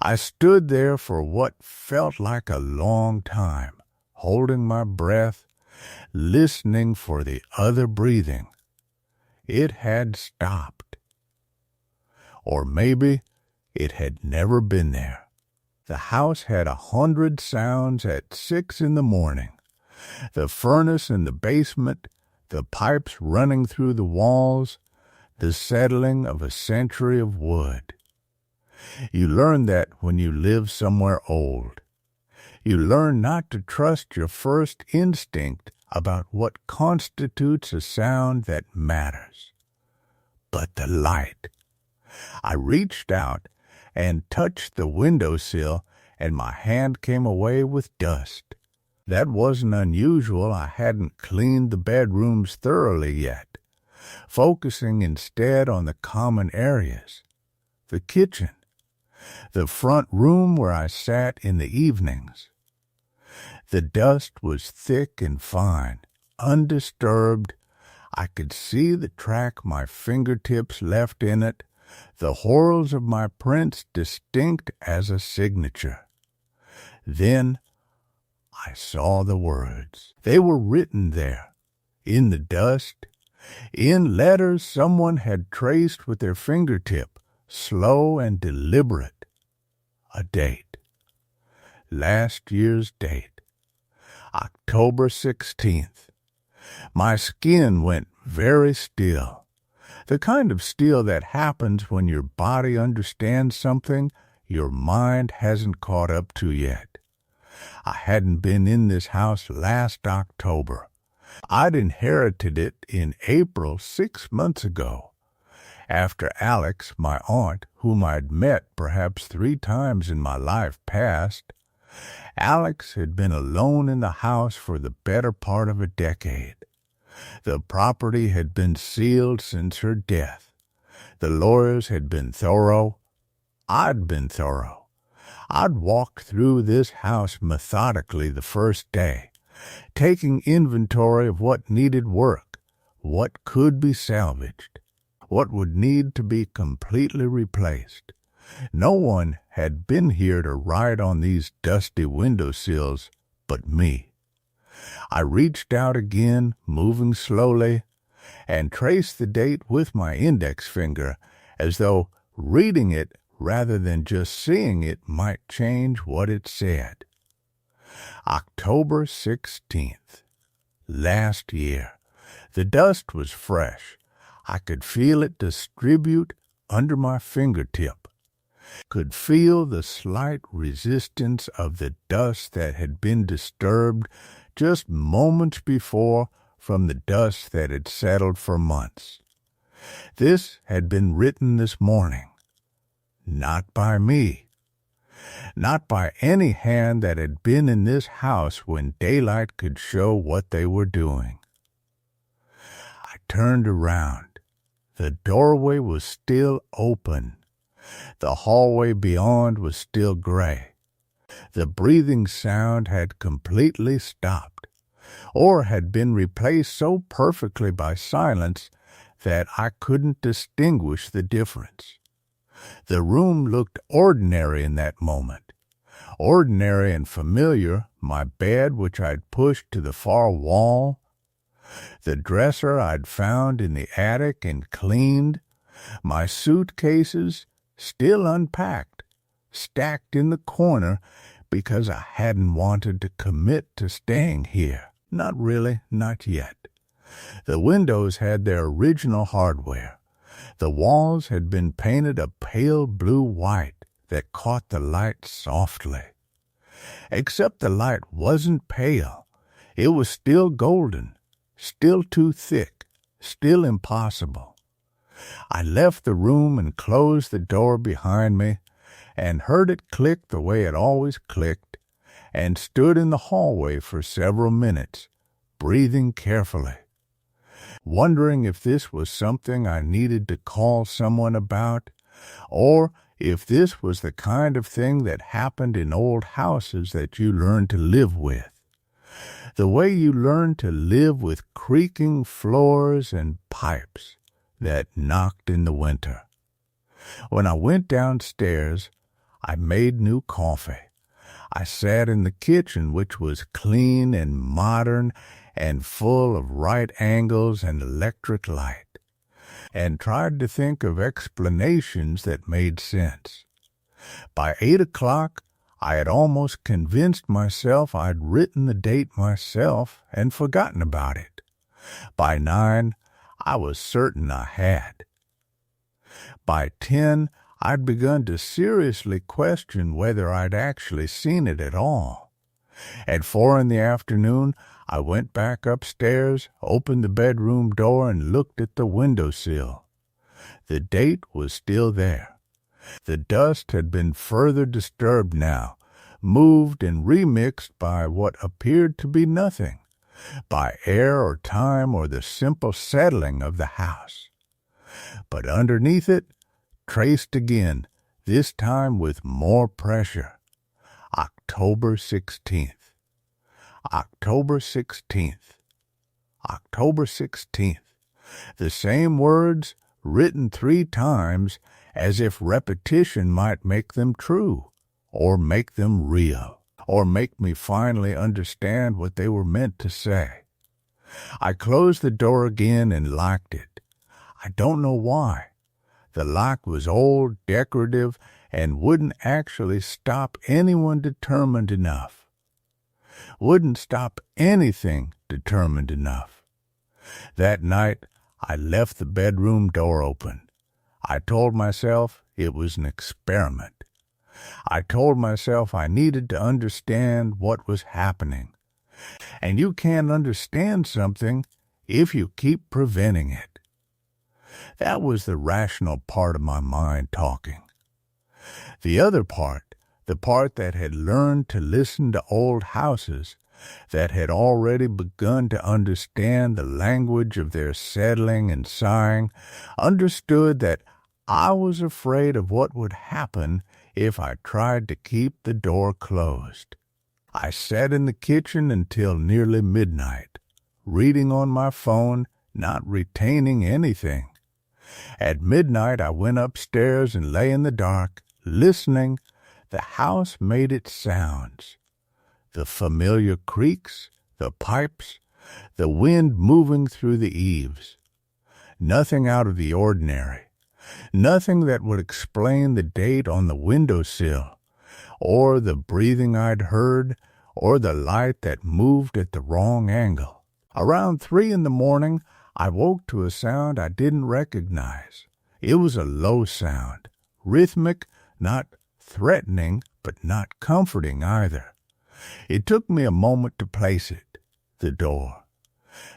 I stood there for what felt like a long time, holding my breath, listening for the other breathing. It had stopped. Or maybe it had never been there. The house had 100 sounds at 6 in the morning. The furnace in the basement, the pipes running through the walls, the settling of a century of wood. You learn that when you live somewhere old. You learn not to trust your first instinct about what constitutes a sound that matters. But the light. I reached out and touched the windowsill, and my hand came away with dust. That wasn't unusual. I hadn't cleaned the bedrooms thoroughly yet, focusing instead on the common areas. The kitchen, the front room where I sat in the evenings. The dust was thick and fine, undisturbed. I could see the track my fingertips left in it, the whorls of my prints distinct as a signature. Then I saw the words. They were written there, in the dust, in letters someone had traced with their fingertip, slow and deliberate. A date. Last year's date. October 16th. My skin went very still. The kind of still that happens when your body understands something your mind hasn't caught up to yet. I hadn't been in this house last October. I'd inherited it in April 6 months ago, after Alex, my aunt, whom I'd met perhaps 3 times in my life past. Alex had been alone in the house for the better part of a decade. The property had been sealed since her death. The lawyers had been thorough. I'd been thorough. I'd walked through this house methodically the first day, taking inventory of what needed work, what could be salvaged, what would need to be completely replaced. No one had been here to ride on these dusty windowsills but me. I reached out again, moving slowly, and traced the date with my index finger, as though reading it rather than just seeing it might change what it said. October 16th. Last year. The dust was fresh. I could feel it distribute under my fingertip. Could feel the slight resistance of the dust that had been disturbed just moments before from the dust that had settled for months. This had been written this morning. Not by me. Not by any hand that had been in this house when daylight could show what they were doing. I turned around. The doorway was still open. The hallway beyond was still gray. The breathing sound had completely stopped, or had been replaced so perfectly by silence that I couldn't distinguish the difference. The room looked ordinary in that moment. Ordinary and familiar, my bed which I'd pushed to the far wall, the dresser I'd found in the attic and cleaned, my suitcases still unpacked, stacked in the corner because I hadn't wanted to commit to staying here. Not really, not yet. The windows had their original hardware. The walls had been painted a pale blue-white that caught the light softly. Except the light wasn't pale. It was still golden, still too thick, still impossible. I left the room and closed the door behind me, and heard it click the way it always clicked, and stood in the hallway for several minutes, breathing carefully, wondering if this was something I needed to call someone about, or if this was the kind of thing that happened in old houses that you learn to live with. The way you learn to live with creaking floors and pipes that knocked in the winter. When I went downstairs, I made new coffee. I sat in the kitchen, which was clean and modern and full of right angles and electric light, and tried to think of explanations that made sense. By 8 o'clock, I had almost convinced myself I'd written the date myself and forgotten about it. By 9, I was certain I had. By 10, I'd begun to seriously question whether I'd actually seen it at all. At 4 in the afternoon, I went back upstairs, opened the bedroom door, and looked at the windowsill. The date was still there. The dust had been further disturbed now, moved and remixed by what appeared to be nothing, by air or time or the simple settling of the house. But underneath it, traced again, this time with more pressure. October 16th. October 16th. October 16th. The same words written 3 times, as if repetition might make them true, or make them real, or make me finally understand what they were meant to say. I closed the door again and locked it. I don't know why. The lock was old, decorative, and wouldn't actually stop anyone determined enough. Wouldn't stop anything determined enough. That night, I left the bedroom door open. I told myself it was an experiment. I told myself I needed to understand what was happening. And you can't understand something if you keep preventing it. That was the rational part of my mind talking. The other part, the part that had learned to listen to old houses, that had already begun to understand the language of their settling and sighing, understood that I was afraid of what would happen if I tried to keep the door closed. I sat in the kitchen until nearly midnight, reading on my phone, not retaining anything. At midnight I went upstairs and lay in the dark, listening. The house made its sounds. The familiar creaks, the pipes, the wind moving through the eaves. Nothing out of the ordinary. Nothing that would explain the date on the windowsill, or the breathing I'd heard, or the light that moved at the wrong angle. Around 3 a.m, I woke to a sound I didn't recognize. It was a low sound, rhythmic, not threatening, but not comforting either. It took me a moment to place it. The door.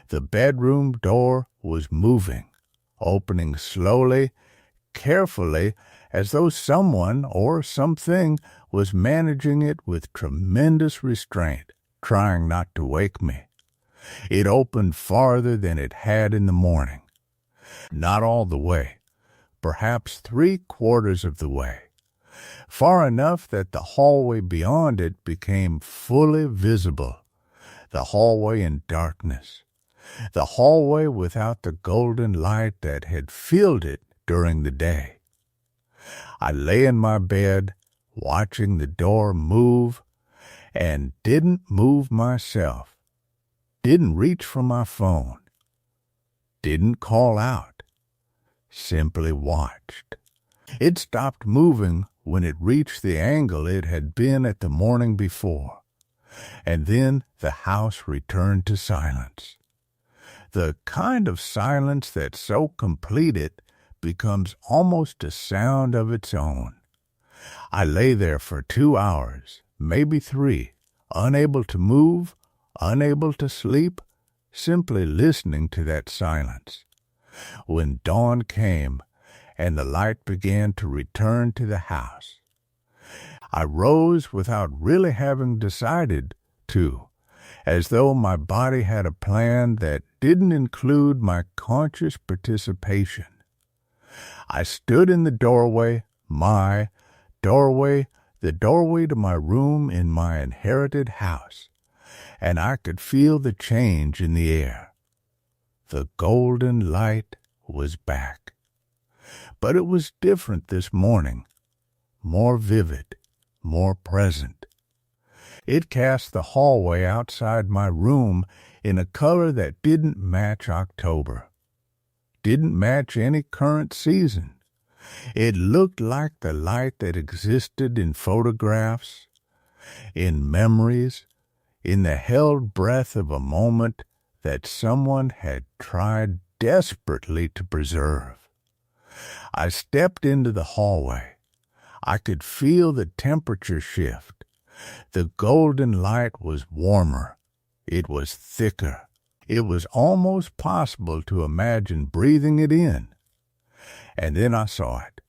The bedroom door was moving, opening slowly, carefully, as though someone or something was managing it with tremendous restraint, trying not to wake me. It opened farther than it had in the morning. Not all the way, perhaps 3/4 of the way. Far enough that the hallway beyond it became fully visible. The hallway in darkness. The hallway without the golden light that had filled it during the day. I lay in my bed, watching the door move, and didn't move myself. Didn't reach for my phone. Didn't call out. Simply watched. It stopped moving when it reached the angle it had been at the morning before, and then the house returned to silence. The kind of silence that so complete it becomes almost a sound of its own. I lay there for 2 hours, maybe 3, unable to move, unable to sleep, simply listening to that silence. When dawn came and the light began to return to the house, I rose without really having decided to, as though my body had a plan that didn't include my conscious participation. I stood in the doorway, the doorway to my room in my inherited house, and I could feel the change in the air. The golden light was back. But it was different this morning, more vivid, more present. It cast the hallway outside my room in a color that didn't match October, didn't match any current season. It looked like the light that existed in photographs, in memories, in the held breath of a moment that someone had tried desperately to preserve. I stepped into the hallway. I could feel the temperature shift. The golden light was warmer. It was thicker. It was almost possible to imagine breathing it in. And then I saw it,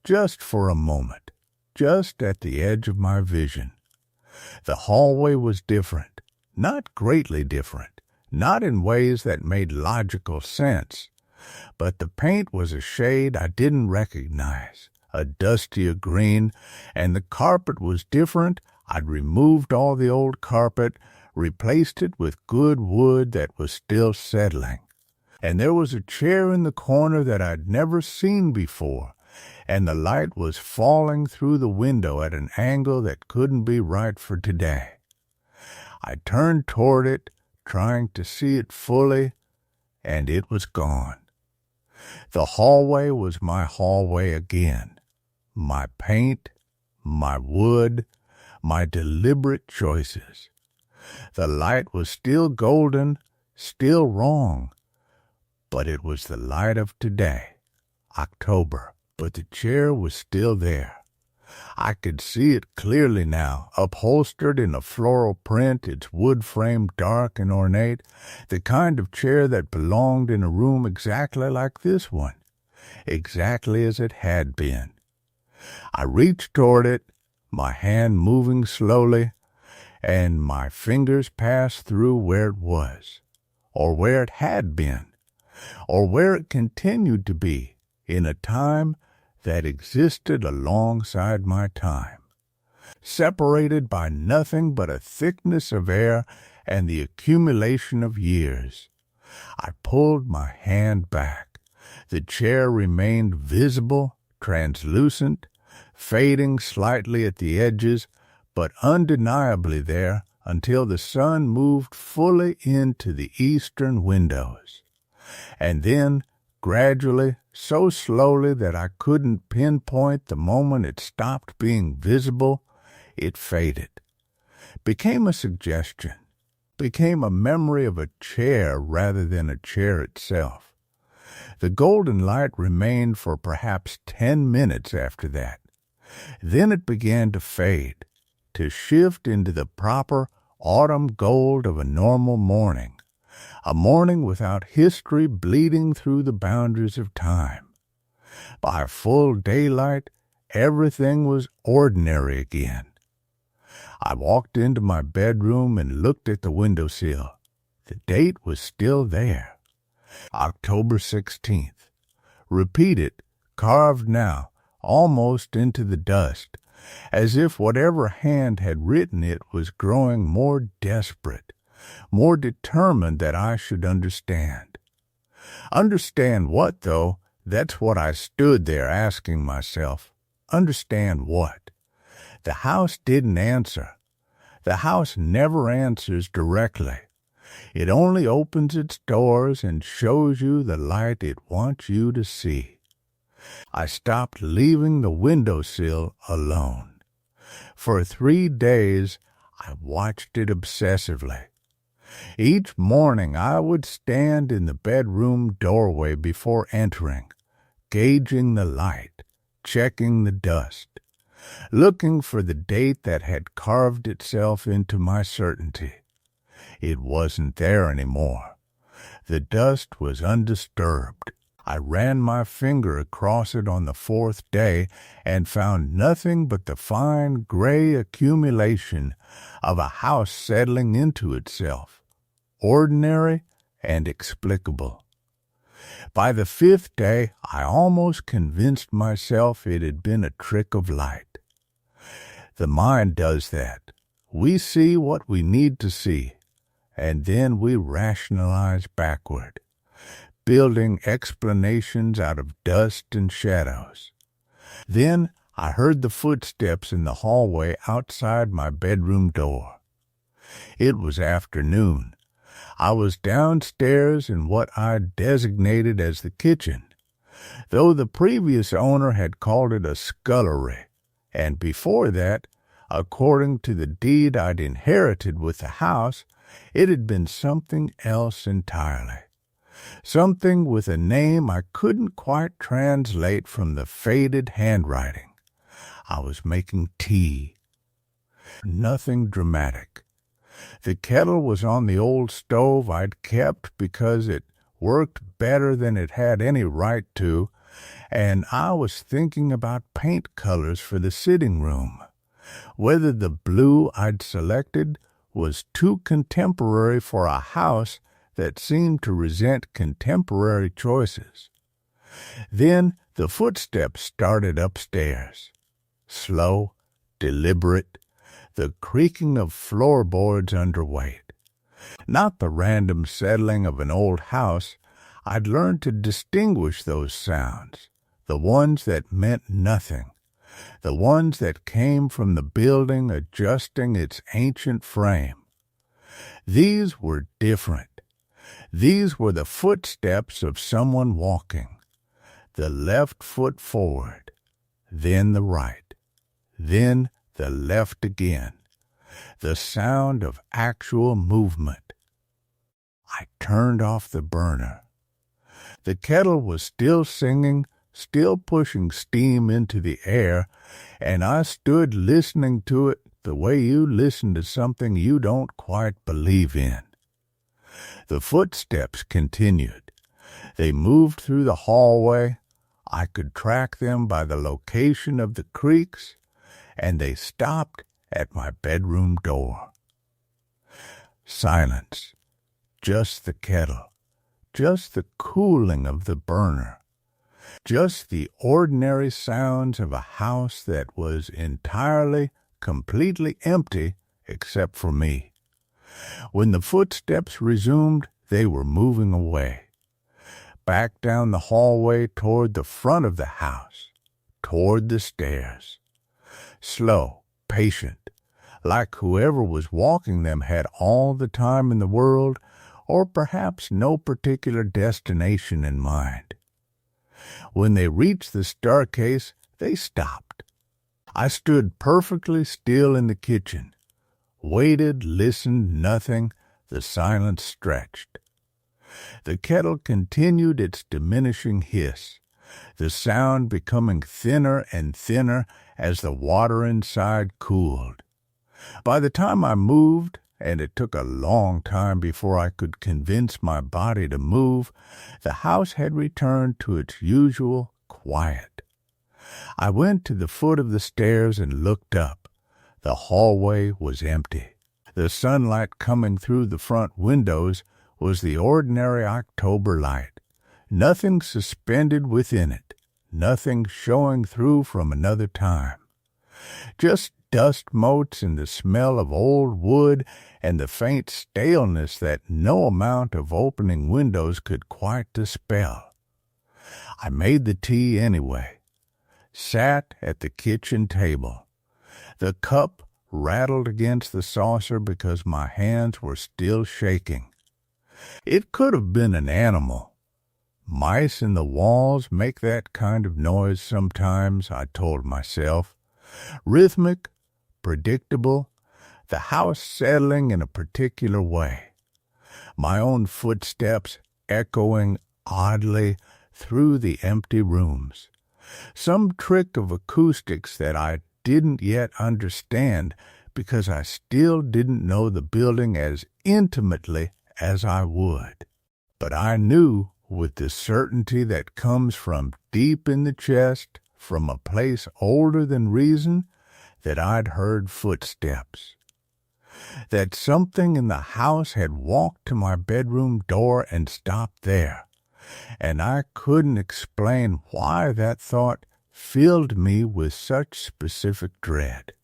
just for a moment, just at the edge of my vision. The hallway was different, not greatly different, not in ways that made logical sense, but the paint was a shade I didn't recognize, a dustier green, and the carpet was different. I'd removed all the old carpet, replaced it with good wood that was still settling. And there was a chair in the corner that I'd never seen before, and the light was falling through the window at an angle that couldn't be right for today. I turned toward it, trying to see it fully, and it was gone. The hallway was my hallway again. My paint, my wood, my deliberate choices. The light was still golden, still wrong, but it was the light of today, October, but the chair was still there. I could see it clearly now, upholstered in a floral print, its wood frame dark and ornate, the kind of chair that belonged in a room exactly like this one, exactly as it had been. I reached toward it, my hand moving slowly, and my fingers passed through where it was, or where it had been, or where it continued to be in a time that existed alongside my time, separated by nothing but a thickness of air and the accumulation of years. I pulled my hand back. The chair remained visible, translucent, fading slightly at the edges, but undeniably there until the sun moved fully into the eastern windows. And then, gradually, so slowly that I couldn't pinpoint the moment it stopped being visible, it faded, became a suggestion, became a memory of a chair rather than a chair itself. The golden light remained for perhaps 10 minutes after that. Then it began to fade, to shift into the proper autumn gold of a normal morning, a morning without history bleeding through the boundaries of time. By full daylight, everything was ordinary again. I walked into my bedroom and looked at the windowsill. The date was still there. October 16th. Repeated, carved now, almost into the dust, as if whatever hand had written it was growing more desperate, more determined that I should understand. Understand what, though? That's what I stood there asking myself. Understand what? The house didn't answer. The house never answers directly. It only opens its doors and shows you the light it wants you to see. I stopped leaving the windowsill alone. For 3 days, I watched it obsessively. Each morning I would stand in the bedroom doorway before entering, gauging the light, checking the dust, looking for the date that had carved itself into my certainty. It wasn't there anymore. The dust was undisturbed. I ran my finger across it on the 4th day and found nothing but the fine gray accumulation of a house settling into itself, ordinary and explicable. By the 5th day, I almost convinced myself it had been a trick of light. The mind does that. We see what we need to see, and then we rationalize backward, building explanations out of dust and shadows. Then I heard the footsteps in the hallway outside my bedroom door. It was afternoon. I was downstairs in what I designated as the kitchen, though the previous owner had called it a scullery, and before that, according to the deed I'd inherited with the house, it had been something else entirely. Something with a name I couldn't quite translate from the faded handwriting. I was making tea. Nothing dramatic. The kettle was on the old stove I'd kept because it worked better than it had any right to, and I was thinking about paint colors for the sitting room, whether the blue I'd selected was too contemporary for a house that seemed to resent contemporary choices. Then the footsteps started upstairs. Slow, deliberate, the creaking of floorboards underweight. Not the random settling of an old house. I'd learned to distinguish those sounds, the ones that meant nothing, the ones that came from the building adjusting its ancient frame. These were different. These were the footsteps of someone walking, the left foot forward, then the right, then the left again. the sound of actual movement. I turned off the burner. The kettle was still singing, still pushing steam into the air, and I stood listening to it the way you listen to something you don't quite believe in. The footsteps continued. They moved through the hallway. I could track them by the location of the creaks, and they stopped at my bedroom door. Silence. Just the kettle. Just the cooling of the burner. Just the ordinary sounds of a house that was entirely, completely empty except for me. When the footsteps resumed, they were moving away. Back down the hallway toward the front of the house, toward the stairs. Slow, patient, like whoever was walking them had all the time in the world, or perhaps no particular destination in mind. When they reached the staircase, they stopped. I stood perfectly still in the kitchen, waited, listened, nothing, the silence stretched. The kettle continued its diminishing hiss, the sound becoming thinner and thinner as the water inside cooled. By the time I moved, and it took a long time before I could convince my body to move, the house had returned to its usual quiet. I went to the foot of the stairs and looked up. The hallway was empty. The sunlight coming through the front windows was the ordinary October light, nothing suspended within it, nothing showing through from another time. Just dust motes and the smell of old wood and the faint staleness that no amount of opening windows could quite dispel. I made the tea anyway, sat at the kitchen table. The cup rattled against the saucer because my hands were still shaking. It could have been an animal. Mice in the walls make that kind of noise sometimes, I told myself. Rhythmic, predictable, the house settling in a particular way. My own footsteps echoing oddly through the empty rooms. Some trick of acoustics that I didn't yet understand because I still didn't know the building as intimately as I would. But I knew with the certainty that comes from deep in the chest, from a place older than reason, that I'd heard footsteps. That something in the house had walked to my bedroom door and stopped there, and I couldn't explain why that thought filled me with such specific dread.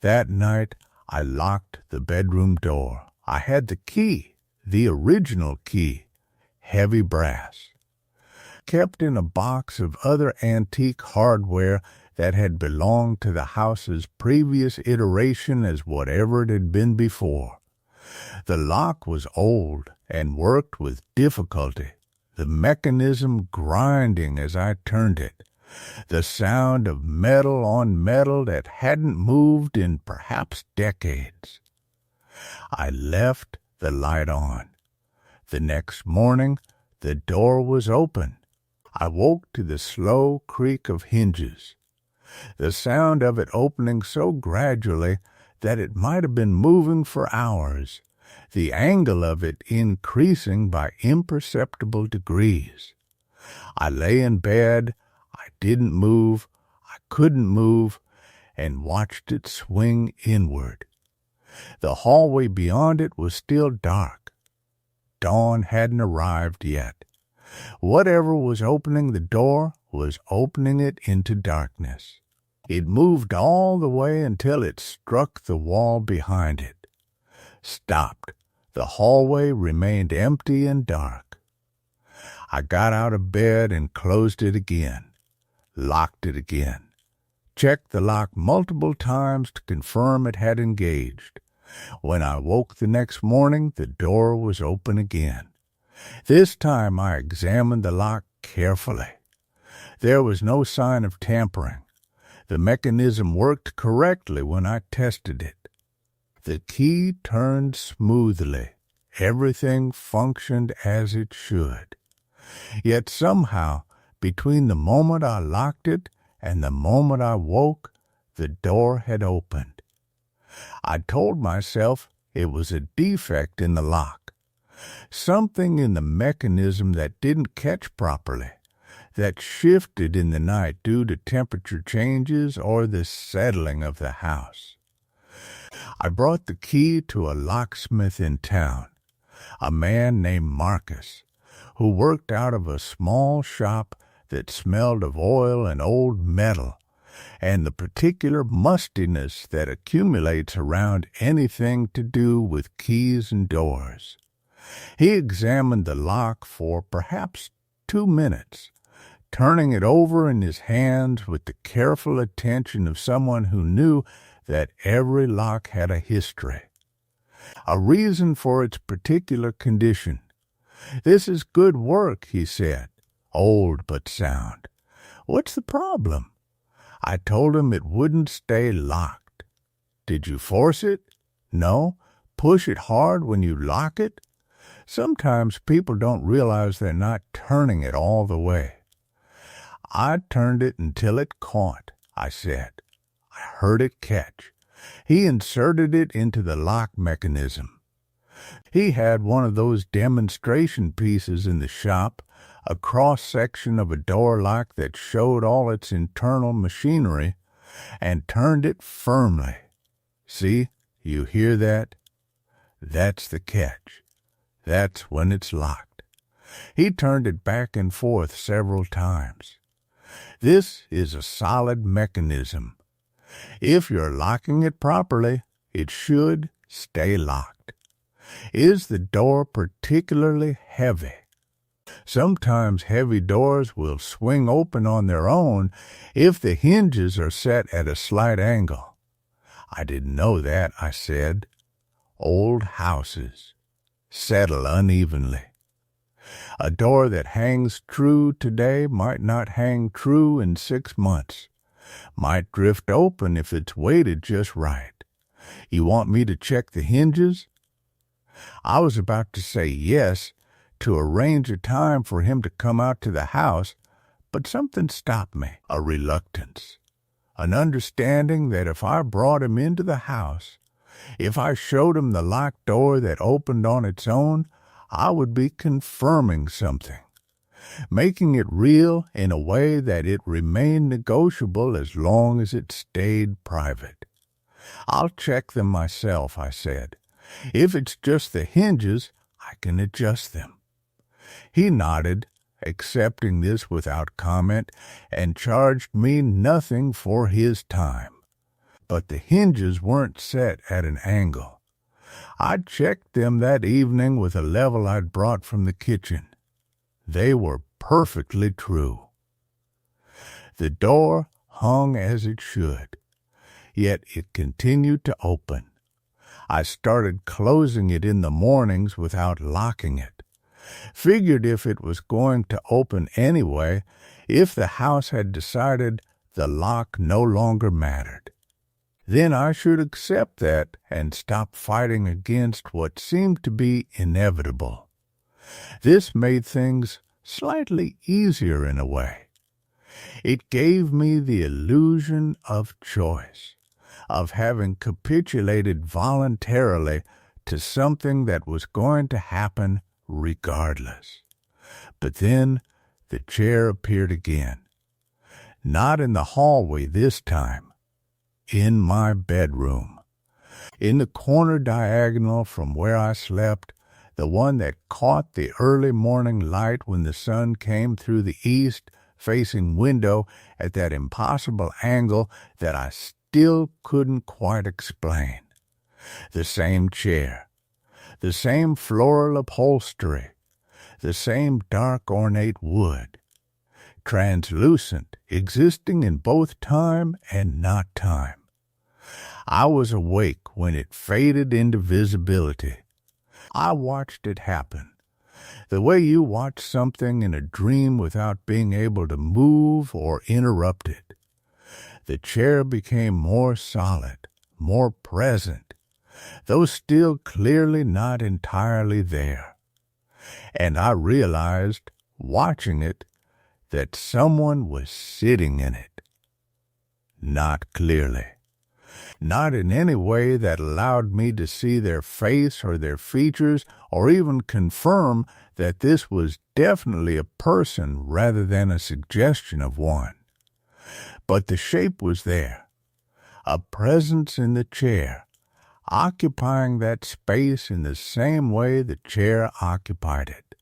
That night I locked the bedroom door. I had the key, the original key, heavy brass, kept in a box of other antique hardware that had belonged to the house's previous iteration as whatever it had been before. The lock was old and worked with difficulty, the mechanism grinding as I turned it, the sound of metal on metal that hadn't moved in perhaps decades. I left the light on. The next morning, the door was open. I woke to the slow creak of hinges, the sound of it opening so gradually that it might have been moving for hours, the angle of it increasing by imperceptible degrees. I lay in bed, I didn't move, I couldn't move, and watched it swing inward. The hallway beyond it was still dark. Dawn hadn't arrived yet. Whatever was opening the door was opening it into darkness. It moved all the way until it struck the wall behind it. Stopped. The hallway remained empty and dark. I got out of bed and closed it again, locked it again, checked the lock multiple times to confirm it had engaged. When I woke the next morning, the door was open again. This time I examined the lock carefully. There was no sign of tampering. The mechanism worked correctly when I tested it. The key turned smoothly. Everything functioned as it should. Yet somehow, between the moment I locked it and the moment I woke, the door had opened. I told myself it was a defect in the lock, something in the mechanism that didn't catch properly, that shifted in the night due to temperature changes or the settling of the house. I brought the key to a locksmith in town, a man named Marcus, who worked out of a small shop that smelled of oil and old metal, and the particular mustiness that accumulates around anything to do with keys and doors. He examined the lock for perhaps 2 minutes, turning it over in his hands with the careful attention of someone who knew that every lock had a history, a reason for its particular condition. "This is good work," he said, "old but sound. What's the problem?" I told him it wouldn't stay locked. "Did you force it?" "No. Push it hard when you lock it?" "Sometimes people don't realize they're not turning it all the way." "I turned it until it caught," I said. I heard it catch. He inserted it into the lock mechanism. He had one of those demonstration pieces in the shop, a cross-section of a door lock that showed all its internal machinery, and turned it firmly. "See, you hear that? That's the catch. That's when it's locked." He turned it back and forth several times. This is a solid mechanism. If you're locking it properly, it should stay locked. Is the door particularly heavy? Sometimes heavy doors will swing open on their own if the hinges are set at a slight angle. "I didn't know that," I said. "Old houses settle unevenly. A door that hangs true today might not hang true in 6 months. Might drift open if it's weighted just right. You want me to check the hinges?" I was about to say yes, to arrange a time for him to come out to the house, but something stopped me. A reluctance. An understanding that if I brought him into the house, if I showed him the locked door that opened on its own, I would be confirming something, making it real in a way that it remained negotiable as long as it stayed private. "I'll check them myself," I said. "If it's just the hinges, I can adjust them." He nodded, accepting this without comment, and charged me nothing for his time. But the hinges weren't set at an angle. I'd checked them that evening with a level I'd brought from the kitchen. They were perfectly true. The door hung as it should, yet it continued to open. I started closing it in the mornings without locking it. Figured if it was going to open anyway, if the house had decided the lock no longer mattered, then I should accept that and stop fighting against what seemed to be inevitable. This made things slightly easier in a way. It gave me the illusion of choice, of having capitulated voluntarily to something that was going to happen regardless. But then the chair appeared again. Not in the hallway this time. In my bedroom. In the corner diagonal from where I slept, the one that caught the early morning light when the sun came through the east-facing window at that impossible angle that I still couldn't quite explain. The same chair, the same floral upholstery, the same dark ornate wood, translucent, existing in both time and not time. I was awake when it faded into visibility. I watched it happen, the way you watch something in a dream without being able to move or interrupt it. The chair became more solid, more present. though still clearly not entirely there. And I realized, watching it, that someone was sitting in it. Not clearly. Not in any way that allowed me to see their face or their features, or even confirm that this was definitely a person rather than a suggestion of one. But the shape was there, a presence in the chair, occupying that space in the same way the chair occupied it,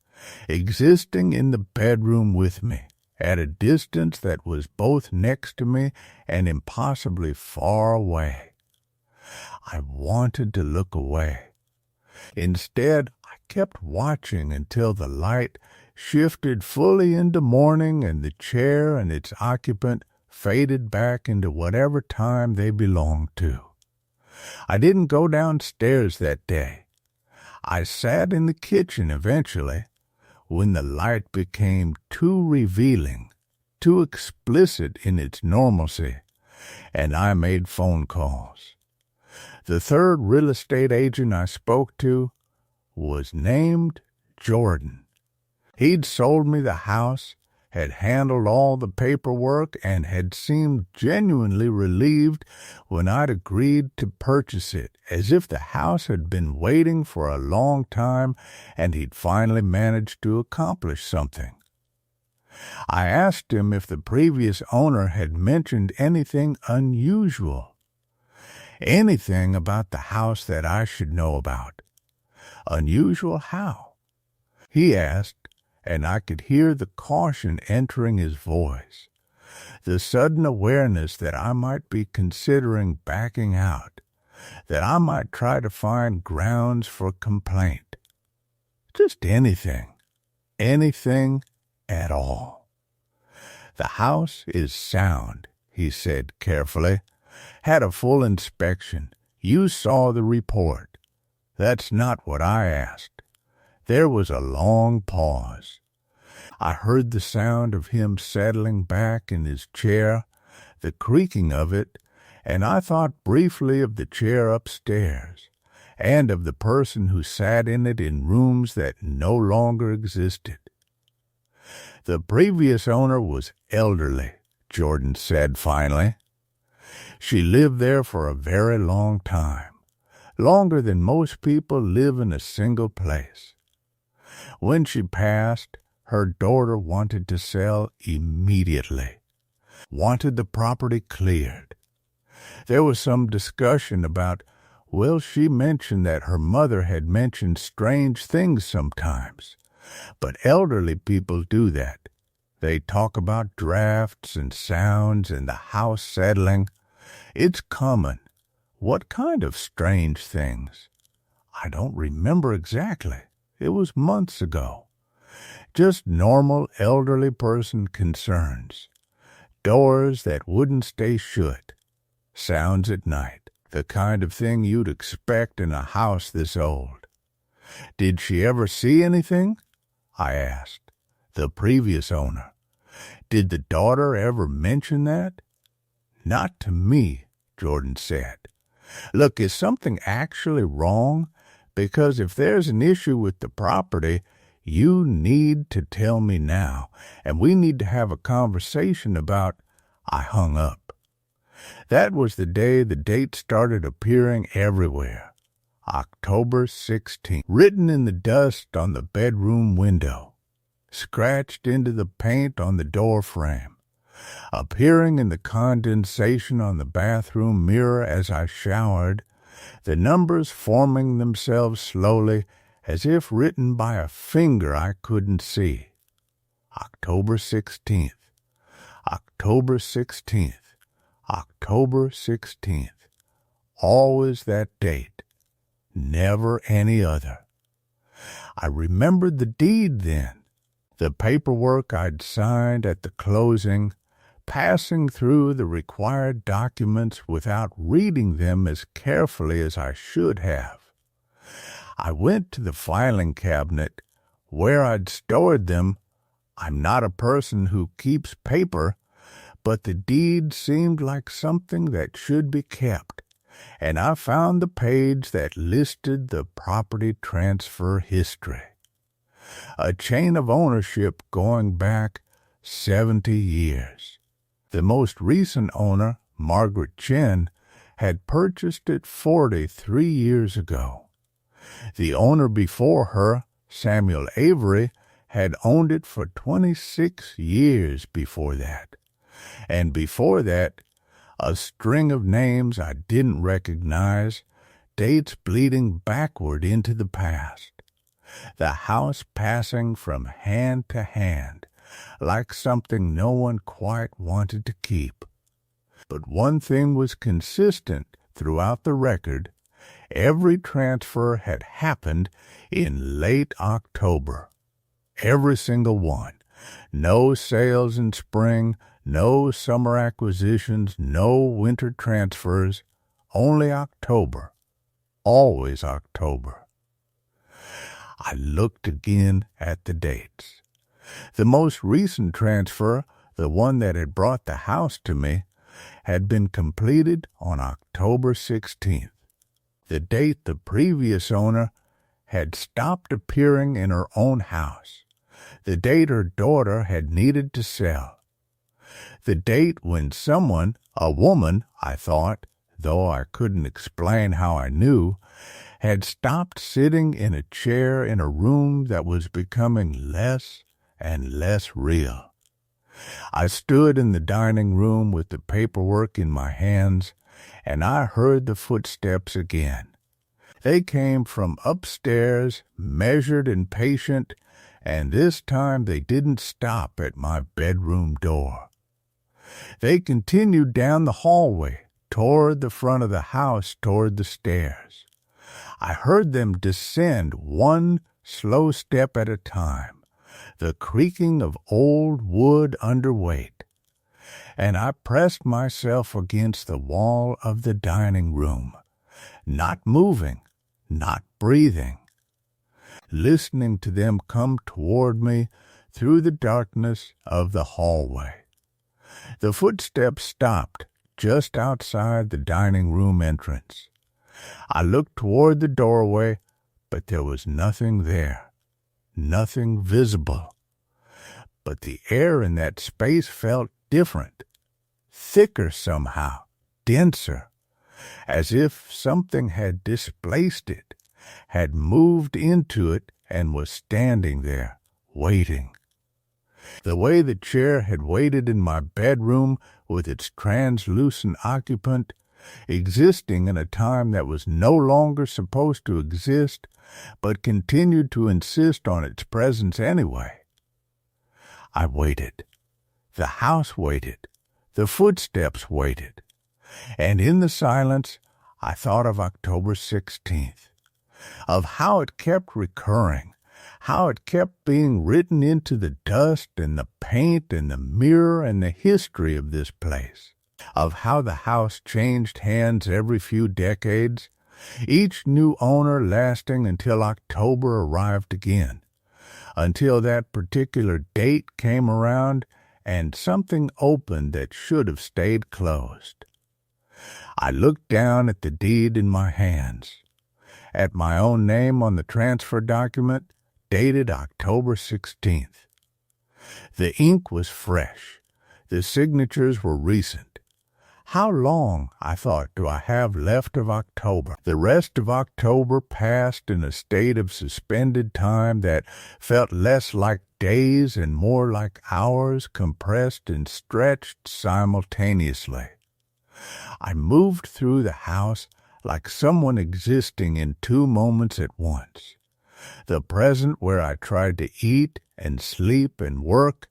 existing in the bedroom with me, at a distance that was both next to me and impossibly far away. I wanted to look away. Instead, I kept watching until the light shifted fully into morning and the chair and its occupant faded back into whatever time they belonged to. I didn't go downstairs that day. I sat in the kitchen eventually, when the light became too revealing, too explicit in its normalcy, and I made phone calls. The third real estate agent I spoke to was named Jordan. He'd sold me the house, had handled all the paperwork, and had seemed genuinely relieved when I'd agreed to purchase it, as if the house had been waiting for a long time and he'd finally managed to accomplish something. I asked him if the previous owner had mentioned anything unusual. Anything about the house that I should know about. Unusual how? He asked, and I could hear the caution entering his voice, the sudden awareness that I might be considering backing out, that I might try to find grounds for complaint. Just anything at all. The house is sound, he said carefully. Had a full inspection. You saw the report. That's not what I asked. There was a long pause. I heard the sound of him settling back in his chair, the creaking of it, and I thought briefly of the chair upstairs, and of the person who sat in it in rooms that no longer existed. The previous owner was elderly, Jordan said finally. She lived there for a very long time, longer than most people live in a single place. When she passed, her daughter wanted to sell immediately, wanted the property cleared. There was some discussion about, well, she mentioned that her mother had mentioned strange things sometimes, but elderly people do that. They talk about drafts and sounds and the house settling. It's common. What kind of strange things? I don't remember exactly. It was months ago. Just normal elderly person concerns. Doors that wouldn't stay shut. Sounds at night. The kind of thing you'd expect in a house this old. Did she ever see anything? I asked. The previous owner. Did the daughter ever mention that? Not to me, Jordan said. Look, is something actually wrong? Because if there's an issue with the property, you need to tell me now, and we need to have a conversation about... I hung up. That was the day the date started appearing everywhere. October 16th, written in the dust on the bedroom window, scratched into the paint on the door frame, appearing in the condensation on the bathroom mirror as I showered, the numbers forming themselves slowly as if written by a finger I couldn't see. October 16th, October 16th, October 16th. Always that date, never any other. I remembered the deed then, the paperwork I'd signed at the closing, passing through the required documents without reading them as carefully as I should have. I went to the filing cabinet where I'd stored them. I'm not a person who keeps paper, but the deed seemed like something that should be kept, and I found the page that listed the property transfer history. A chain of ownership going back 70 years. The most recent owner, Margaret Chen, had purchased it 43 years ago. The owner before her, Samuel Avery, had owned it for 26 years before that. And before that, a string of names I didn't recognize, dates bleeding backward into the past. The house passing from hand to hand, like something no one quite wanted to keep. But one thing was consistent throughout the record. Every transfer had happened in late October. Every single one. No sales in spring, no summer acquisitions, no winter transfers, only October. Always October. I looked again at the dates. The most recent transfer, the one that had brought the house to me, had been completed on October 16th. The date the previous owner had stopped appearing in her own house. The date her daughter had needed to sell. The date when someone, a woman, I thought, though I couldn't explain how I knew, had stopped sitting in a chair in a room that was becoming less and less real. I stood in the dining room with the paperwork in my hands, and I heard the footsteps again. They came from upstairs, measured and patient, and this time they didn't stop at my bedroom door. They continued down the hallway, toward the front of the house, toward the stairs. I heard them descend one slow step at a time, the creaking of old wood under weight, and I pressed myself against the wall of the dining room, not moving, not breathing, listening to them come toward me through the darkness of the hallway. The footsteps stopped just outside the dining room entrance. I looked toward the doorway, but there was nothing there, nothing visible. But the air in that space felt different, thicker somehow, denser, as if something had displaced it, had moved into it and was standing there, waiting. The way the chair had waited in my bedroom with its translucent occupant, existing in a time that was no longer supposed to exist, but continued to insist on its presence anyway. I waited. The house waited. The footsteps waited. And in the silence, I thought of October 16th, of how it kept recurring, how it kept being written into the dust and the paint and the mirror and the history of this place, of how the house changed hands every few decades, each new owner lasting until October arrived again, until that particular date came around and something opened that should have stayed closed. I looked down at the deed in my hands, at my own name on the transfer document, dated October 16th. The ink was fresh. The signatures were recent. How long, I thought, do I have left of October? The rest of October passed in a state of suspended time that felt less like days and more like hours compressed and stretched simultaneously. I moved through the house like someone existing in two moments at once. The present where I tried to eat and sleep and work,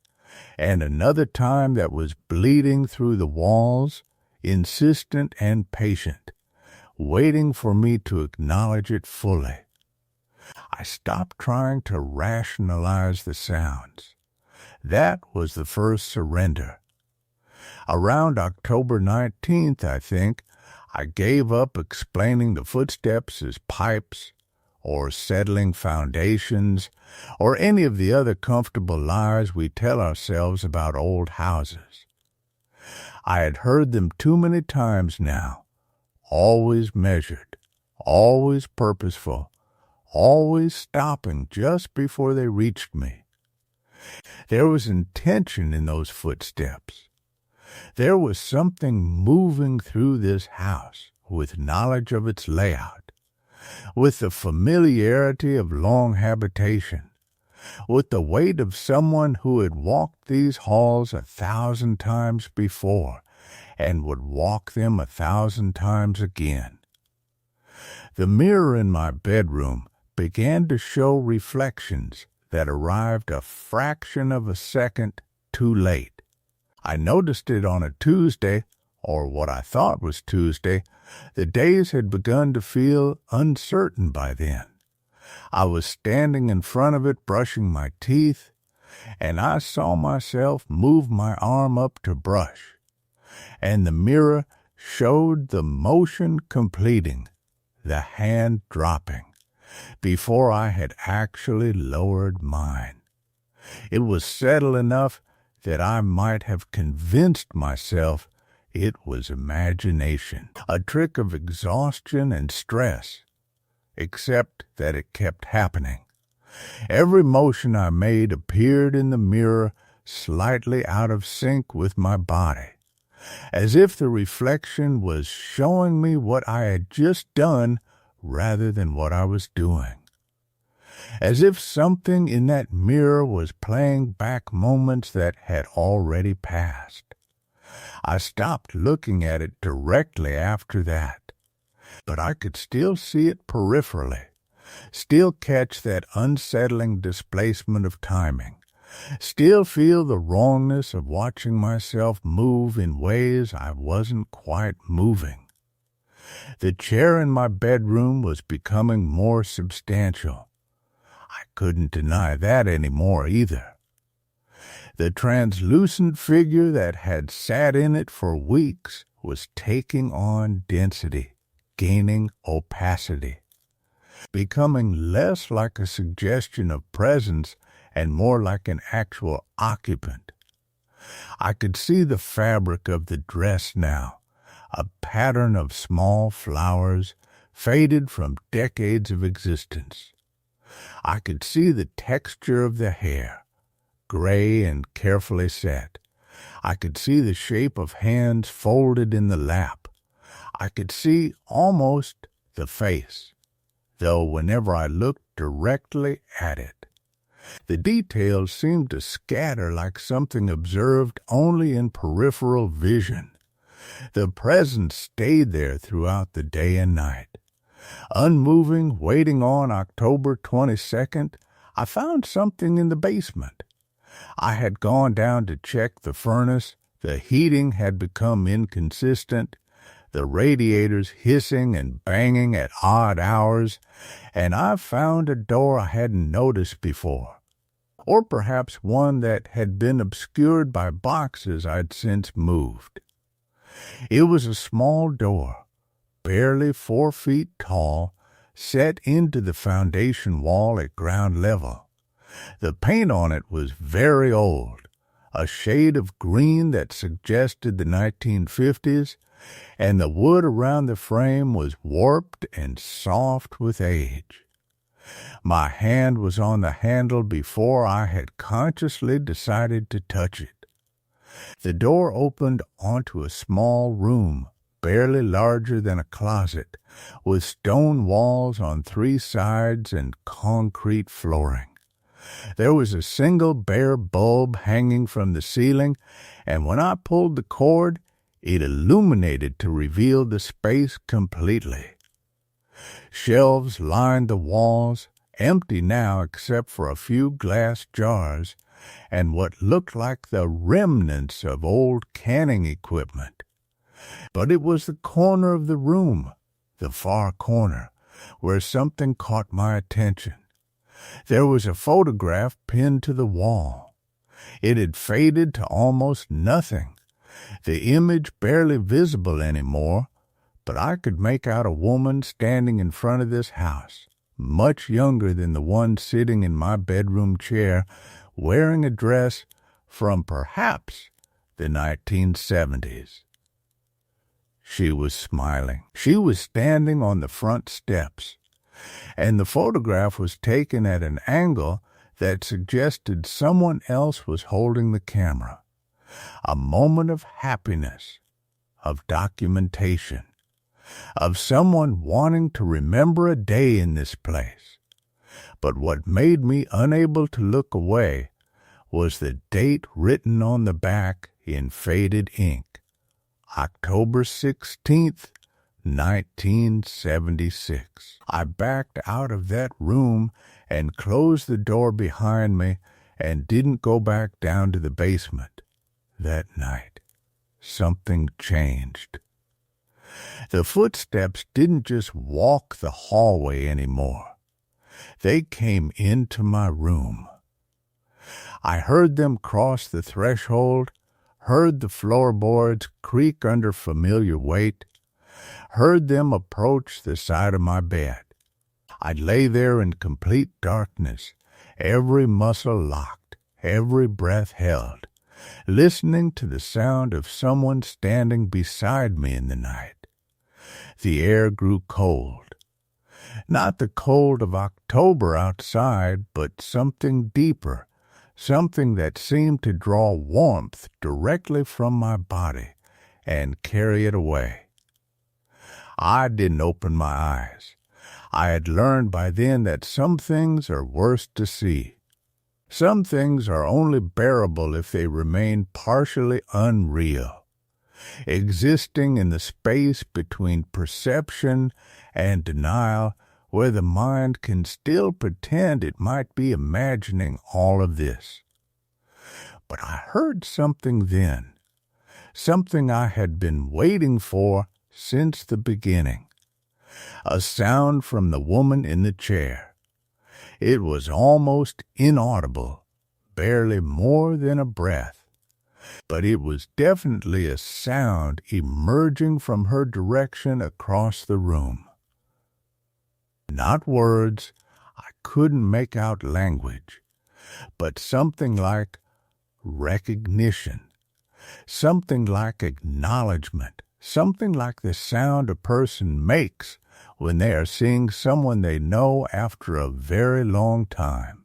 and another time that was bleeding through the walls, insistent and patient, waiting for me to acknowledge it fully. I stopped trying to rationalize the sounds. That was the first surrender. Around October 19th, I think, I gave up explaining the footsteps as pipes, or settling foundations, or any of the other comfortable lies we tell ourselves about old houses. I had heard them too many times now, always measured, always purposeful, always stopping just before they reached me. There was intention in those footsteps. There was something moving through this house with knowledge of its layout, with the familiarity of long habitation, with the weight of someone who had walked these halls 1,000 times before and would walk them 1,000 times again. The mirror in my bedroom began to show reflections that arrived a fraction of a second too late. I noticed it on a Tuesday, or what I thought was Tuesday. The days had begun to feel uncertain by then. I was standing in front of it brushing my teeth, and I saw myself move my arm up to brush, and the mirror showed the motion completing, the hand dropping, before I had actually lowered mine. It was settled enough that I might have convinced myself it was imagination, a trick of exhaustion and stress, except that it kept happening. Every motion I made appeared in the mirror slightly out of sync with my body, as if the reflection was showing me what I had just done rather than what I was doing. As if something in that mirror was playing back moments that had already passed. I stopped looking at it directly after that, but I could still see it peripherally, still catch that unsettling displacement of timing, still feel the wrongness of watching myself move in ways I wasn't quite moving. The chair in my bedroom was becoming more substantial. I couldn't deny that anymore either. The translucent figure that had sat in it for weeks was taking on density, gaining opacity, becoming less like a suggestion of presence and more like an actual occupant. I could see the fabric of the dress now, a pattern of small flowers faded from decades of existence. I could see the texture of the hair, gray and carefully set. I could see the shape of hands folded in the lap. I could see almost the face, though whenever I looked directly at it, the details seemed to scatter like something observed only in peripheral vision. The presence stayed there throughout the day and night. Unmoving, waiting on October 22nd, I found something in the basement. I had gone down to check the furnace. The heating had become inconsistent, the radiators hissing and banging at odd hours, and I found a door I hadn't noticed before, or perhaps one that had been obscured by boxes I'd since moved. It was a small door, barely 4 feet tall, set into the foundation wall at ground level. The paint on it was very old, a shade of green that suggested the 1950s, and the wood around the frame was warped and soft with age. My hand was on the handle before I had consciously decided to touch it. The door opened onto a small room, barely larger than a closet, with stone walls on 3 sides and concrete flooring. There was a single bare bulb hanging from the ceiling, and when I pulled the cord, it illuminated to reveal the space completely. Shelves lined the walls, empty now except for a few glass jars and what looked like the remnants of old canning equipment. But it was the corner of the room, the far corner, where something caught my attention. There was a photograph pinned to the wall. It had faded to almost nothing, the image barely visible anymore, but I could make out a woman standing in front of this house, much younger than the one sitting in my bedroom chair, wearing a dress from perhaps the 1970s. She was smiling. She was standing on the front steps, and the photograph was taken at an angle that suggested someone else was holding the camera. A moment of happiness, of documentation, of someone wanting to remember a day in this place. But what made me unable to look away was the date written on the back in faded ink, October 16th, 1976. I backed out of that room and closed the door behind me and didn't go back down to the basement. That night, something changed. The footsteps didn't just walk the hallway anymore. They came into my room. I heard them cross the threshold, heard the floorboards creak under familiar weight, heard them approach the side of my bed. I lay there in complete darkness, every muscle locked, every breath held, listening to the sound of someone standing beside me in the night. The air grew cold. Not the cold of October outside, but something deeper, something that seemed to draw warmth directly from my body and carry it away. I didn't open my eyes. I had learned by then that some things are worse to see. Some things are only bearable if they remain partially unreal, existing in the space between perception and denial, where the mind can still pretend it might be imagining all of this. But I heard something then, something I had been waiting for since the beginning, a sound from the woman in the chair. It was almost inaudible, barely more than a breath, but it was definitely a sound emerging from her direction across the room. Not words, I couldn't make out language, but something like recognition, something like acknowledgement, something like the sound a person makes when they are seeing someone they know after a very long time.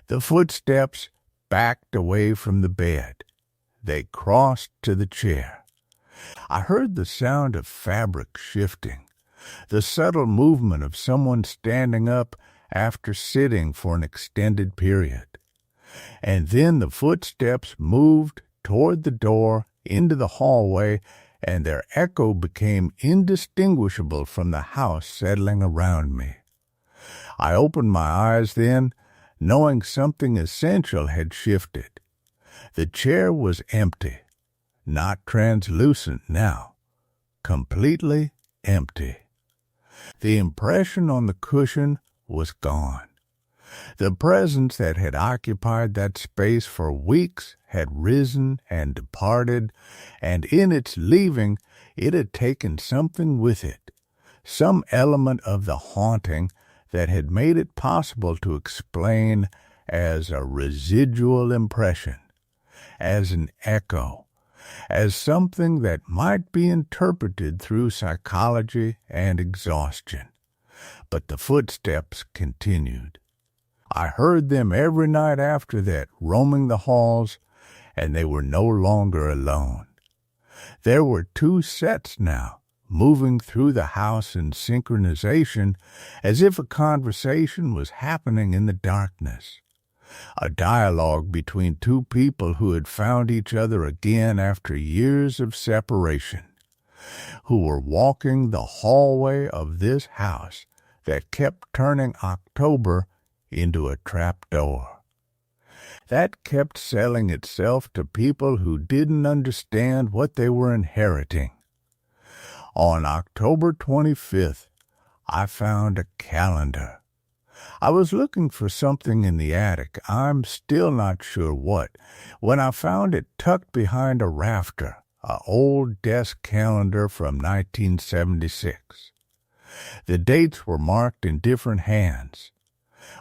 The footsteps backed away from the bed. They crossed to the chair. I heard the sound of fabric shifting, the subtle movement of someone standing up after sitting for an extended period. And then the footsteps moved toward the door into the hallway, and their echo became indistinguishable from the house settling around me. I opened my eyes then, knowing something essential had shifted. The chair was empty, not translucent now, completely empty. The impression on the cushion was gone. The presence that had occupied that space for weeks had risen and departed, and in its leaving it had taken something with it, some element of the haunting that had made it possible to explain as a residual impression, as an echo, as something that might be interpreted through psychology and exhaustion. But the footsteps continued. I heard them every night after that, roaming the halls, and they were no longer alone. There were two sets now, moving through the house in synchronization, as if a conversation was happening in the darkness. A dialogue between two people who had found each other again after years of separation, who were walking the hallway of this house that kept turning October into a trap door. That kept selling itself to people who didn't understand what they were inheriting. On October 25th, I found a calendar. I was looking for something in the attic, I'm still not sure what, when I found it tucked behind a rafter, an old desk calendar from 1976. The dates were marked in different hands.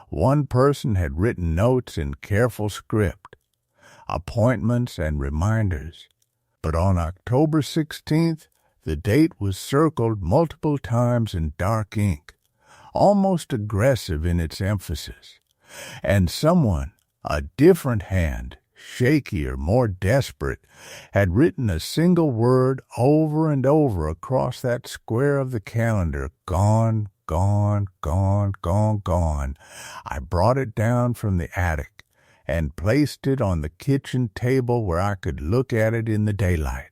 One person had written notes in careful script, appointments and reminders, but on October 16th, The date was circled multiple times in dark ink, almost aggressive in its emphasis, and someone, a different hand, shakier, more desperate, had written a single word over and over across that square of the calendar: gone, gone, gone, gone, gone. I brought it down from the attic and placed it on the kitchen table where I could look at it in the daylight.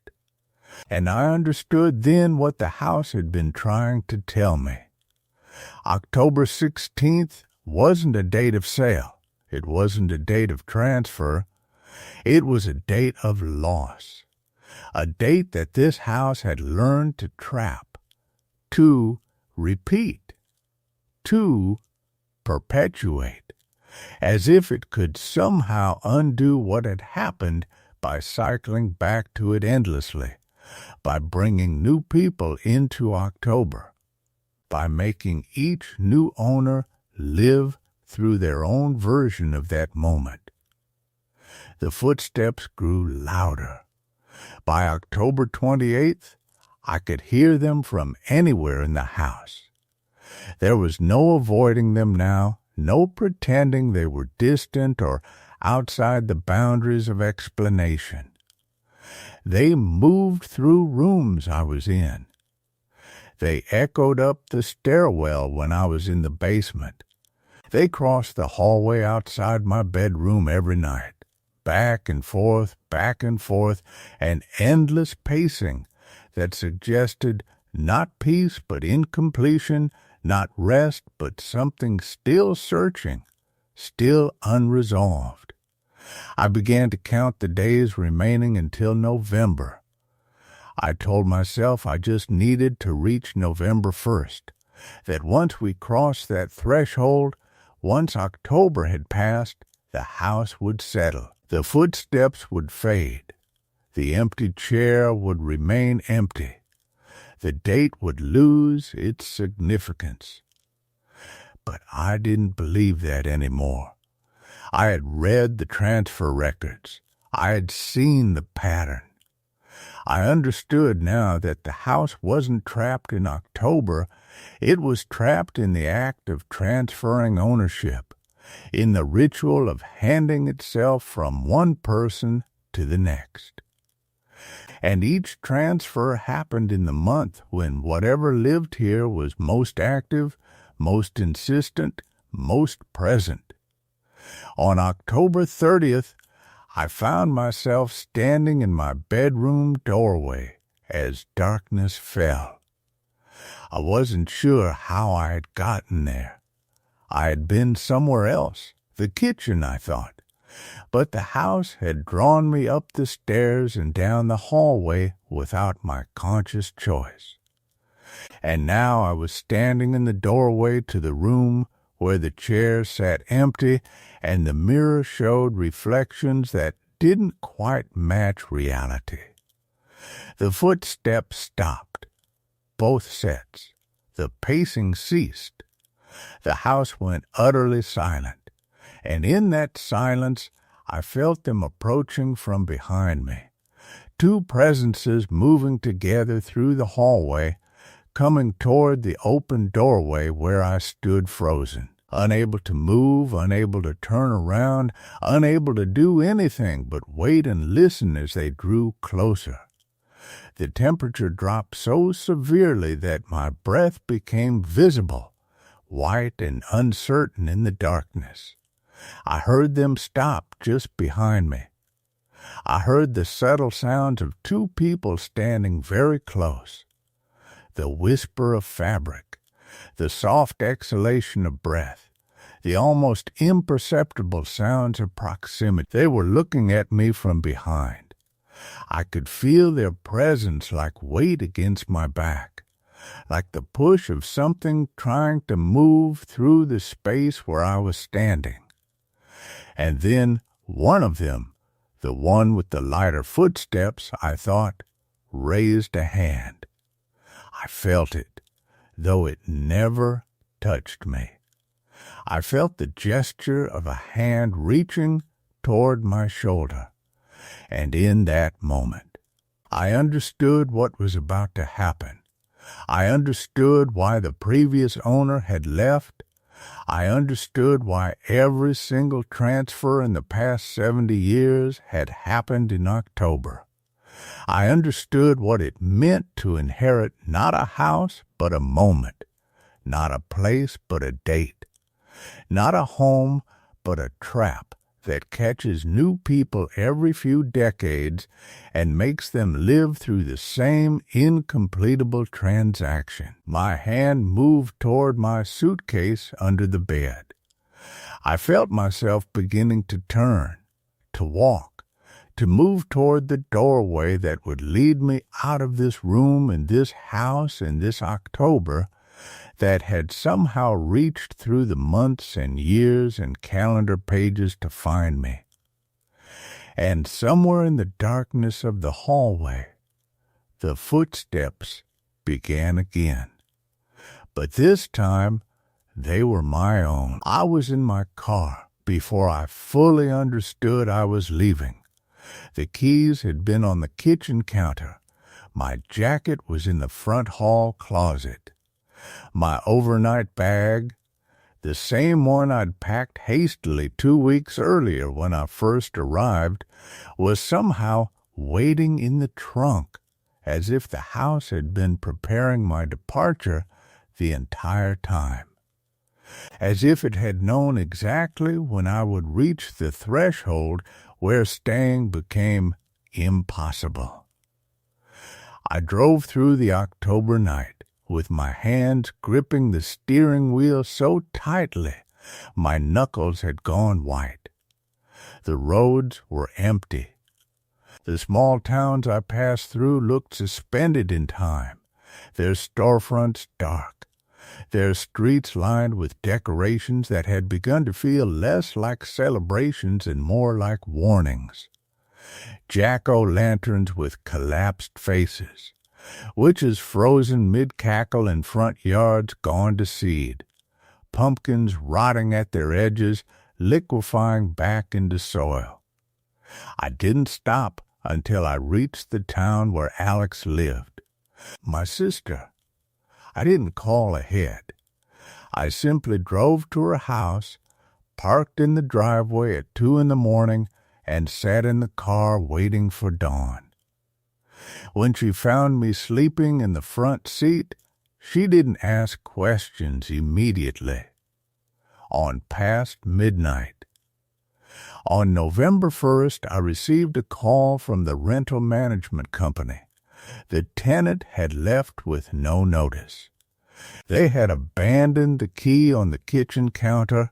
And I understood then what the house had been trying to tell me. October 16th wasn't a date of sale. It wasn't a date of transfer. It was a date of loss. A date that this house had learned to trap, to repeat, to perpetuate, as if it could somehow undo what had happened by cycling back to it endlessly, by bringing new people into October, by making each new owner live through their own version of that moment. The footsteps grew louder. By October 28th, I could hear them from anywhere in the house. There was no avoiding them now, no pretending they were distant or outside the boundaries of explanation. They moved through rooms I was in. They echoed up the stairwell when I was in the basement. They crossed the hallway outside my bedroom every night, back and forth, an endless pacing that suggested not peace but incompletion, not rest but something still searching, still unresolved. I began to count the days remaining until November. I told myself I just needed to reach November 1st, that once we crossed that threshold, once October had passed, the house would settle. The footsteps would fade. The empty chair would remain empty. The date would lose its significance. But I didn't believe that anymore. I had read the transfer records. I had seen the pattern. I understood now that the house wasn't trapped in October. It was trapped in the act of transferring ownership, in the ritual of handing itself from one person to the next. And each transfer happened in the month when whatever lived here was most active, most insistent, most present. On October 30th, I found myself standing in my bedroom doorway as darkness fell. I wasn't sure how I had gotten there. I had been somewhere else, the kitchen, I thought, but the house had drawn me up the stairs and down the hallway without my conscious choice. And now I was standing in the doorway to the room where the chair sat empty and the mirror showed reflections that didn't quite match reality. The footsteps stopped, both sets. The pacing ceased. The house went utterly silent, and in that silence I felt them approaching from behind me. Two presences moving together through the hallway, coming toward the open doorway where I stood frozen, unable to move, unable to turn around, unable to do anything but wait and listen as they drew closer. The temperature dropped so severely that my breath became visible, white and uncertain in the darkness. I heard them stop just behind me. I heard the subtle sounds of two people standing very close. The whisper of fabric, the soft exhalation of breath, the almost imperceptible sounds of proximity. They were looking at me from behind. I could feel their presence like weight against my back, like the push of something trying to move through the space where I was standing. And then one of them, the one with the lighter footsteps, I thought, raised a hand. I felt it, though it never touched me. I felt the gesture of a hand reaching toward my shoulder, and in that moment, I understood what was about to happen. I understood why the previous owner had left. I understood why every single transfer in the past 70 years had happened in October. I understood what it meant to inherit not a house, but a moment, not a place, but a date, not a home, but a trap that catches new people every few decades and makes them live through the same incompletable transaction. My hand moved toward my suitcase under the bed. I felt myself beginning to turn, to walk, to move toward the doorway that would lead me out of this room and this house in this October that had somehow reached through the months and years and calendar pages to find me. And somewhere in the darkness of the hallway, the footsteps began again. But this time, they were my own. I was in my car before I fully understood I was leaving. The keys had been on the kitchen counter. My jacket was in the front hall closet. My overnight bag, the same one I'd packed hastily 2 weeks earlier when I first arrived, was somehow waiting in the trunk, as if the house had been preparing my departure the entire time. As if it had known exactly when I would reach the threshold where staying became impossible. I drove through the October night, with my hands gripping the steering wheel so tightly my knuckles had gone white. The roads were empty. The small towns I passed through looked suspended in time, their storefronts dark, their streets lined with decorations that had begun to feel less like celebrations and more like warnings. Jack-o'-lanterns with collapsed faces, witches frozen mid-cackle in front yards gone to seed, pumpkins rotting at their edges, liquefying back into soil. I didn't stop until I reached the town where Alex lived. My sister. I didn't call ahead. I simply drove to her house, parked in the driveway at 2 a.m, and sat in the car waiting for dawn. When she found me sleeping in the front seat, she didn't ask questions immediately. On past midnight. On November 1st, I received a call from the rental management company. The tenant had left with no notice. They had abandoned the key on the kitchen counter,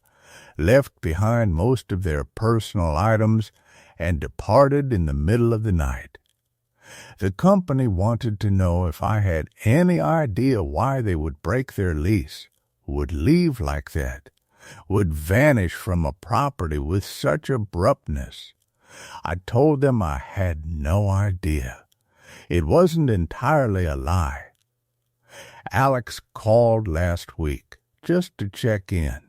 left behind most of their personal items, and departed in the middle of the night. The company wanted to know if I had any idea why they would break their lease, would leave like that, would vanish from a property with such abruptness. I told them I had no idea. It wasn't entirely a lie. Alex called last week just to check in.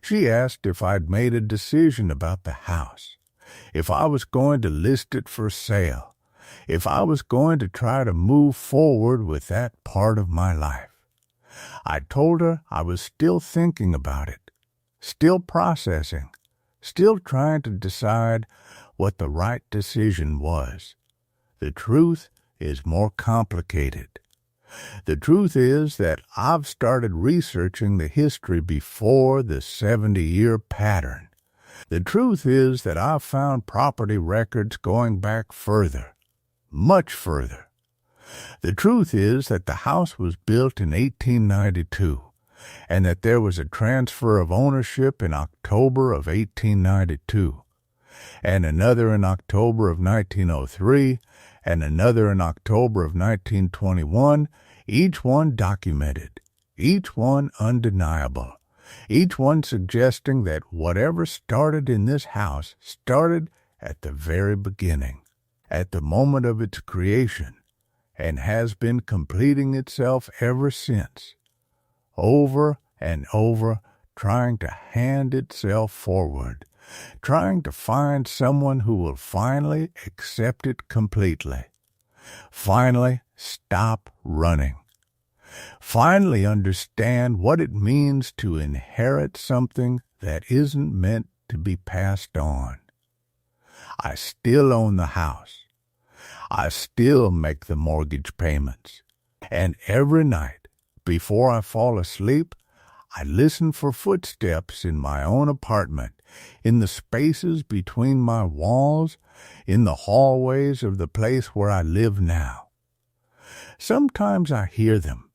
She asked if I'd made a decision about the house, if I was going to list it for sale, if I was going to try to move forward with that part of my life. I told her I was still thinking about it, still processing, still trying to decide what the right decision was. The truth is more complicated. The truth is that I've started researching the history before the 70-year pattern. The truth is that I've found property records going back further, much further. The truth is that the house was built in 1892, and that there was a transfer of ownership in October of 1892, and another in October of 1903, and another in October of 1921, each one documented, each one undeniable, each one suggesting that whatever started in this house started at the very beginning, at the moment of its creation, and has been completing itself ever since, over and over, trying to hand itself forward, trying to find someone who will finally accept it completely. Finally, stop running. Finally understand what it means to inherit something that isn't meant to be passed on. I still own the house. I still make the mortgage payments. And every night, before I fall asleep, I listen for footsteps in my own apartment, in the spaces between my walls, in the hallways of the place where I live now. Sometimes I hear them.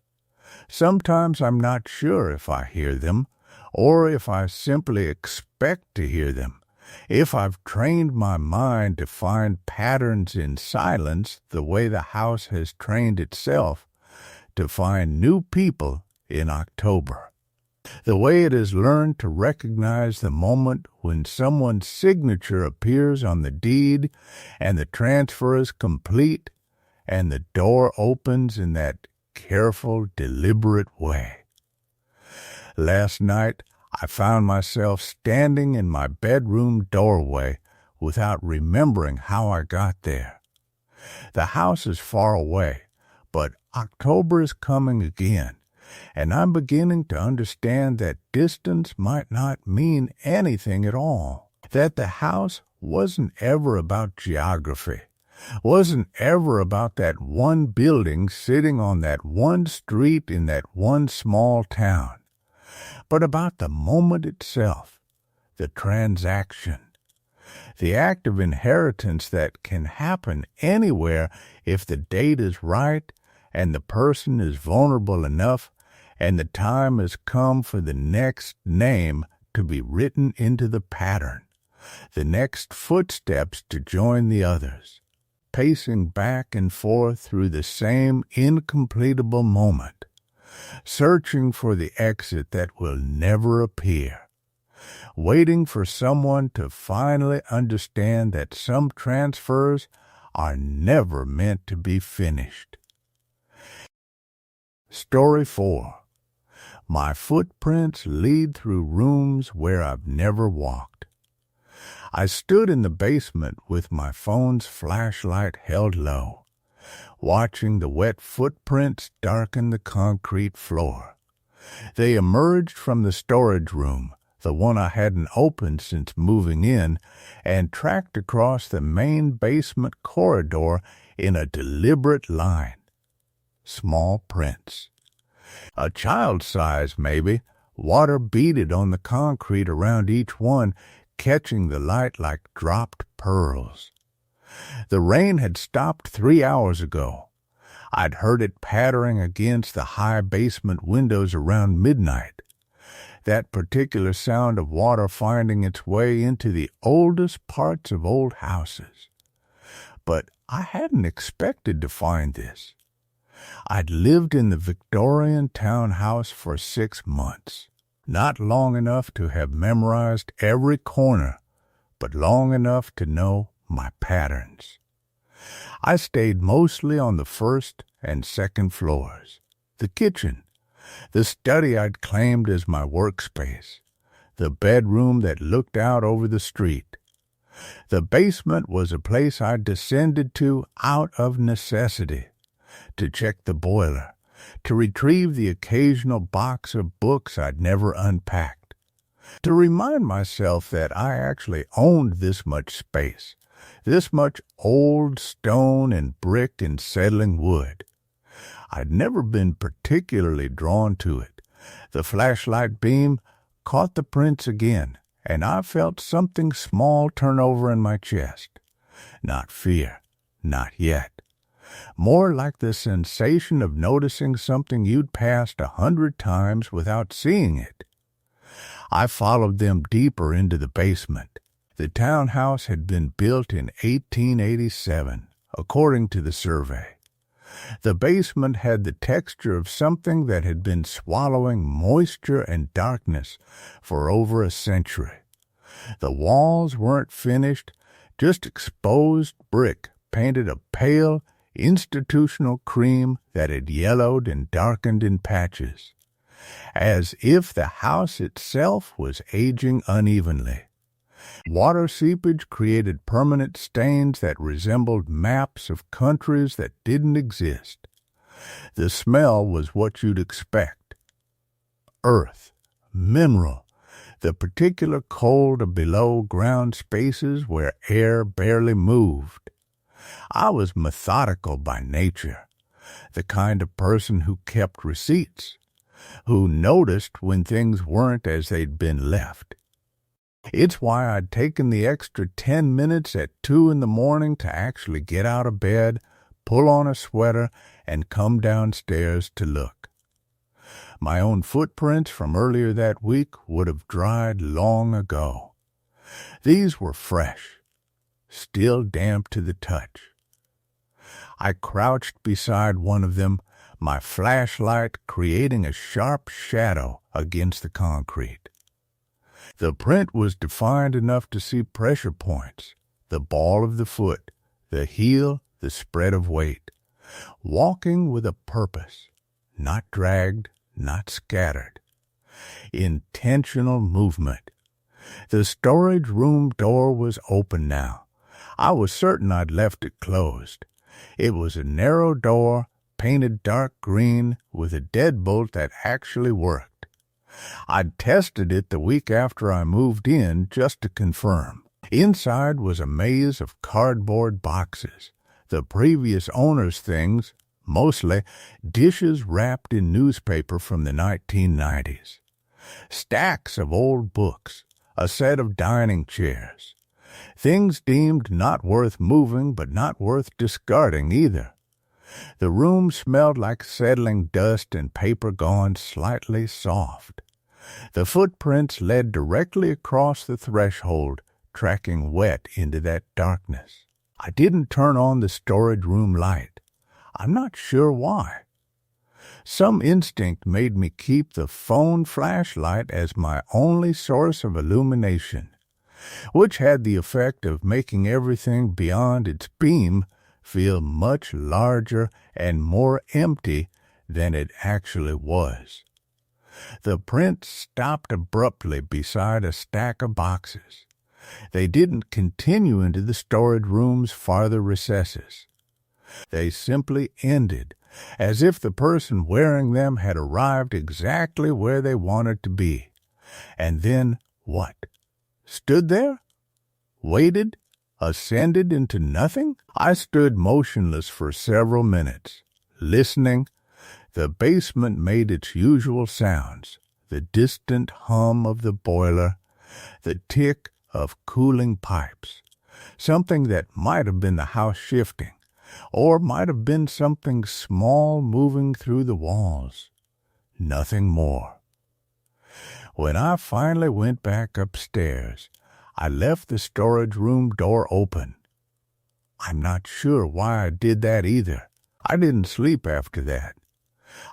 Sometimes I'm not sure if I hear them, or if I simply expect to hear them, if I've trained my mind to find patterns in silence the way the house has trained itself to find new people in October. The way it has learned to recognize the moment when someone's signature appears on the deed and the transfer is complete and the door opens in that careful, deliberate way. Last night, I found myself standing in my bedroom doorway without remembering how I got there. The house is far away, but October is coming again, and I'm beginning to understand that distance might not mean anything at all, that the house wasn't ever about geography, wasn't ever about that one building sitting on that one street in that one small town, but about the moment itself, the transaction, the act of inheritance that can happen anywhere if the date is right and the person is vulnerable enough and the time has come for the next name to be written into the pattern, the next footsteps to join the others, pacing back and forth through the same incompletable moment, searching for the exit that will never appear, waiting for someone to finally understand that some transfers are never meant to be finished. Story 4. My footprints lead through rooms where I've never walked. I stood in the basement with my phone's flashlight held low, watching the wet footprints darken the concrete floor. They emerged from the storage room, the one I hadn't opened since moving in, and tracked across the main basement corridor in a deliberate line. Small prints. A child's size, maybe. Water beaded on the concrete around each one, catching the light like dropped pearls. The rain had stopped 3 hours ago. I'd heard it pattering against the high basement windows around midnight. That particular sound of water finding its way into the oldest parts of old houses. But I hadn't expected to find this. I'd lived in the Victorian townhouse for 6 months, not long enough to have memorized every corner, but long enough to know my patterns. I stayed mostly on the first and second floors, the kitchen, the study I'd claimed as my workspace, the bedroom that looked out over the street. The basement was a place I descended to out of necessity, to check the boiler, to retrieve the occasional box of books I'd never unpacked, to remind myself that I actually owned this much space, this much old stone and brick and settling wood. I'd never been particularly drawn to it. The flashlight beam caught the prints again, and I felt something small turn over in my chest. Not fear, not yet. More like the sensation of noticing something you'd passed 100 times without seeing it. I followed them deeper into the basement. The townhouse had been built in 1887, according to the survey. The basement had the texture of something that had been swallowing moisture and darkness for over a century. The walls weren't finished, just exposed brick painted a pale, institutional cream that had yellowed and darkened in patches, as if the house itself was aging unevenly. Water seepage created permanent stains that resembled maps of countries that didn't exist. The smell was what you'd expect. Earth, mineral, the particular cold of below-ground spaces where air barely moved. I was methodical by nature, the kind of person who kept receipts, who noticed when things weren't as they'd been left. It's why I'd taken the extra 10 minutes at 2 in the morning to actually get out of bed, pull on a sweater, and come downstairs to look. My own footprints from earlier that week would have dried long ago. These were fresh, still damp to the touch. I crouched beside one of them, my flashlight creating a sharp shadow against the concrete. The print was defined enough to see pressure points, the ball of the foot, the heel, the spread of weight. Walking with a purpose, not dragged, not scattered. Intentional movement. The storage room door was open now. I was certain I'd left it closed. It was a narrow door, painted dark green, with a deadbolt that actually worked. I'd tested it the week after I moved in just to confirm. Inside was a maze of cardboard boxes, the previous owner's things, mostly dishes wrapped in newspaper from the 1990s. Stacks of old books, a set of dining chairs. Things deemed not worth moving but not worth discarding either. The room smelled like settling dust and paper gone slightly soft. The footprints led directly across the threshold, tracking wet into that darkness. I didn't turn on the storage room light. I'm not sure why. Some instinct made me keep the phone flashlight as my only source of illumination, which had the effect of making everything beyond its beam feel much larger and more empty than it actually was. The print stopped abruptly beside a stack of boxes. They didn't continue into the storage room's farther recesses. They simply ended, as if the person wearing them had arrived exactly where they wanted to be. And then what? Stood there? Waited? Ascended into nothing? I stood motionless for several minutes, listening. The basement made its usual sounds, the distant hum of the boiler, the tick of cooling pipes, something that might have been the house shifting, or might have been something small moving through the walls. Nothing more. When I finally went back upstairs, I left the storage room door open. I'm not sure why I did that either. I didn't sleep after that.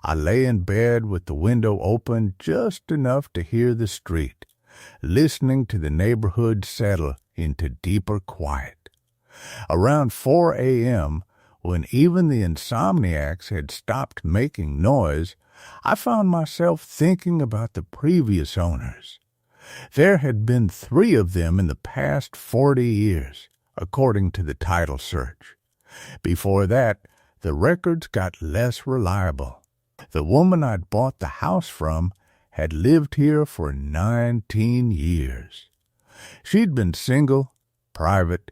I lay in bed with the window open just enough to hear the street, listening to the neighborhood settle into deeper quiet. Around 4 a.m., when even the insomniacs had stopped making noise, I found myself thinking about the previous owners. There had been 3 of them in the past 40 years, according to the title search. Before that, the records got less reliable. The woman I'd bought the house from had lived here for 19 years. She'd been single, private,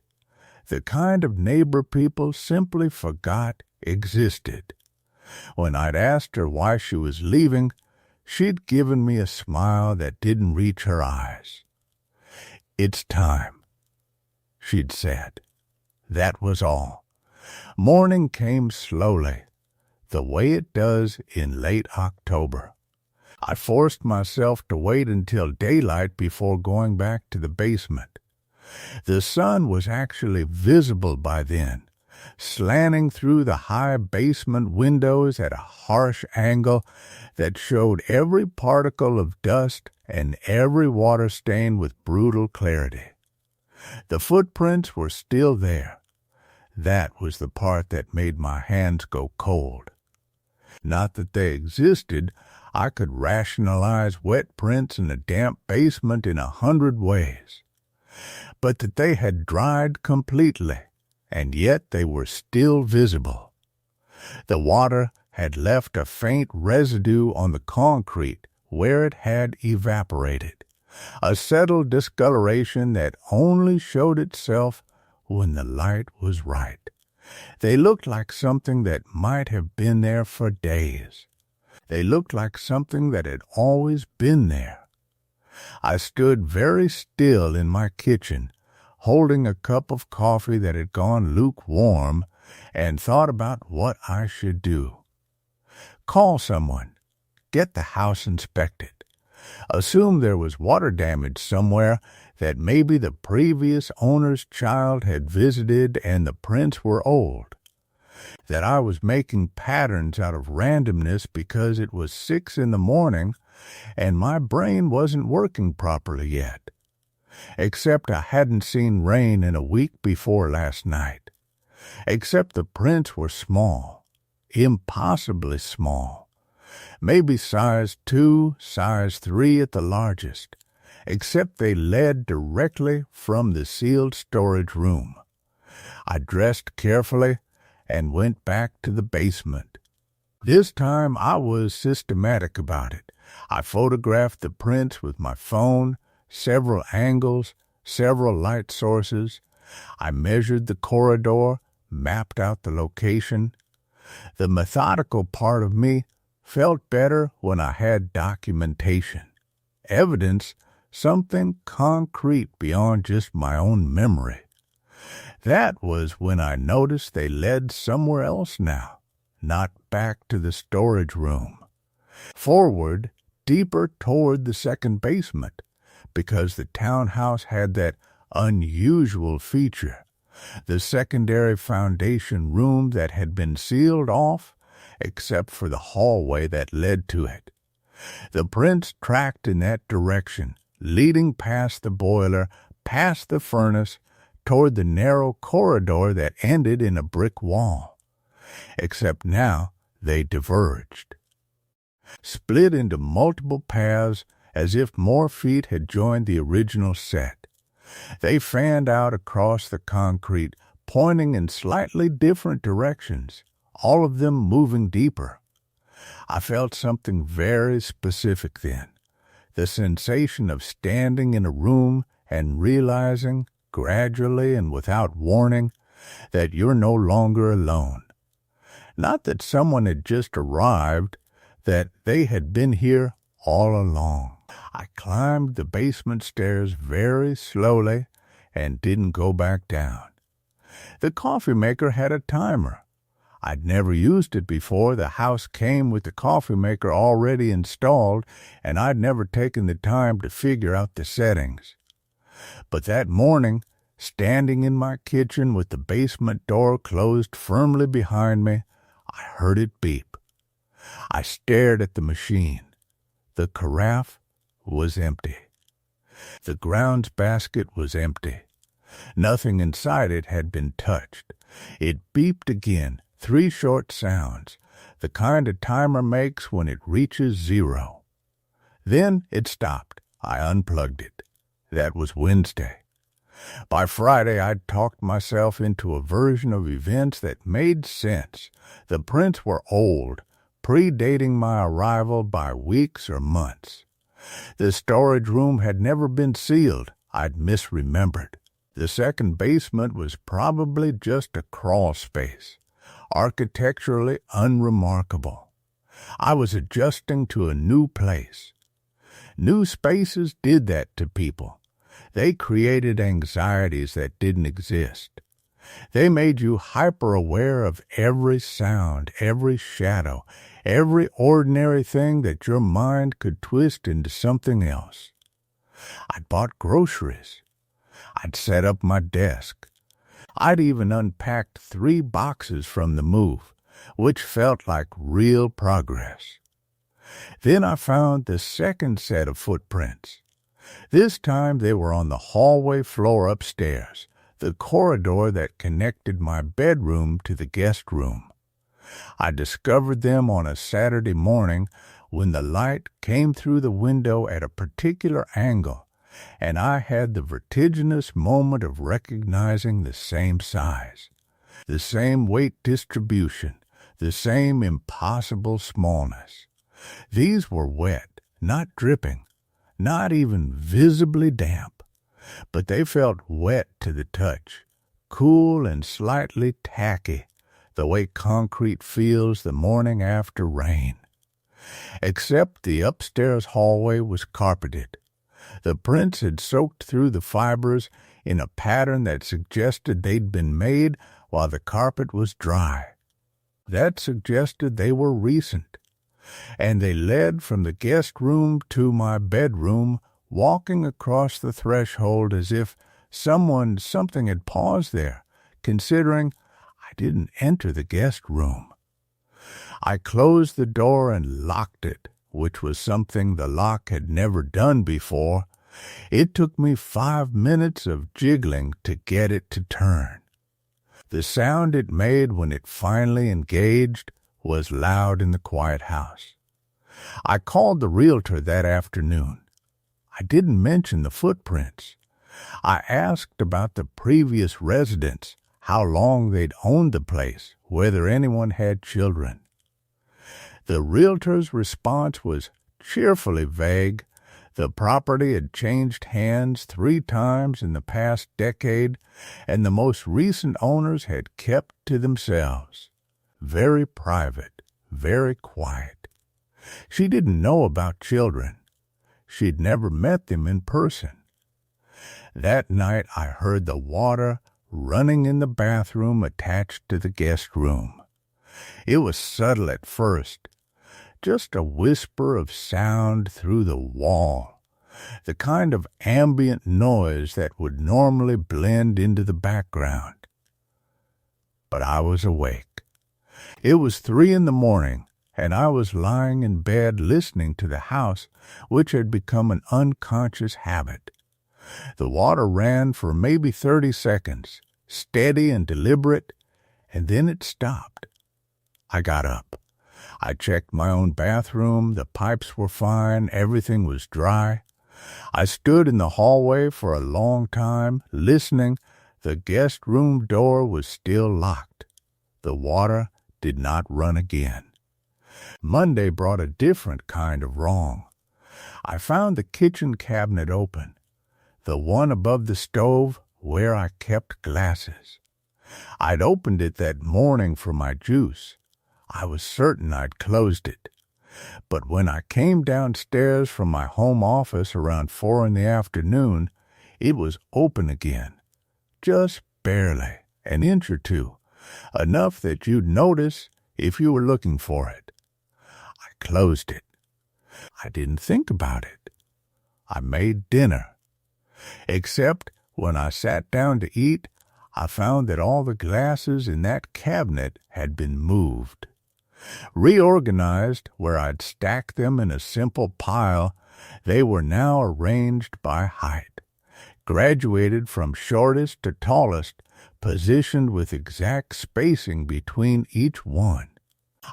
the kind of neighbor people simply forgot existed. When I'd asked her why she was leaving, she'd given me a smile that didn't reach her eyes. "It's time," she'd said. That was all. Morning came slowly, the way it does in late October. I forced myself to wait until daylight before going back to the basement. The sun was actually visible by then, slanting through the high basement windows at a harsh angle that showed every particle of dust and every water stain with brutal clarity. The footprints were still there. That was the part that made my hands go cold. Not that they existed. I could rationalize wet prints in a damp basement in 100 ways. but that they had dried completely, and yet they were still visible. The water had left a faint residue on the concrete where it had evaporated, a settled discoloration that only showed itself when the light was right. They looked like something that might have been there for days. They looked like something that had always been there. I stood very still in my kitchen, holding a cup of coffee that had gone lukewarm, and thought about what I should do. Call someone. Get the house inspected. Assume there was water damage somewhere, that maybe the previous owner's child had visited and the prints were old. That I was making patterns out of randomness because it was 6 a.m. and my brain wasn't working properly yet. Except I hadn't seen rain in a week before last night. Except the prints were small, impossibly small. Maybe size 2, size 3 at the largest, except they led directly from the sealed storage room. I dressed carefully and went back to the basement. This time I was systematic about it. I photographed the prints with my phone, several angles, several light sources. I measured the corridor, mapped out the location. The methodical part of me felt better when I had documentation, evidence, something concrete beyond just my own memory. That was when I noticed they led somewhere else now, not back to the storage room. Forward, deeper toward the second basement, because the townhouse had that unusual feature, the secondary foundation room that had been sealed off except for the hallway that led to it. The prints tracked in that direction, leading past the boiler, past the furnace, toward the narrow corridor that ended in a brick wall. Except now they diverged, split into multiple paths as if more feet had joined the original set. They fanned out across the concrete, pointing in slightly different directions, all of them moving deeper. I felt something very specific then, the sensation of standing in a room and realizing, gradually and without warning, that you're no longer alone. Not that someone had just arrived, that they had been here all along. I climbed the basement stairs very slowly and didn't go back down. The coffee maker had a timer. I'd never used it before. The house came with the coffee maker already installed, and I'd never taken the time to figure out the settings. But that morning, standing in my kitchen with the basement door closed firmly behind me, I heard it beep. I stared at the machine. The carafe was empty. The grounds basket was empty. Nothing inside it had been touched. It beeped again, 3 short sounds, the kind a timer makes when it reaches 0. Then it stopped. I unplugged it. That was Wednesday. By Friday, I'd talked myself into a version of events that made sense. The prints were old, predating my arrival by weeks or months. The storage room had never been sealed. I'd misremembered. The second basement was probably just a crawl space, architecturally unremarkable. I was adjusting to a new place. New spaces did that to people. They created anxieties that didn't exist. They made you hyper-aware of every sound, every shadow, every ordinary thing that your mind could twist into something else. I'd bought groceries. I'd set up my desk. I'd even unpacked 3 boxes from the move, which felt like real progress. Then I found the second set of footprints. This time they were on the hallway floor upstairs, the corridor that connected my bedroom to the guest room. I discovered them on a Saturday morning when the light came through the window at a particular angle and I had the vertiginous moment of recognizing the same size, the same weight distribution, the same impossible smallness. These were wet, not dripping, not even visibly damp, but they felt wet to the touch, cool and slightly tacky, the way concrete feels the morning after rain. Except the upstairs hallway was carpeted. The prints had soaked through the fibers in a pattern that suggested they'd been made while the carpet was dry. That suggested they were recent. And they led from the guest room to my bedroom, walking across the threshold as if something had paused there, considering I didn't enter the guest room. I closed the door and locked it, which was something the lock had never done before. It took me 5 minutes of jiggling to get it to turn. The sound it made when it finally engaged was loud in the quiet house. I called the realtor that afternoon. I didn't mention the footprints. I asked about the previous residents, how long they'd owned the place, whether anyone had children. The realtor's response was cheerfully vague. The property had changed hands 3 times in the past decade, and the most recent owners had kept to themselves. Very private, very quiet. She didn't know about children. She'd never met them in person. That night I heard the water running in the bathroom attached to the guest room. It was subtle at first, just a whisper of sound through the wall, the kind of ambient noise that would normally blend into the background. But I was awake. It was 3 a.m, and I was lying in bed listening to the house, which had become an unconscious habit. The water ran for maybe 30 seconds, steady and deliberate, and then it stopped. I got up. I checked my own bathroom. The pipes were fine. Everything was dry. I stood in the hallway for a long time, listening. The guest room door was still locked. The water did not run again. Monday brought a different kind of wrong. I found the kitchen cabinet open, the one above the stove where I kept glasses. I'd opened it that morning for my juice. I was certain I'd closed it. But when I came downstairs from my home office around 4 p.m, it was open again. Just barely, an inch or two, enough that you'd notice if you were looking for it. I closed it. I didn't think about it. I made dinner. Except when I sat down to eat, I found that all the glasses in that cabinet had been moved. Reorganized where I'd stacked them in a simple pile, they were now arranged by height, graduated from shortest to tallest, positioned with exact spacing between each one.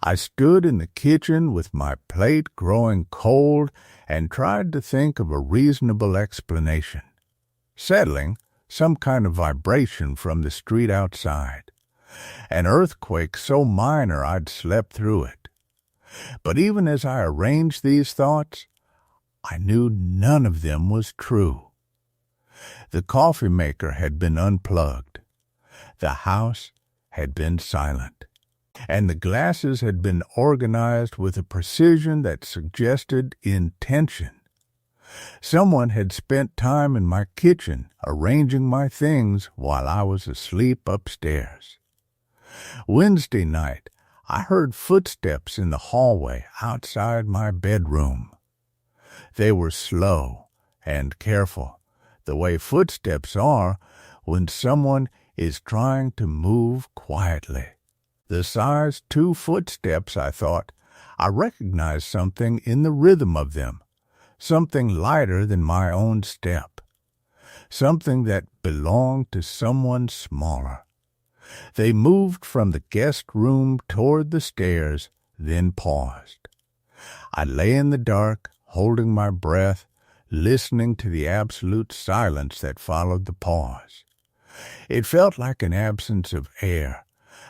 I stood in the kitchen with my plate growing cold and tried to think of a reasonable explanation. Settling, some kind of vibration from the street outside. An earthquake so minor I'd slept through it. But even as I arranged these thoughts, I knew none of them was true. The coffee maker had been unplugged. The house had been silent. And the glasses had been organized with a precision that suggested intention. Someone had spent time in my kitchen arranging my things while I was asleep upstairs. Wednesday night, I heard footsteps in the hallway outside my bedroom. They were slow and careful, the way footsteps are when someone is trying to move quietly. The size 2 footsteps, I thought. I recognized something in the rhythm of them, something lighter than my own step, something that belonged to someone smaller. They moved from the guest room toward the stairs, then paused. I lay in the dark, holding my breath, listening to the absolute silence that followed the pause. It felt like an absence of air,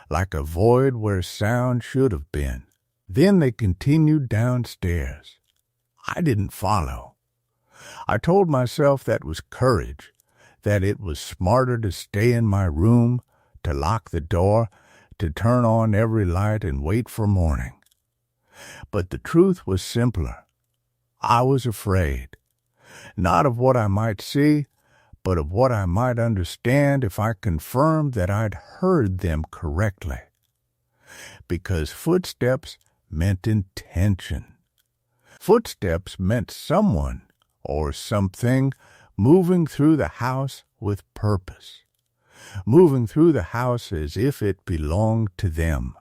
like a void where sound should have been. Then they continued downstairs. I didn't follow. I told myself that was courage, that it was smarter to stay in my room, to lock the door, to turn on every light and wait for morning. But the truth was simpler. I was afraid, not of what I might see, but of what I might understand if I confirmed that I'd heard them correctly. Because footsteps meant intention. Footsteps meant someone or something moving through the house with purpose, moving through the house as if it belonged to them.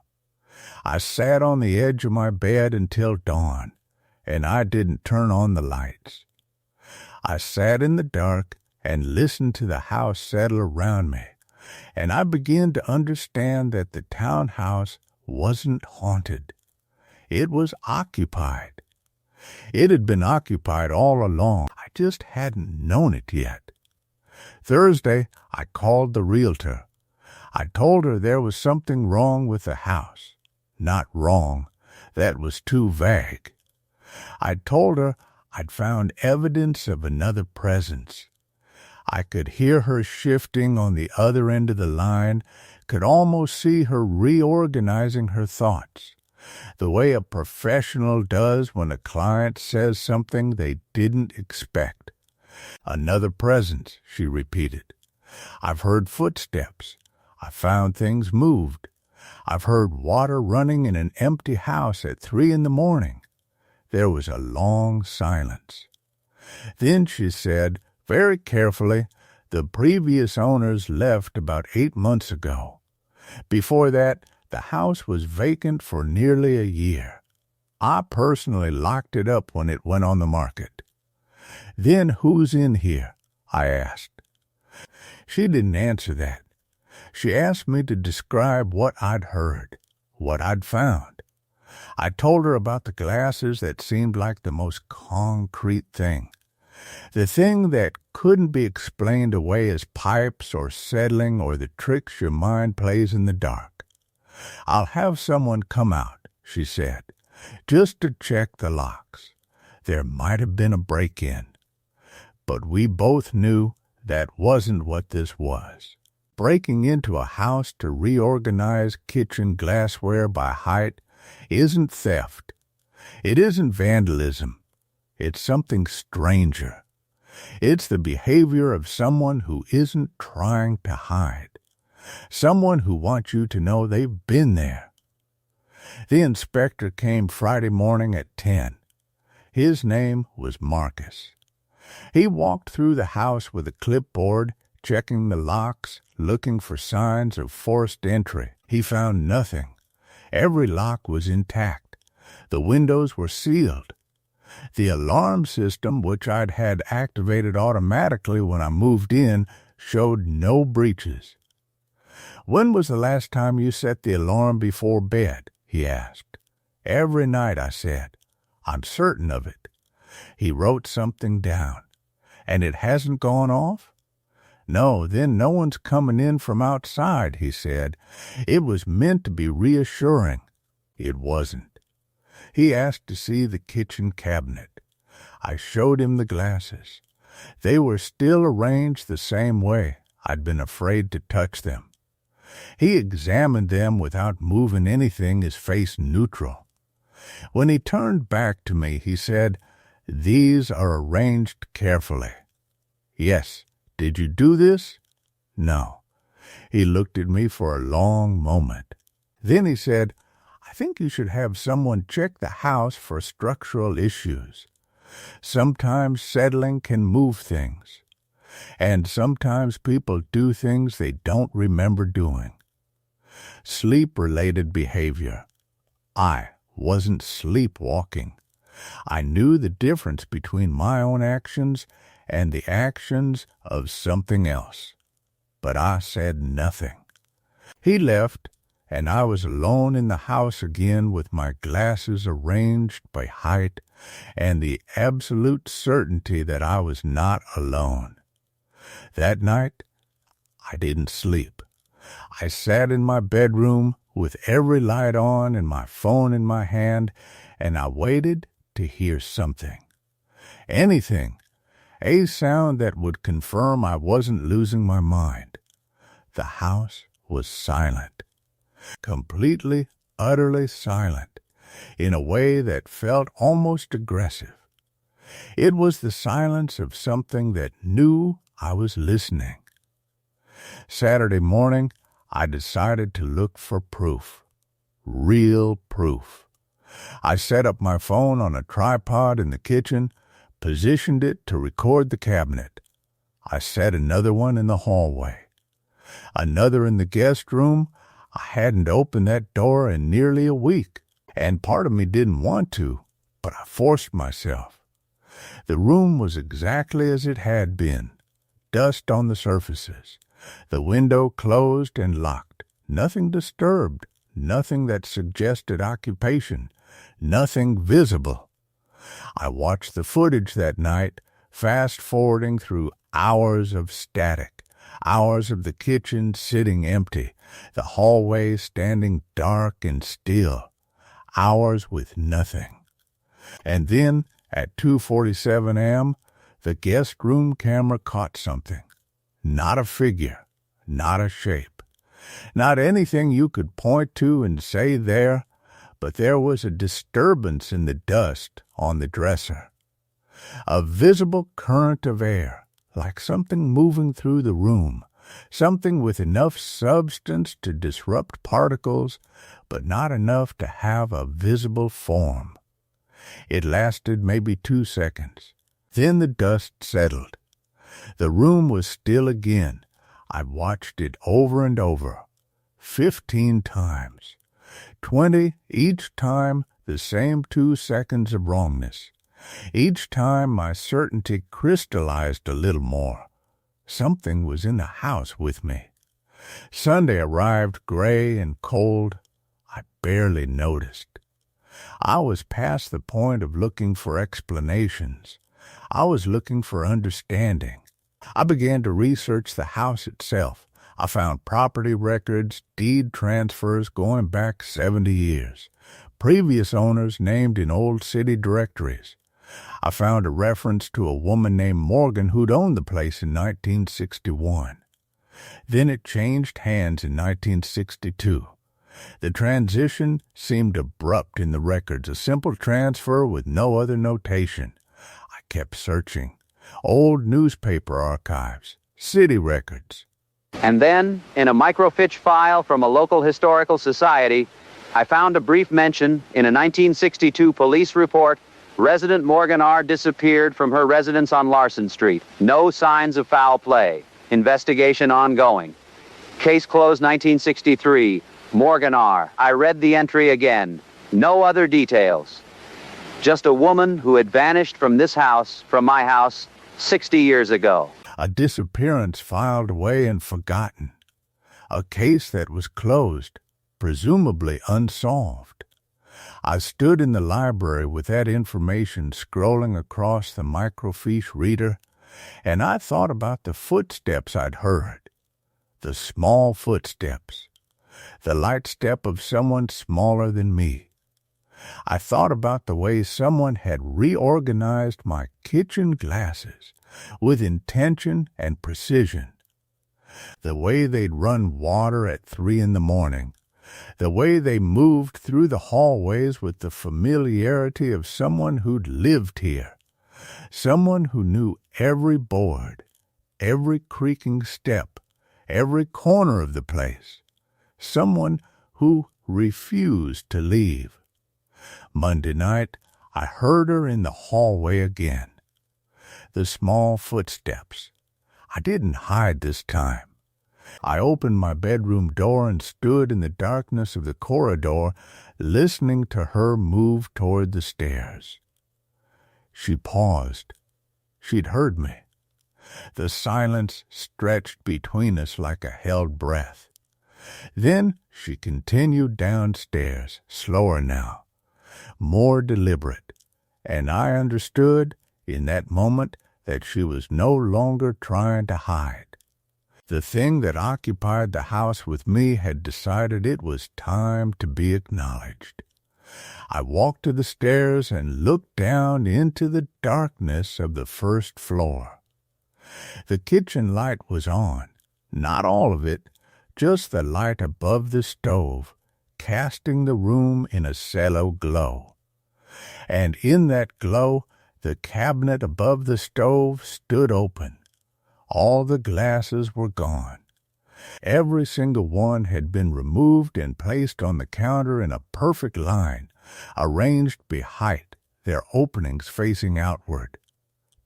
I sat on the edge of my bed until dawn, and I didn't turn on the lights. I sat in the dark and listened to the house settle around me, and I began to understand that the townhouse wasn't haunted. It was occupied. It had been occupied all along. I just hadn't known it yet. Thursday, I called the realtor. I told her there was something wrong with the house. Not wrong. That was too vague. I told her I'd found evidence of another presence. I could hear her shifting on the other end of the line, could almost see her reorganizing her thoughts, the way a professional does when a client says something they didn't expect. Another presence, she repeated. I've heard footsteps. I found things moved. I've heard water running in an empty house at 3 a.m. There was a long silence. Then she said, very carefully, the previous owners left about 8 months ago. Before that, the house was vacant for nearly a year. I personally locked it up when it went on the market. Then who's in here? I asked. She didn't answer that. She asked me to describe what I'd heard, what I'd found. I told her about the glasses that seemed like the most concrete thing. The thing that couldn't be explained away as pipes or settling or the tricks your mind plays in the dark. I'll have someone come out, she said, just to check the locks. There might have been a break-in. But we both knew that wasn't what this was. Breaking into a house to reorganize kitchen glassware by height isn't theft. It isn't vandalism. It's something stranger. It's the behavior of someone who isn't trying to hide. Someone who wants you to know they've been there. The inspector came Friday morning at 10. His name was Marcus. He walked through the house with a clipboard, checking the locks, looking for signs of forced entry. He found nothing. Every lock was intact. The windows were sealed. The alarm system, which I'd had activated automatically when I moved in, showed no breaches. When was the last time you set the alarm before bed? He asked. Every night, I said. I'm certain of it. He wrote something down. And it hasn't gone off? No, then no one's coming in from outside, he said. It was meant to be reassuring. It wasn't. He asked to see the kitchen cabinet. I showed him the glasses. They were still arranged the same way. I'd been afraid to touch them. He examined them without moving anything, his face neutral. When he turned back to me, he said, These are arranged carefully. Yes. Did you do this? No. He looked at me for a long moment. Then he said, I think you should have someone check the house for structural issues. Sometimes settling can move things. And sometimes people do things they don't remember doing. Sleep-related behavior. I wasn't sleepwalking. I knew the difference between my own actions and the actions of something else. But I said nothing. He left, and I was alone in the house again with my glasses arranged by height, and the absolute certainty that I was not alone. That night, I didn't sleep. I sat in my bedroom with every light on and my phone in my hand, and I waited to hear something. Anything. A sound that would confirm I wasn't losing my mind. The house was silent. Completely, utterly silent, in a way that felt almost aggressive. It was the silence of something that knew I was listening. Saturday morning, I decided to look for proof. Real proof. I set up my phone on a tripod in the kitchen, positioned it to record the cabinet. I set another one in the hallway. Another in the guest room. I hadn't opened that door in nearly a week, and part of me didn't want to, but I forced myself. The room was exactly as it had been. Dust on the surfaces. The window closed and locked. Nothing disturbed. Nothing that suggested occupation. Nothing visible. I watched the footage that night, fast-forwarding through hours of static, hours of the kitchen sitting empty, the hallway standing dark and still, hours with nothing. And then, at 2:47 a.m., the guest room camera caught something. Not a figure, not a shape, not anything you could point to and say there, but there was a disturbance in the dust on the dresser. A visible current of air, like something moving through the room, something with enough substance to disrupt particles, but not enough to have a visible form. It lasted maybe 2 seconds. Then the dust settled. The room was still again. I watched it over and over, 15 times. 20 each time, the same 2 seconds of wrongness. Each time my certainty crystallized a little more. Something was in the house with me. Sunday arrived gray and cold. I barely noticed. I was past the point of looking for explanations. I was looking for understanding. I began to research the house itself. I found property records, deed transfers going back 70 years, previous owners named in old city directories. I found a reference to a woman named Morgan who'd owned the place in 1961. Then it changed hands in 1962. The transition seemed abrupt in the records, a simple transfer with no other notation. I kept searching. Old newspaper archives, city records. And then, in a microfiche file from a local historical society, I found a brief mention in a 1962 police report. Resident Morgan R. disappeared from her residence on Larson Street. No signs of foul play. Investigation ongoing. Case closed 1963. Morgan R. I read the entry again. No other details. Just a woman who had vanished from this house, from my house, 60 years ago. A disappearance filed away and forgotten. A case that was closed, presumably unsolved. I stood in the library with that information scrolling across the microfiche reader, and I thought about the footsteps I'd heard. The small footsteps. The light step of someone smaller than me. I thought about the way someone had reorganized my kitchen glasses with intention and precision. The way they'd run water at 3 a.m. The way they moved through the hallways with the familiarity of someone who'd lived here. Someone who knew every board, every creaking step, every corner of the place. Someone who refused to leave. Monday night, I heard her in the hallway again. The small footsteps. I didn't hide this time. I opened my bedroom door and stood in the darkness of the corridor, listening to her move toward the stairs. She paused. She'd heard me. The silence stretched between us like a held breath. Then she continued downstairs, slower now, more deliberate, and I understood in that moment that she was no longer trying to hide. The thing that occupied the house with me had decided it was time to be acknowledged. I walked to the stairs and looked down into the darkness of the first floor. The kitchen light was on, not all of it, just the light above the stove, casting the room in a sallow glow. And in that glow, the cabinet above the stove stood open. All the glasses were gone. Every single one had been removed and placed on the counter in a perfect line, arranged behind, their openings facing outward.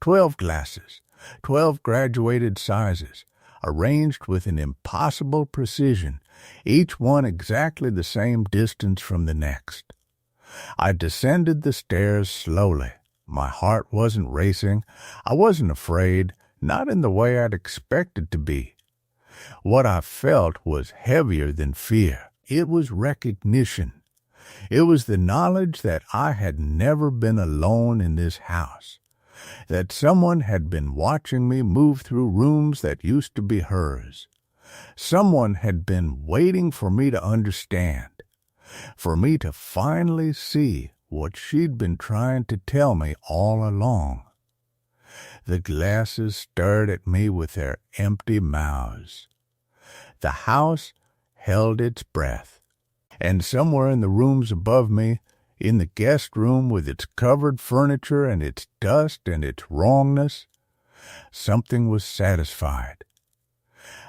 12 glasses, 12 graduated sizes, arranged with an impossible precision, each one exactly the same distance from the next. I descended the stairs slowly. My heart wasn't racing. I wasn't afraid, not in the way I'd expected to be. What I felt was heavier than fear. It was recognition. It was the knowledge that I had never been alone in this house, that someone had been watching me move through rooms that used to be hers. Someone had been waiting for me to understand, for me to finally see what she'd been trying to tell me all along. The glasses stared at me with their empty mouths. The house held its breath, and somewhere in the rooms above me, in the guest room with its covered furniture and its dust and its wrongness, something was satisfied.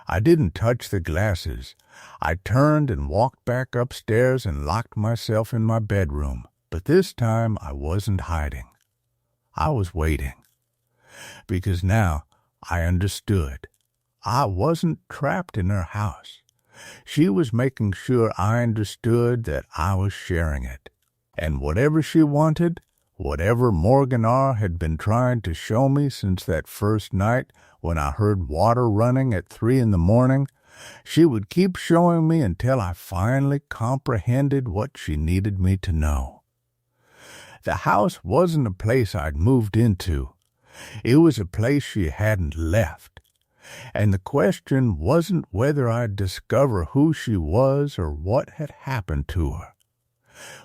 I didn't touch the glasses. I turned and walked back upstairs and locked myself in my bedroom. But this time I wasn't hiding. I was waiting. Because now I understood. I wasn't trapped in her house. She was making sure I understood that I was sharing it. And whatever she wanted, whatever Morgan R. had been trying to show me since that first night when I heard water running at 3 a.m, she would keep showing me until I finally comprehended what she needed me to know. The house wasn't a place I'd moved into. It was a place she hadn't left. And the question wasn't whether I'd discover who she was or what had happened to her.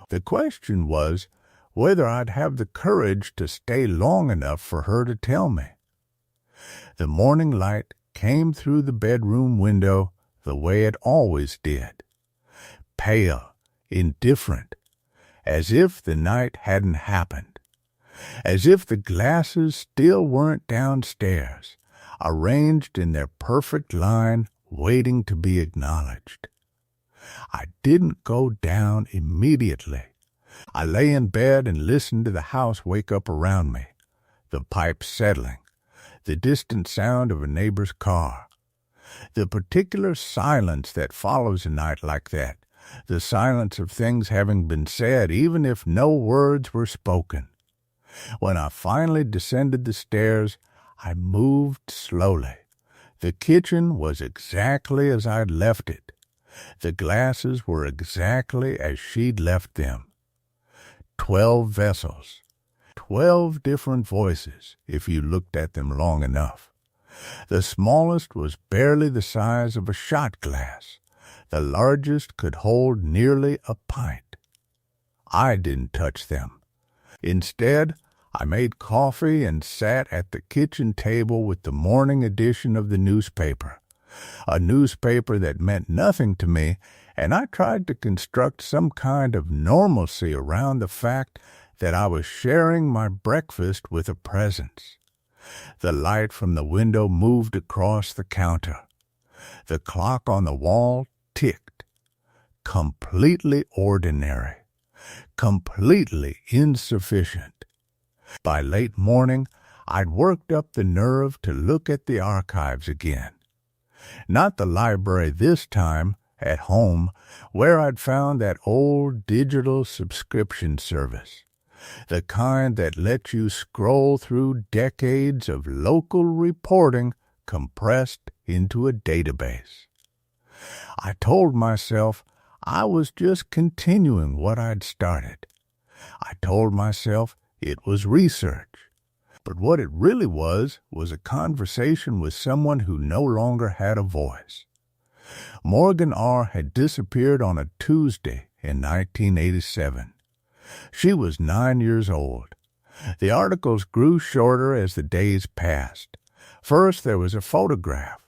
The question was whether I'd have the courage to stay long enough for her to tell me. The morning light came through the bedroom window the way it always did, pale, indifferent, as if the night hadn't happened, as if the glasses still weren't downstairs, arranged in their perfect line, waiting to be acknowledged. I didn't go down immediately. I lay in bed and listened to the house wake up around me, the pipes settling, the distant sound of a neighbor's car, the particular silence that follows a night like that, the silence of things having been said even if no words were spoken. When I finally descended the stairs, I moved slowly. The kitchen was exactly as I'd left it. The glasses were exactly as she'd left them. 12 vessels. 12 different voices, if you looked at them long enough. The smallest was barely the size of a shot glass. The largest could hold nearly a pint. I didn't touch them. Instead, I made coffee and sat at the kitchen table with the morning edition of the newspaper, a newspaper that meant nothing to me, and I tried to construct some kind of normalcy around the fact that I was sharing my breakfast with a presence. The light from the window moved across the counter. The clock on the wall ticked. Completely ordinary. Completely insufficient. By late morning, I'd worked up the nerve to look at the archives again. Not the library this time, at home, where I'd found that old digital subscription service, the kind that lets you scroll through decades of local reporting compressed into a database. I told myself I was just continuing what I'd started. I told myself It was research. But what it really was a conversation with someone who no longer had a voice. Morgan R. had disappeared on a Tuesday in 1987. She was 9 years old. The articles grew shorter as the days passed. First, there was a photograph.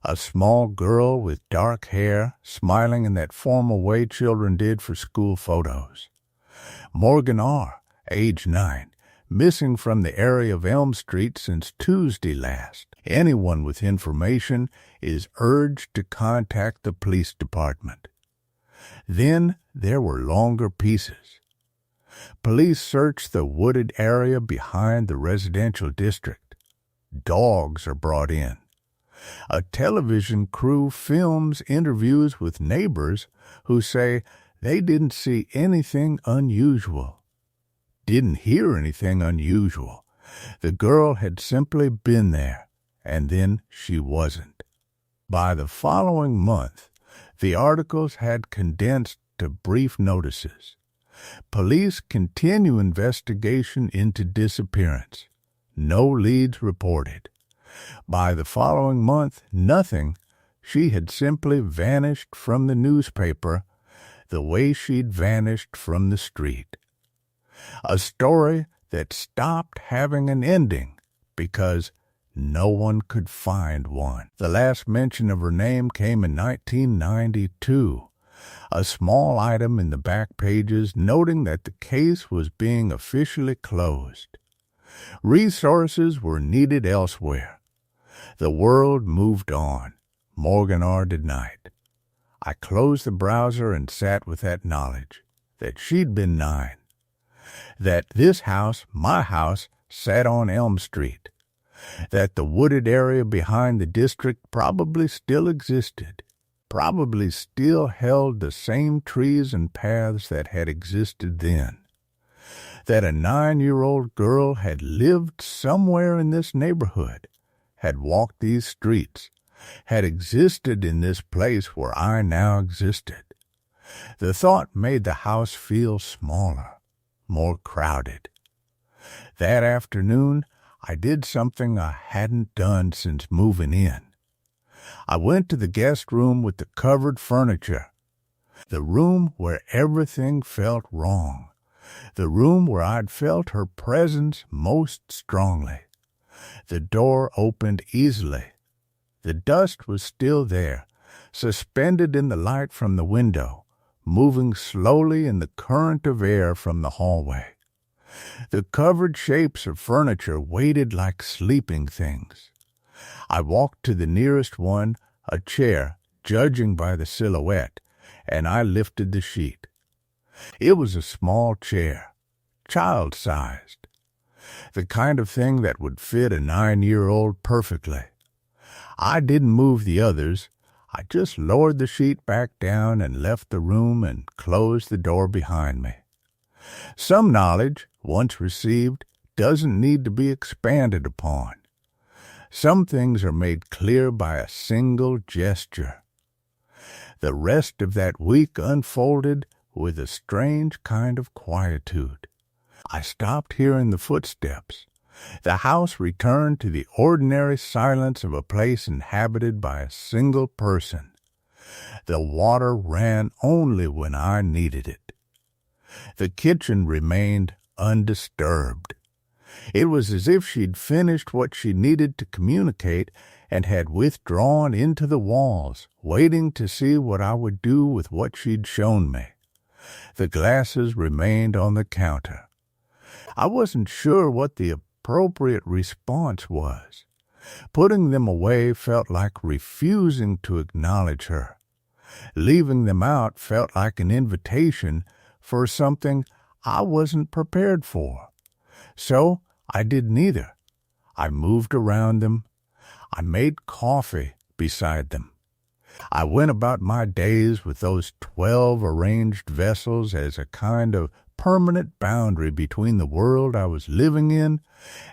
A small girl with dark hair, smiling in that formal way children did for school photos. Morgan R., age 9, missing from the area of Elm Street since Tuesday last. Anyone with information is urged to contact the police department. Then there were longer pieces. Police searched the wooded area behind the residential district. Dogs are brought in. A television crew films interviews with neighbors who say they didn't see anything unusual. Didn't hear anything unusual. The girl had simply been there, and then she wasn't. By the following month, the articles had condensed to brief notices. Police continue investigation into disappearance. No leads reported. By the following month, nothing. She had simply vanished from the newspaper the way she'd vanished from the street. A story that stopped having an ending because no one could find one. The last mention of her name came in 1992, a small item in the back pages noting that the case was being officially closed. Resources were needed elsewhere. The world moved on. Morgan R. denied. I closed the browser and sat with that knowledge that she'd been 9. That this house, my house, sat on Elm Street. That the wooded area behind the district probably still existed, probably still held the same trees and paths that had existed then. That a 9-year-old girl had lived somewhere in this neighborhood, had walked these streets, had existed in this place where I now existed. The thought made the house feel smaller, more crowded. That afternoon, I did something I hadn't done since moving in. I went to the guest room with the covered furniture, the room where everything felt wrong, the room where I'd felt her presence most strongly. The door opened easily. The dust was still there, suspended in the light from the window, moving slowly in the current of air from the hallway. The covered shapes of furniture waited like sleeping things. I walked to the nearest one, a chair, judging by the silhouette, and I lifted the sheet. It was a small chair, child-sized, the kind of thing that would fit a 9-year-old perfectly. I didn't move the others. I just lowered the sheet back down and left the room and closed the door behind me. Some knowledge, once received, doesn't need to be expanded upon. Some things are made clear by a single gesture. The rest of that week unfolded with a strange kind of quietude. I stopped hearing the footsteps. The house returned to the ordinary silence of a place inhabited by a single person. The water ran only when I needed it. The kitchen remained undisturbed. It was as if she'd finished what she needed to communicate and had withdrawn into the walls, waiting to see what I would do with what she'd shown me. The glasses remained on the counter. I wasn't sure what the appropriate response was. Putting them away felt like refusing to acknowledge her. Leaving them out felt like an invitation for something I wasn't prepared for. So I did neither. I moved around them. I made coffee beside them. I went about my days with those 12 arranged vessels as a kind of permanent boundary between the world I was living in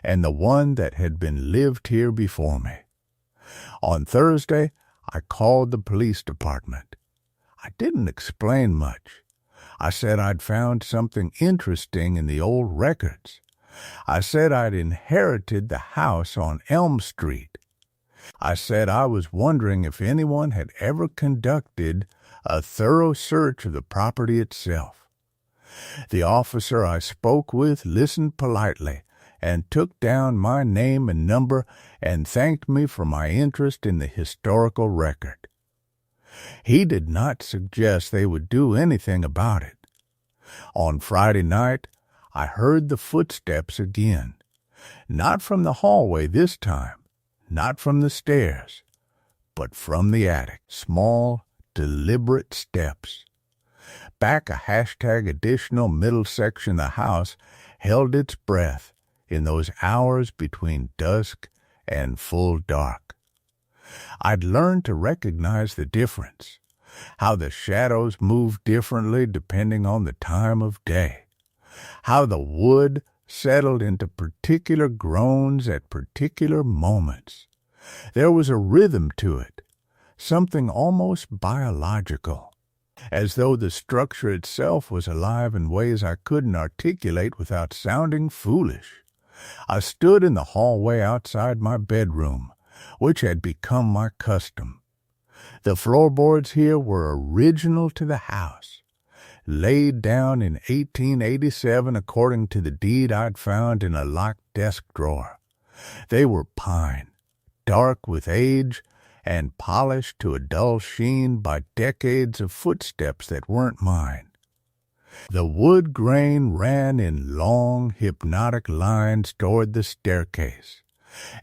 and the one that had been lived here before me. On Thursday, I called the police department. I didn't explain much. I said I'd found something interesting in the old records. I said I'd inherited the house on Elm Street. I said I was wondering if anyone had ever conducted a thorough search of the property itself. The officer I spoke with listened politely and took down my name and number and thanked me for my interest in the historical record. He did not suggest they would do anything about it. On Friday night, I heard the footsteps again. Not from the hallway this time, not from the stairs, but from the attic. Small, deliberate steps. Back a #additional middle section of the house held its breath in those hours between dusk and full dark. I'd learned to recognize the difference, how the shadows moved differently depending on the time of day, how the wood settled into particular groans at particular moments. There was a rhythm to it, something almost biological, as though the structure itself was alive in ways I couldn't articulate without sounding foolish. I stood in the hallway outside my bedroom, which had become my custom. The floorboards here were original to the house, laid down in 1887 according to the deed I'd found in a locked desk drawer. They were pine, dark with age, and polished to a dull sheen by decades of footsteps that weren't mine. The wood grain ran in long, hypnotic lines toward the staircase,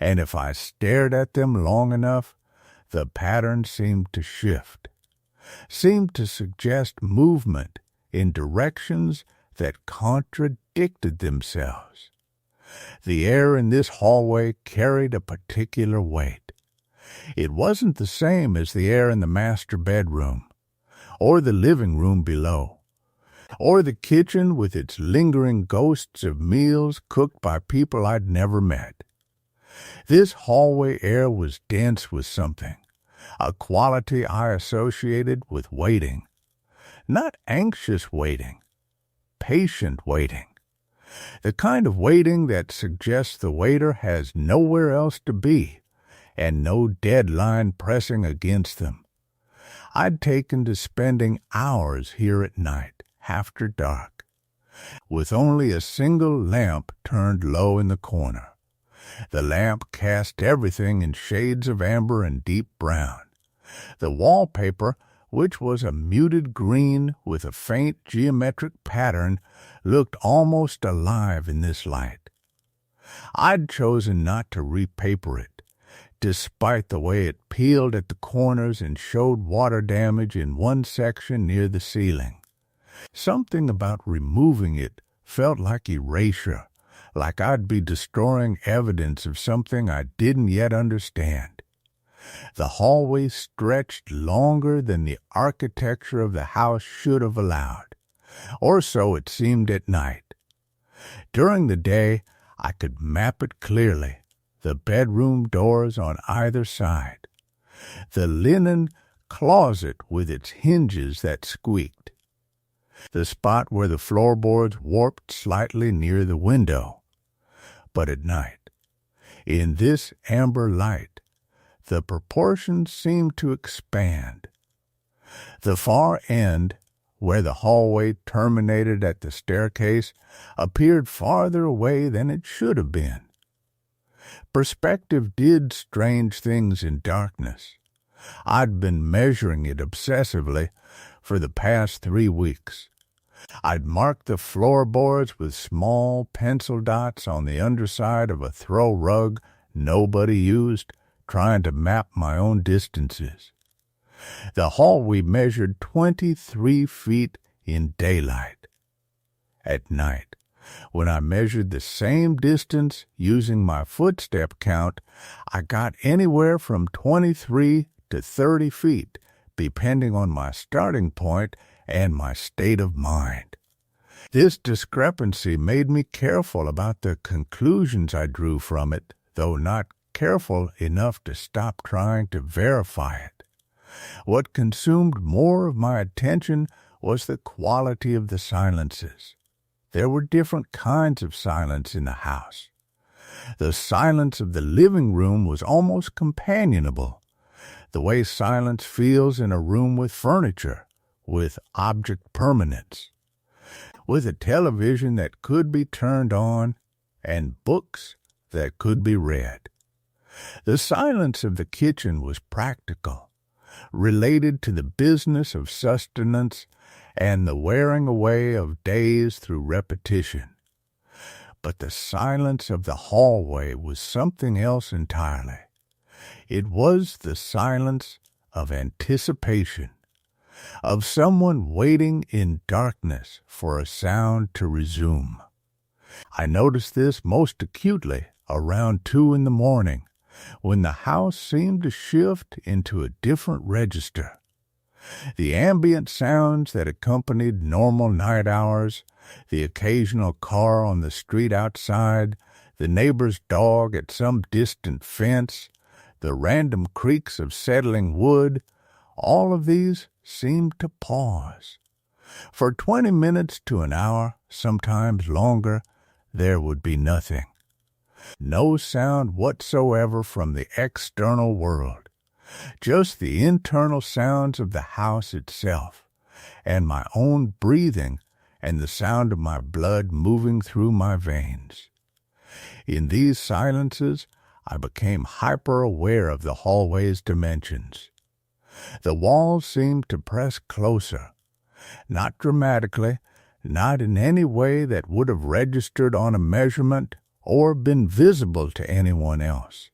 and if I stared at them long enough, the pattern seemed to shift, seemed to suggest movement in directions that contradicted themselves. The air in this hallway carried a particular weight. It wasn't the same as the air in the master bedroom, or the living room below, or the kitchen with its lingering ghosts of meals cooked by people I'd never met. This hallway air was dense with something, a quality I associated with waiting. Not anxious waiting, patient waiting. The kind of waiting that suggests the waiter has nowhere else to be, and no deadline pressing against them. I'd taken to spending hours here at night, after dark, with only a single lamp turned low in the corner. The lamp cast everything in shades of amber and deep brown. The wallpaper, which was a muted green with a faint geometric pattern, looked almost alive in this light. I'd chosen not to repaper it, despite the way it peeled at the corners and showed water damage in one section near the ceiling. Something about removing it felt like erasure, like I'd be destroying evidence of something I didn't yet understand. The hallway stretched longer than the architecture of the house should have allowed, or so it seemed at night. During the day, I could map it clearly, the bedroom doors on either side, the linen closet with its hinges that squeaked, the spot where the floorboards warped slightly near the window. But at night, in this amber light, the proportions seemed to expand. The far end, where the hallway terminated at the staircase, appeared farther away than it should have been. Perspective did strange things in darkness. I'd been measuring it obsessively for the past 3 weeks. I'd marked the floorboards with small pencil dots on the underside of a throw rug nobody used, trying to map my own distances. The hall we measured 23 feet in daylight. At night, when I measured the same distance using my footstep count, I got anywhere from 23 to 30 feet, depending on my starting point and my state of mind. This discrepancy made me careful about the conclusions I drew from it, though not careful enough to stop trying to verify it. What consumed more of my attention was the quality of the silences. There were different kinds of silence in the house. The silence of the living room was almost companionable, the way silence feels in a room with furniture, with object permanence, with a television that could be turned on and books that could be read. The silence of the kitchen was practical, related to the business of sustenance and the wearing away of days through repetition. But the silence of the hallway was something else entirely. It was the silence of anticipation, of someone waiting in darkness for a sound to resume. I noticed this most acutely around 2 in the morning, when the house seemed to shift into a different register. The ambient sounds that accompanied normal night hours, the occasional car on the street outside, the neighbor's dog at some distant fence, the random creaks of settling wood, all of these seemed to pause. For 20 minutes to an hour, sometimes longer, there would be nothing. No sound whatsoever from the external world, just the internal sounds of the house itself, and my own breathing and the sound of my blood moving through my veins. In these silences, I became hyper-aware of the hallway's dimensions. The walls seemed to press closer, not dramatically, not in any way that would have registered on a measurement or been visible to anyone else,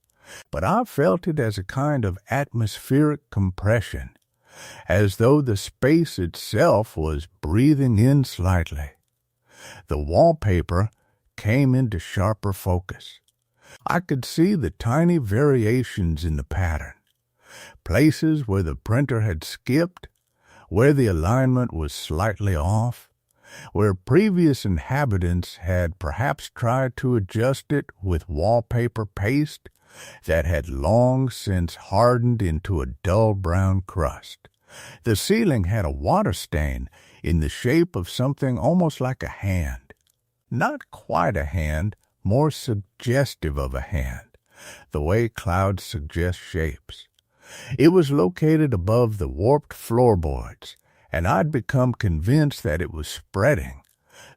but I felt it as a kind of atmospheric compression, as though the space itself was breathing in slightly. The wallpaper came into sharper focus. I could see the tiny variations in the pattern, places where the printer had skipped, where the alignment was slightly off, where previous inhabitants had perhaps tried to adjust it with wallpaper paste that had long since hardened into a dull brown crust. The ceiling had a water stain in the shape of something almost like a hand. Not quite a hand, more suggestive of a hand, the way clouds suggest shapes. It was located above the warped floorboards, and I'd become convinced that it was spreading,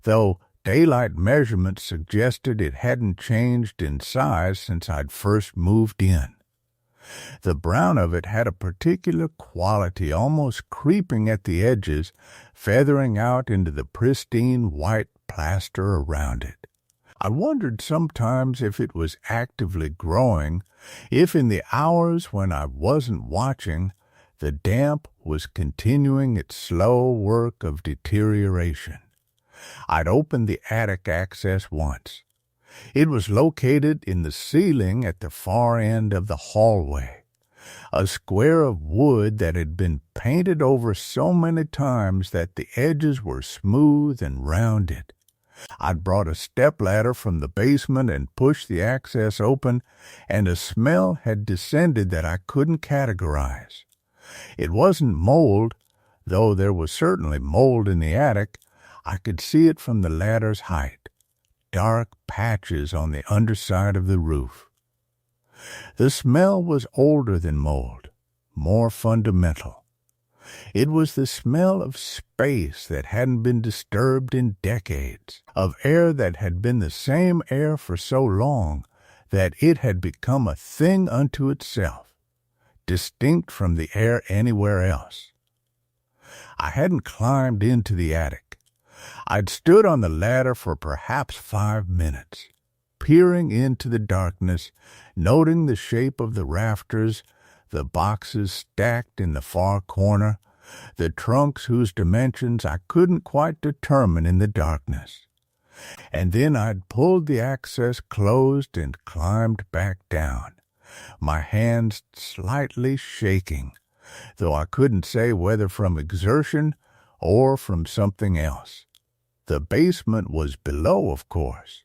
though daylight measurements suggested it hadn't changed in size since I'd first moved in. The brown of it had a particular quality, almost creeping at the edges, feathering out into the pristine white plaster around it. I wondered sometimes if it was actively growing, if in the hours when I wasn't watching, the damp was continuing its slow work of deterioration. I'd opened the attic access once. It was located in the ceiling at the far end of the hallway, a square of wood that had been painted over so many times that the edges were smooth and rounded. I'd brought a stepladder from the basement and pushed the access open, and a smell had descended that I couldn't categorize. It wasn't mold, though there was certainly mold in the attic. I could see it from the ladder's height, dark patches on the underside of the roof. The smell was older than mold, more fundamental. It was the smell of space that hadn't been disturbed in decades, of air that had been the same air for so long that it had become a thing unto itself, distinct from the air anywhere else. I hadn't climbed into the attic. I'd stood on the ladder for perhaps 5 minutes, peering into the darkness, noting the shape of the rafters, the boxes stacked in the far corner, the trunks whose dimensions I couldn't quite determine in the darkness. And then I'd pulled the access closed and climbed back down, my hands slightly shaking, though I couldn't say whether from exertion or from something else. The basement was below, of course,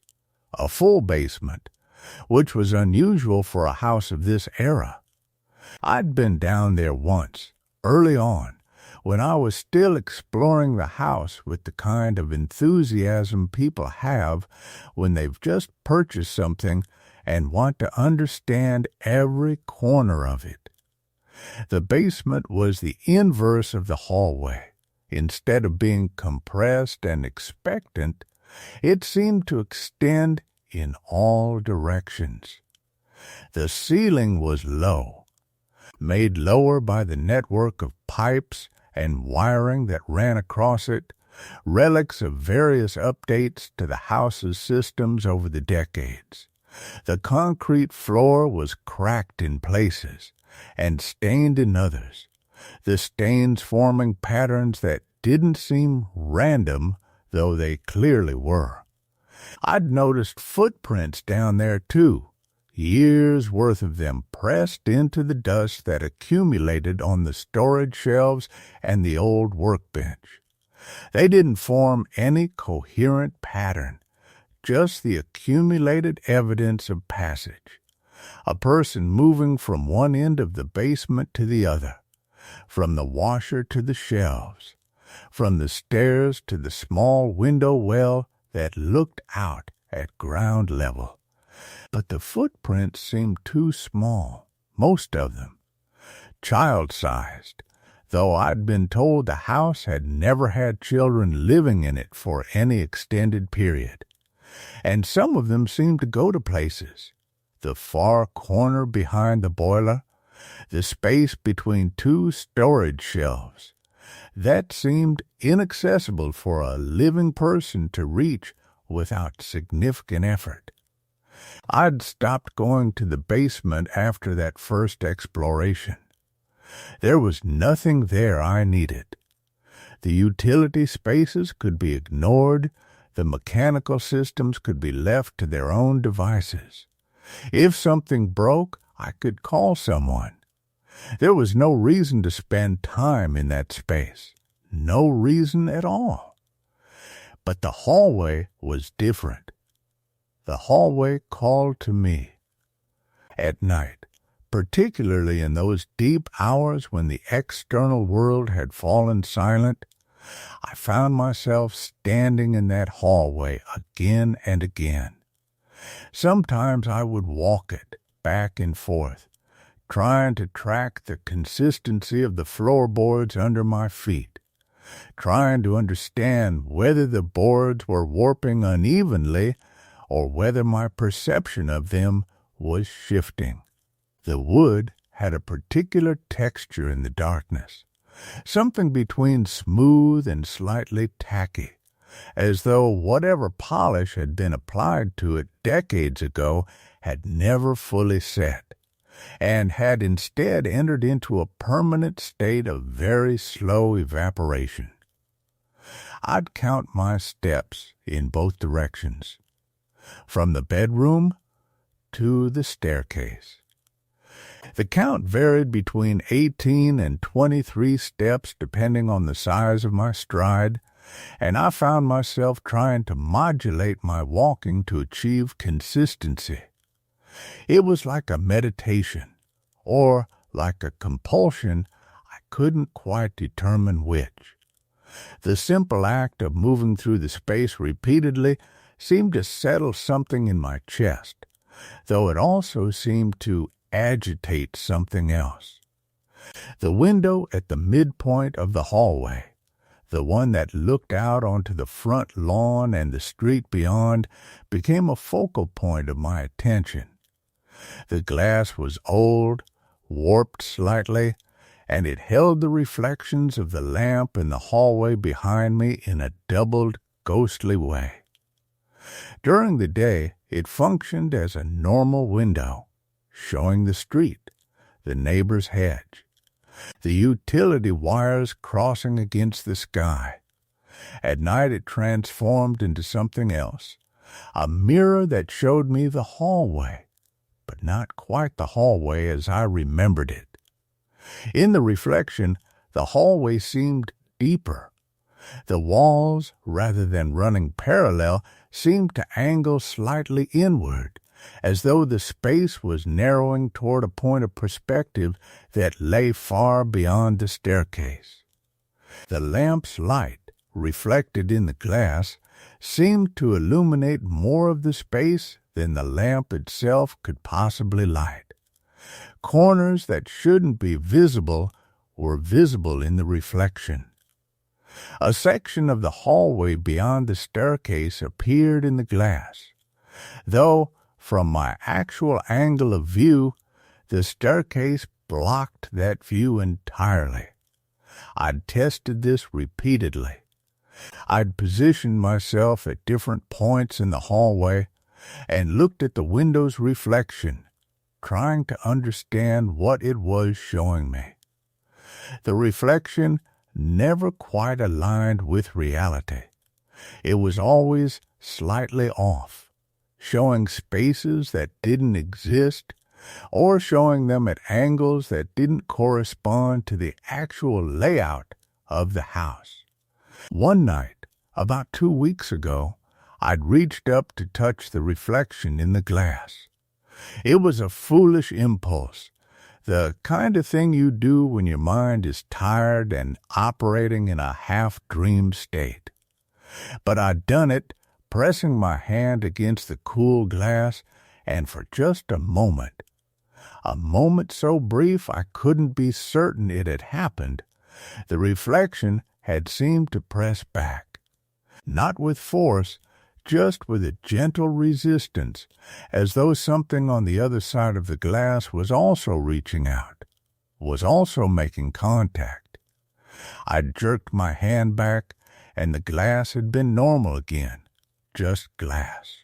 a full basement, which was unusual for a house of this era. I'd been down there once, early on, when I was still exploring the house with the kind of enthusiasm people have when they've just purchased something and want to understand every corner of it. The basement was the inverse of the hallway. Instead of being compressed and expectant, it seemed to extend in all directions. The ceiling was low, made lower by the network of pipes and wiring that ran across it, relics of various updates to the house's systems over the decades. The concrete floor was cracked in places and stained in others, the stains forming patterns that didn't seem random, though they clearly were. I'd noticed footprints down there, too, years' worth of them pressed into the dust that accumulated on the storage shelves and the old workbench. They didn't form any coherent pattern, just the accumulated evidence of passage. A person moving from one end of the basement to the other, from the washer to the shelves, from the stairs to the small window well that looked out at ground level. But the footprints seemed too small, most of them, child-sized, though I'd been told the house had never had children living in it for any extended period. And some of them seemed to go to places. The far corner behind the boiler, the space between two storage shelves. That seemed inaccessible for a living person to reach without significant effort. I'd stopped going to the basement after that first exploration. There was nothing there I needed. The utility spaces could be ignored, the mechanical systems could be left to their own devices. If something broke, I could call someone. There was no reason to spend time in that space. No reason at all. But the hallway was different. The hallway called to me. At night, particularly in those deep hours when the external world had fallen silent, I found myself standing in that hallway again and again. Sometimes I would walk it back and forth, trying to track the consistency of the floorboards under my feet, trying to understand whether the boards were warping unevenly or whether my perception of them was shifting. The wood had a particular texture in the darkness, something between smooth and slightly tacky, as though whatever polish had been applied to it decades ago had never fully set, and had instead entered into a permanent state of very slow evaporation. I'd count my steps in both directions, from the bedroom to the staircase. The count varied between 18 and 23 steps depending on the size of my stride, and I found myself trying to modulate my walking to achieve consistency. It was like a meditation, or like a compulsion. I couldn't quite determine which. The simple act of moving through the space repeatedly seemed to settle something in my chest, though it also seemed to agitate something else. The window at the midpoint of the hallway, the one that looked out onto the front lawn and the street beyond, became a focal point of my attention. The glass was old, warped slightly, and it held the reflections of the lamp in the hallway behind me in a doubled, ghostly way. During the day, it functioned as a normal window, showing the street, the neighbor's hedge, the utility wires crossing against the sky. At night it transformed into something else, a mirror that showed me the hallway, but not quite the hallway as I remembered it. In the reflection, the hallway seemed deeper. The walls, rather than running parallel, seemed to angle slightly inward, as though the space was narrowing toward a point of perspective that lay far beyond the staircase. The lamp's light, reflected in the glass, seemed to illuminate more of the space than the lamp itself could possibly light. Corners that shouldn't be visible were visible in the reflection. A section of the hallway beyond the staircase appeared in the glass, though from my actual angle of view, the staircase blocked that view entirely. I'd tested this repeatedly. I'd positioned myself at different points in the hallway and looked at the window's reflection, trying to understand what it was showing me. The reflection never quite aligned with reality. It was always slightly off, showing spaces that didn't exist, or showing them at angles that didn't correspond to the actual layout of the house. One night, about 2 weeks ago, I'd reached up to touch the reflection in the glass. It was a foolish impulse, the kind of thing you do when your mind is tired and operating in a half-dream state. But I'd done it, pressing my hand against the cool glass, and for just a moment so brief I couldn't be certain it had happened, the reflection had seemed to press back. Not with force, just with a gentle resistance, as though something on the other side of the glass was also reaching out, was also making contact. I'd jerked my hand back, and the glass had been normal again, just glass,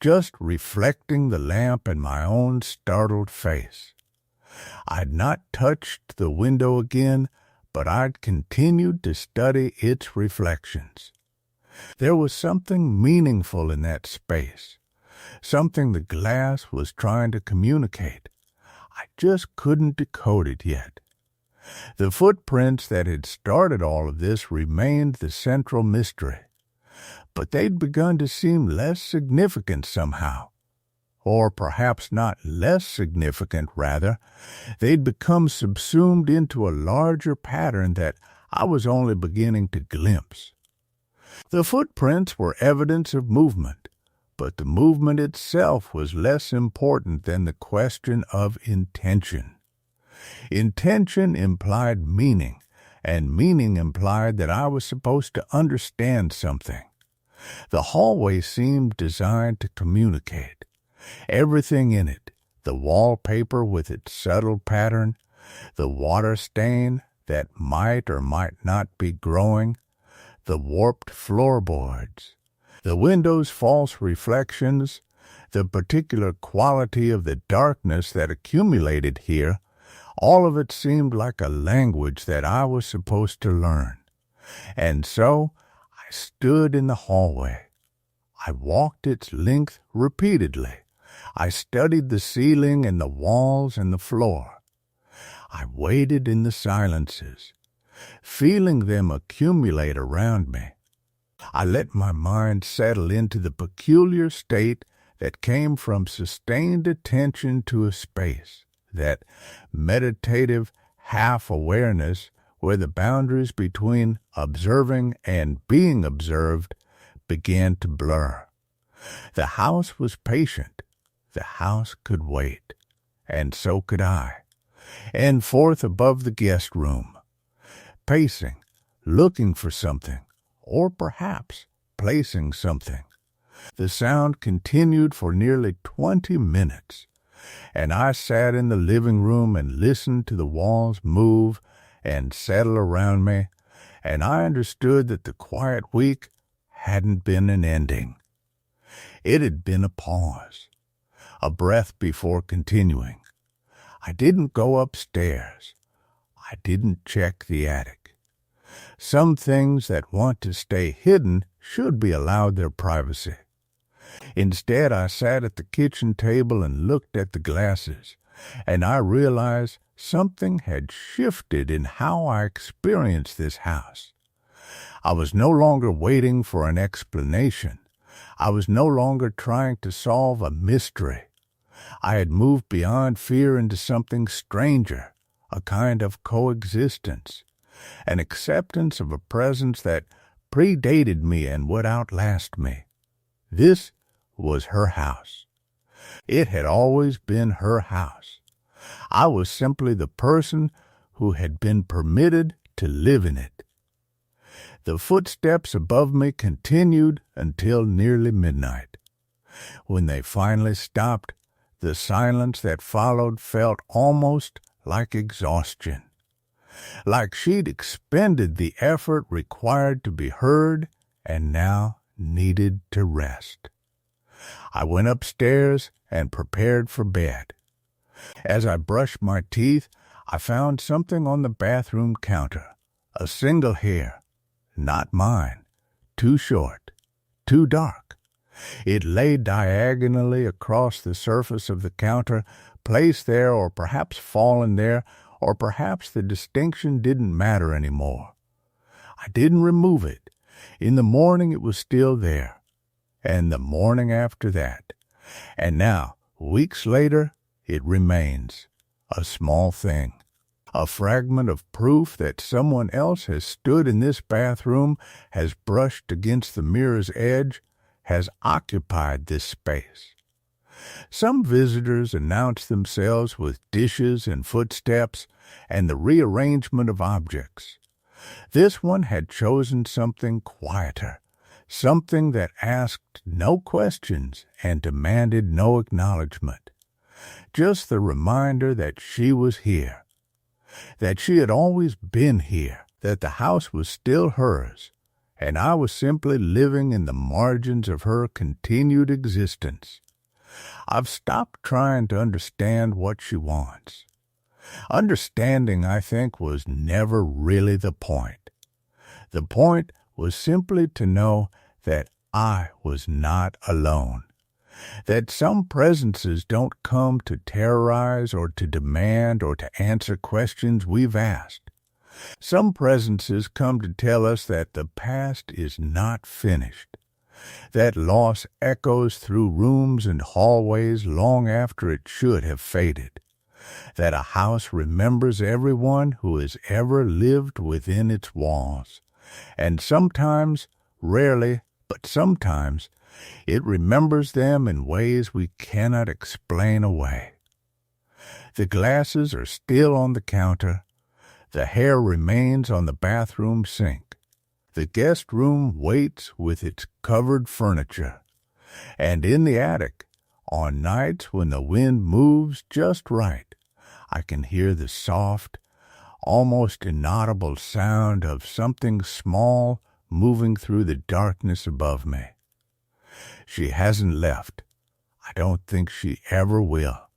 just reflecting the lamp and my own startled face. I'd not touched the window again, but I'd continued to study its reflections. There was something meaningful in that space, something the glass was trying to communicate. I just couldn't decode it yet. The footprints that had started all of this remained the central mystery, but they'd begun to seem less significant somehow. Or perhaps not less significant, rather. They'd become subsumed into a larger pattern that I was only beginning to glimpse. The footprints were evidence of movement, but the movement itself was less important than the question of intention. Intention implied meaning, and meaning implied that I was supposed to understand something. The hallway seemed designed to communicate. Everything in it, the wallpaper with its subtle pattern, the water stain that might or might not be growing, the warped floorboards, the window's false reflections, the particular quality of the darkness that accumulated here, all of it seemed like a language that I was supposed to learn. And so I stood in the hallway. I walked its length repeatedly. I studied the ceiling and the walls and the floor. I waited in the silences, feeling them accumulate around me. I let my mind settle into the peculiar state that came from sustained attention to a space, that meditative half-awareness where the boundaries between observing and being observed began to blur. The house was patient. The house could wait, and so could I. And forth above the guest room, pacing, looking for something, or perhaps placing something. The sound continued for nearly 20 minutes, and I sat in the living room and listened to the walls move and settle around me, and I understood that the quiet week hadn't been an ending. It had been a pause, a breath before continuing. I didn't go upstairs. I didn't check the attic. Some things that want to stay hidden should be allowed their privacy. Instead, I sat at the kitchen table and looked at the glasses, and I realized something had shifted in how I experienced this house. I was no longer waiting for an explanation. I was no longer trying to solve a mystery. I had moved beyond fear into something stranger, a kind of coexistence. an acceptance of a presence that predated me and would outlast me. This was her house. It had always been her house. I was simply the person who had been permitted to live in it. The footsteps above me continued until nearly midnight. When they finally stopped, the silence that followed felt almost like exhaustion, like she'd expended the effort required to be heard and now needed to rest. I went upstairs and prepared for bed. As I brushed my teeth, I found something on the bathroom counter, a single hair, not mine, too short, too dark. It lay diagonally across the surface of the counter, placed there or perhaps fallen there, or perhaps the distinction didn't matter anymore. I didn't remove it. In the morning it was still there, and the morning after that. And now, weeks later, it remains, a small thing, a fragment of proof that someone else has stood in this bathroom, has brushed against the mirror's edge, has occupied this space. Some visitors announce themselves with dishes and footsteps and the rearrangement of objects. This one had chosen something quieter, something that asked no questions and demanded no acknowledgment. Just the reminder that she was here, that she had always been here, that the house was still hers, and I was simply living in the margins of her continued existence. I've stopped trying to understand what she wants. Understanding, I think, was never really the point. The point was simply to know that I was not alone, that some presences don't come to terrorize or to demand or to answer questions we've asked. Some presences come to tell us that the past is not finished, that loss echoes through rooms and hallways long after it should have faded, that a house remembers everyone who has ever lived within its walls, and sometimes, rarely, but sometimes, it remembers them in ways we cannot explain away. The glasses are still on the counter. The hair remains on the bathroom sink. The guest room waits with its covered furniture. And in the attic, on nights when the wind moves just right, I can hear the soft, almost inaudible sound of something small moving through the darkness above me. She hasn't left. I don't think she ever will.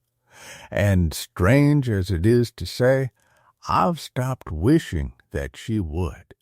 And strange as it is to say, I've stopped wishing that she would.